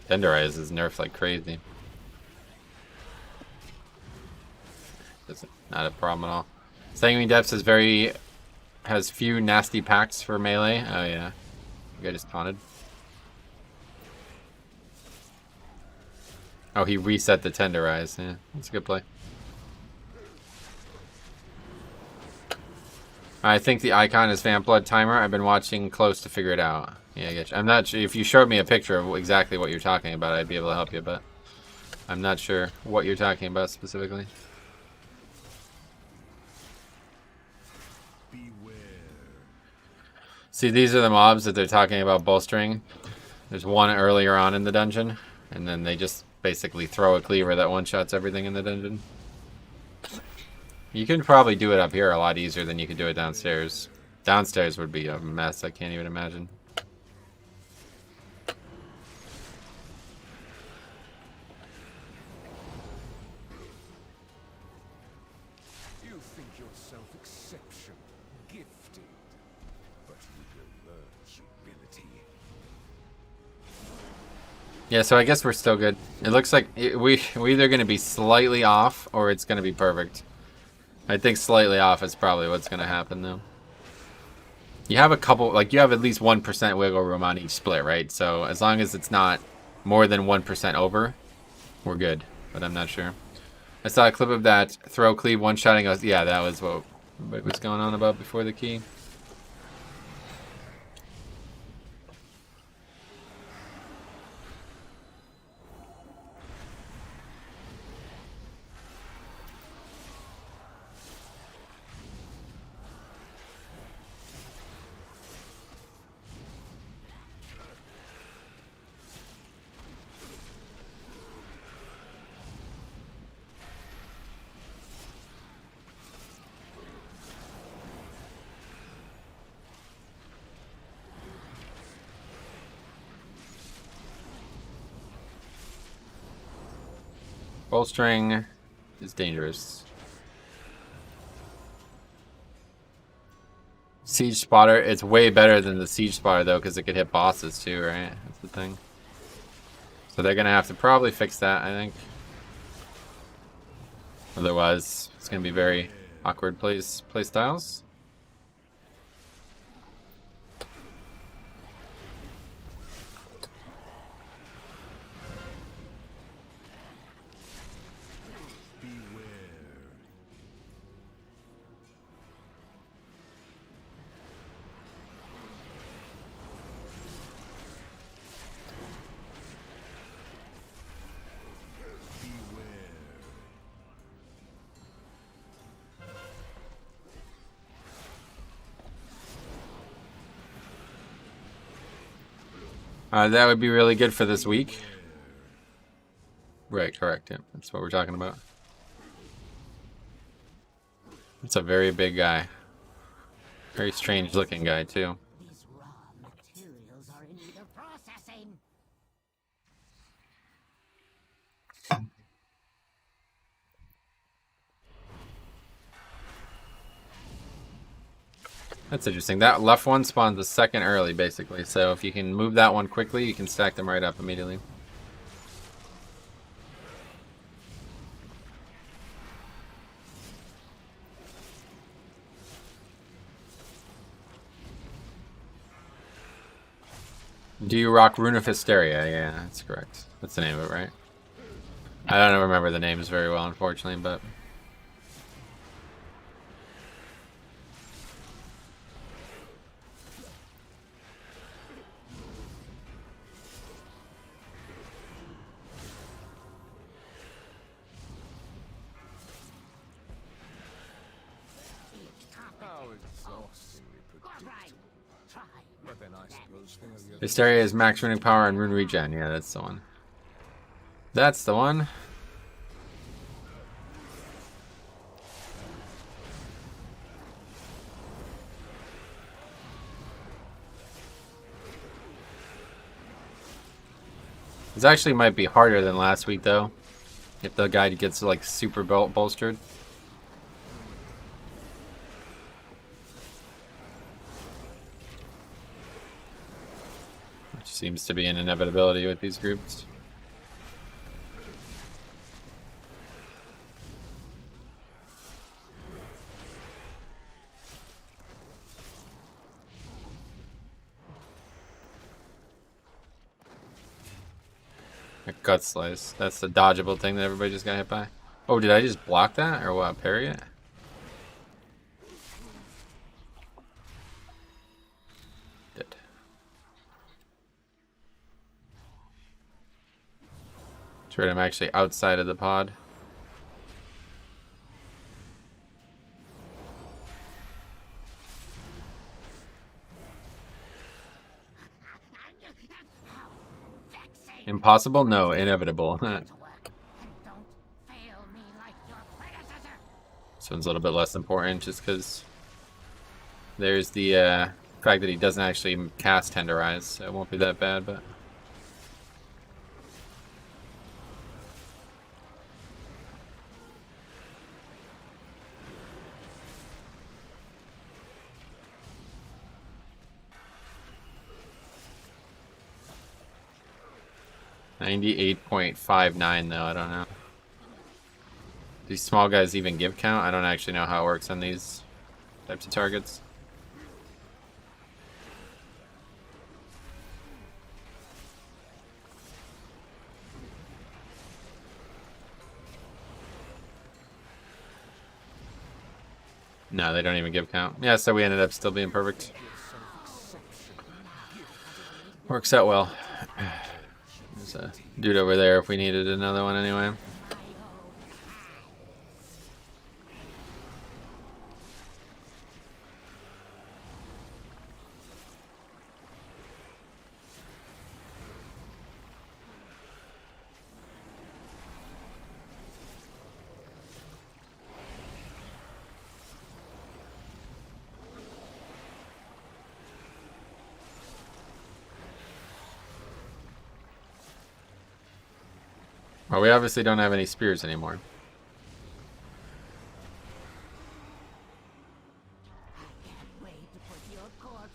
Tenderize is nerfed like crazy. That's not a problem at all. Sanguine Depths is has few nasty packs for melee. Oh yeah. You guy just taunted. Oh, he reset the Tenderize. Yeah, that's a good play. I think the icon is Vamp Blood Timer. I've been watching close to figure it out. Yeah, I get you. I'm not sure. If you showed me a picture of exactly what you're talking about, I'd be able to help you, but I'm not sure what you're talking about specifically. See, these are the mobs that they're talking about bolstering. There's one earlier on in the dungeon, and then they just basically throw a cleaver that one-shots everything in the dungeon. You can probably do it up here a lot easier than you could do it downstairs. Downstairs would be a mess, I can't even imagine. Yeah, so I guess we're still good. It looks like we're either going to be slightly off or it's going to be perfect. I think slightly off is probably what's going to happen, though. You have a couple, like, you have at least 1% wiggle room on each split, right? So as long as it's not more than 1% over, we're good. But I'm not sure. I saw a clip of that throw cleave one-shotting us. Yeah, that was what was going on about before the key. Bolstering is dangerous. Siege spotter, it's way better than the siege spotter though, because it could hit bosses too, right? That's the thing. So they're gonna have to probably fix that, I think. Otherwise, it's gonna be very awkward play styles. That would be really good for this week. Right, correct. Yeah, that's what we're talking about. It's a very big guy. Very strange looking guy, too. These raw materials are in need of processing. That's interesting. That left one spawns a second early, basically. So if you can move that one quickly, you can stack them right up immediately. Do you rock Rune of Hysteria? Yeah, that's correct. That's the name of it, right? I don't remember the names very well, unfortunately, but... How exhaustingly predictable. But then I suppose failure. Hysteria is max runing power and rune regen. Yeah, that's the one. That's the one. This actually might be harder than last week, though. If the guy gets, like, super bolstered. Which seems to be an inevitability with these groups. A gut slice. That's the dodgeable thing that everybody just got hit by. Oh, did I just block that? Or what? Parry it? Did. That's right, I'm actually outside of the pod. Impossible? No, inevitable. To work, and don't fail me like your predecessor. This one's a little bit less important just because there's the fact that he doesn't actually cast Tenderize, so it won't be that bad, but... 98.59 though, I don't know. These small guys even give count? I don't actually know how it works on these types of targets. No, they don't even give count. Yeah, so we ended up still being perfect. Works out well. There's a dude over there if we needed another one anyway. Well, we obviously don't have any spears anymore.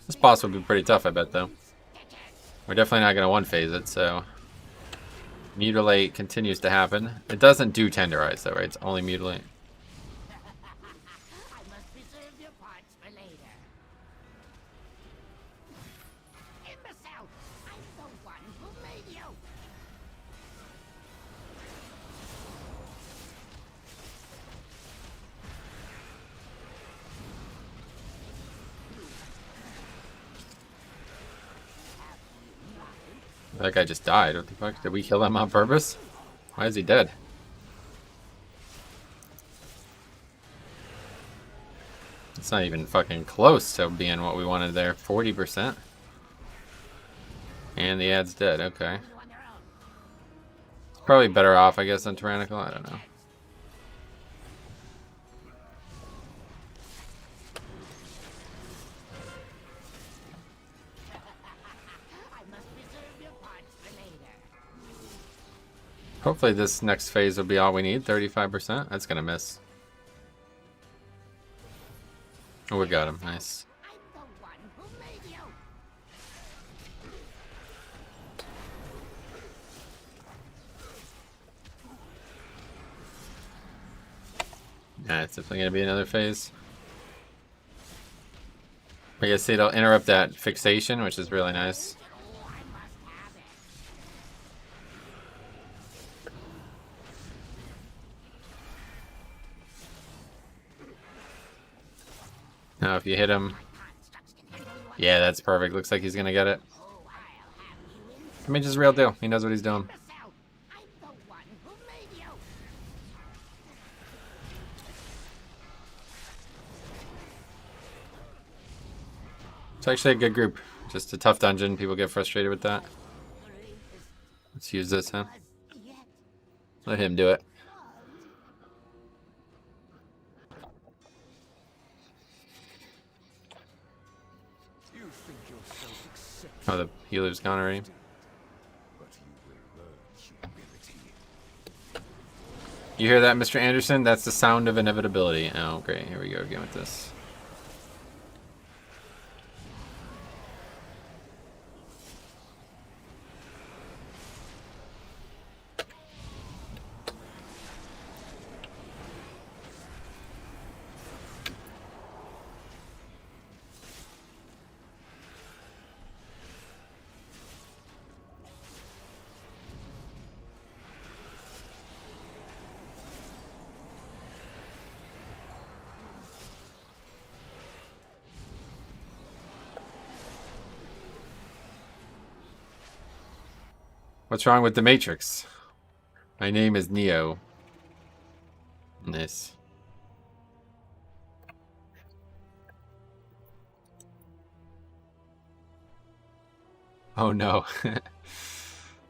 This boss would be pretty tough, I bet, though. We're definitely not going to one-phase it, so... Mutilate continues to happen. It doesn't do Tenderize, though, right? It's only Mutilate. I must preserve your parts for later. Imbecile! I'm the one who made you! That guy just died. What the fuck? Did we kill him on purpose? Why is he dead? It's not even fucking close to being what we wanted there. 40%. And the ad's dead. Okay. It's probably better off, I guess, than Tyrannical. I don't know. Hopefully this next phase will be all we need. 35%. That's gonna miss. Oh, we got him. Nice. I'm the one who made you! Yeah, it's definitely gonna be another phase. I guess it'll interrupt that fixation, which is really nice. Now if you hit him... Yeah, that's perfect. Looks like he's gonna get it. I mean, just real deal. He knows what he's doing. I'm the one who made you! It's actually a good group. Just a tough dungeon. People get frustrated with that. Let's use this, huh? Let him do it. Oh, the healer's gone already. You hear that, Mr. Anderson? That's the sound of inevitability. Oh, great. Here we go again with this. What's wrong with the Matrix? My name is Neo. Nice. Oh no.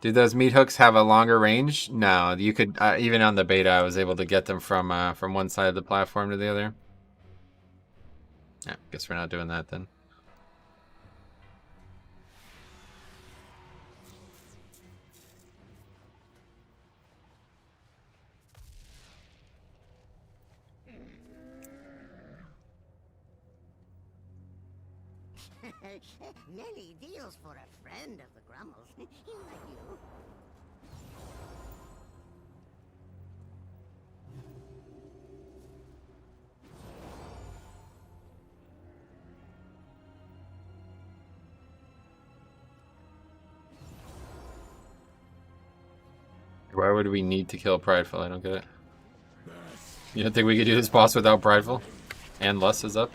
Did those meat hooks have a longer range? No, you could even on the beta I was able to get them from one side of the platform to the other. Yeah, guess we're not doing that then. Nelly deals for a friend of the Grummels. He like you. Why would we need to kill Prideful? I don't get it. You don't think we could do this boss without Prideful? And Lust is up?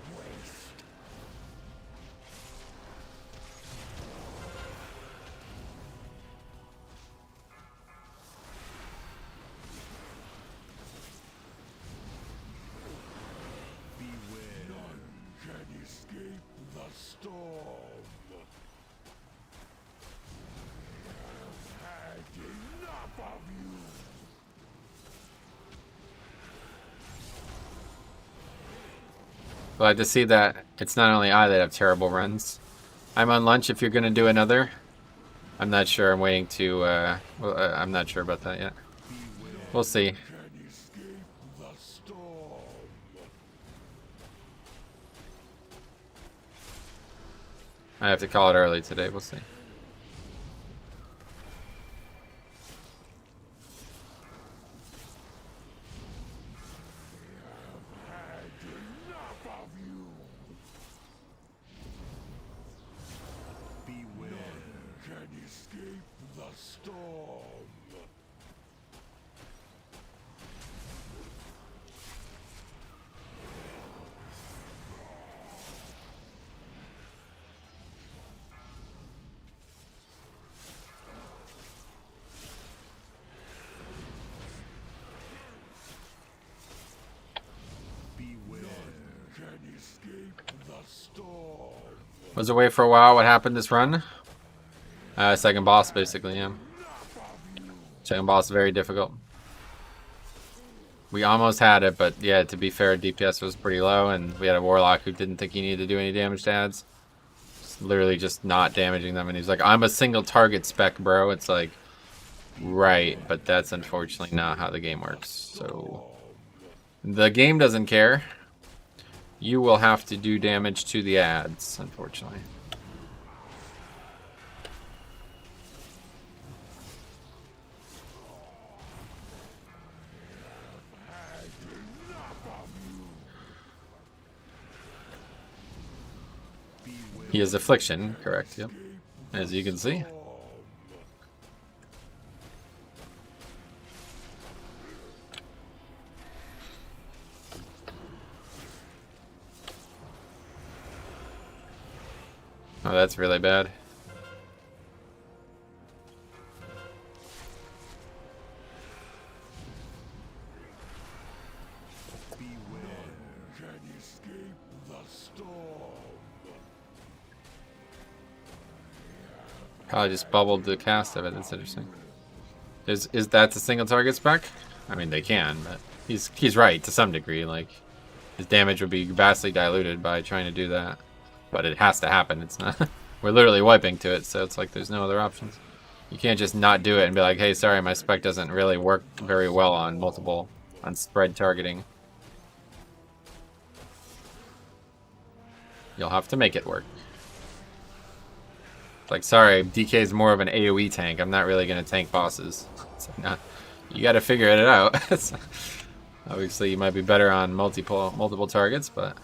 None can escape the storm. I've had enough of you. Glad to see that it's not only I that have terrible runs. I'm on lunch if you're going to do another. I'm not sure. I'm waiting to... well, I'm not sure about that yet. We'll see. Can escape the storm. I have to call it early today. We'll see. Enough of you. Beware. None can escape the storm. Can escape the storm. Was away for a while. What happened this run? Second boss, basically, yeah. Second boss, very difficult. We almost had it, but yeah, to be fair, DPS was pretty low, and we had a Warlock who didn't think he needed to do any damage to ads. Literally just not damaging them, and he's like, I'm a single target spec, bro. It's like, right, but that's unfortunately not how the game works. So, the game doesn't care. You will have to do damage to the ads, unfortunately. He is Affliction, correct, yep. As you can see. Oh, that's really bad. Can escape the storm. Probably just bubbled the cast of it. That's interesting. Is that a single target spec? I mean, they can, but he's right to some degree. Like, his damage would be vastly diluted by trying to do that. But it has to happen. It's not. We're literally wiping to it, so it's like there's no other options. You can't just not do it and be like, hey, sorry, my spec doesn't really work very well on spread targeting. You'll have to make it work. Like, sorry, DK is more of an AoE tank. I'm not really going to tank bosses. It's like, nah, you got to figure it out. Obviously, you might be better on multiple targets, but...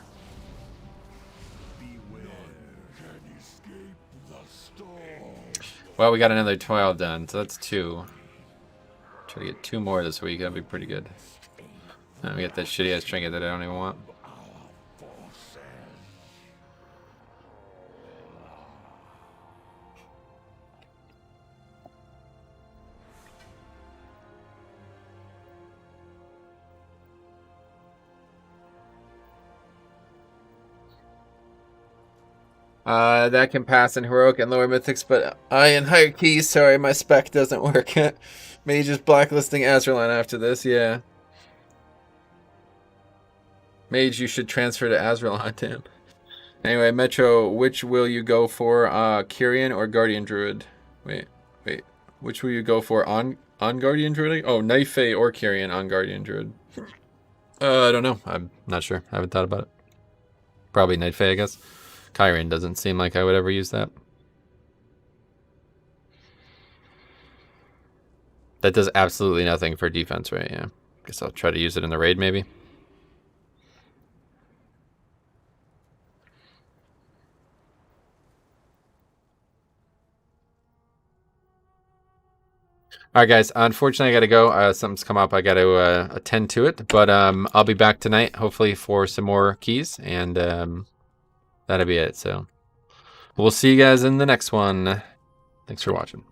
Well, we got another 12 done, so that's 2. Try to get 2 more this week. That'd be pretty good. And we get that shitty ass trinket that I don't even want. That can pass in heroic and lower mythics, but I in higher keys. Sorry, my spec doesn't work. Mage is blacklisting Azralan after this. Yeah. Mage, you should transfer to Azralan, damn. Anyway, Metro, which will you go for? Kyrian or Guardian Druid? Wait. Which will you go for? On Guardian Druid? Oh, Knife or Kyrian on Guardian Druid. I don't know. I'm not sure. I haven't thought about it. Probably Knife, I guess. Kyrian doesn't seem like I would ever use that. That does absolutely nothing for defense, right? Yeah. Guess I'll try to use it in the raid, maybe. All right, guys. Unfortunately, I got to go. Something's come up. I got to attend to it. But I'll be back tonight, hopefully, for some more keys. And that'll be it. So we'll see you guys in the next one. Thanks for watching.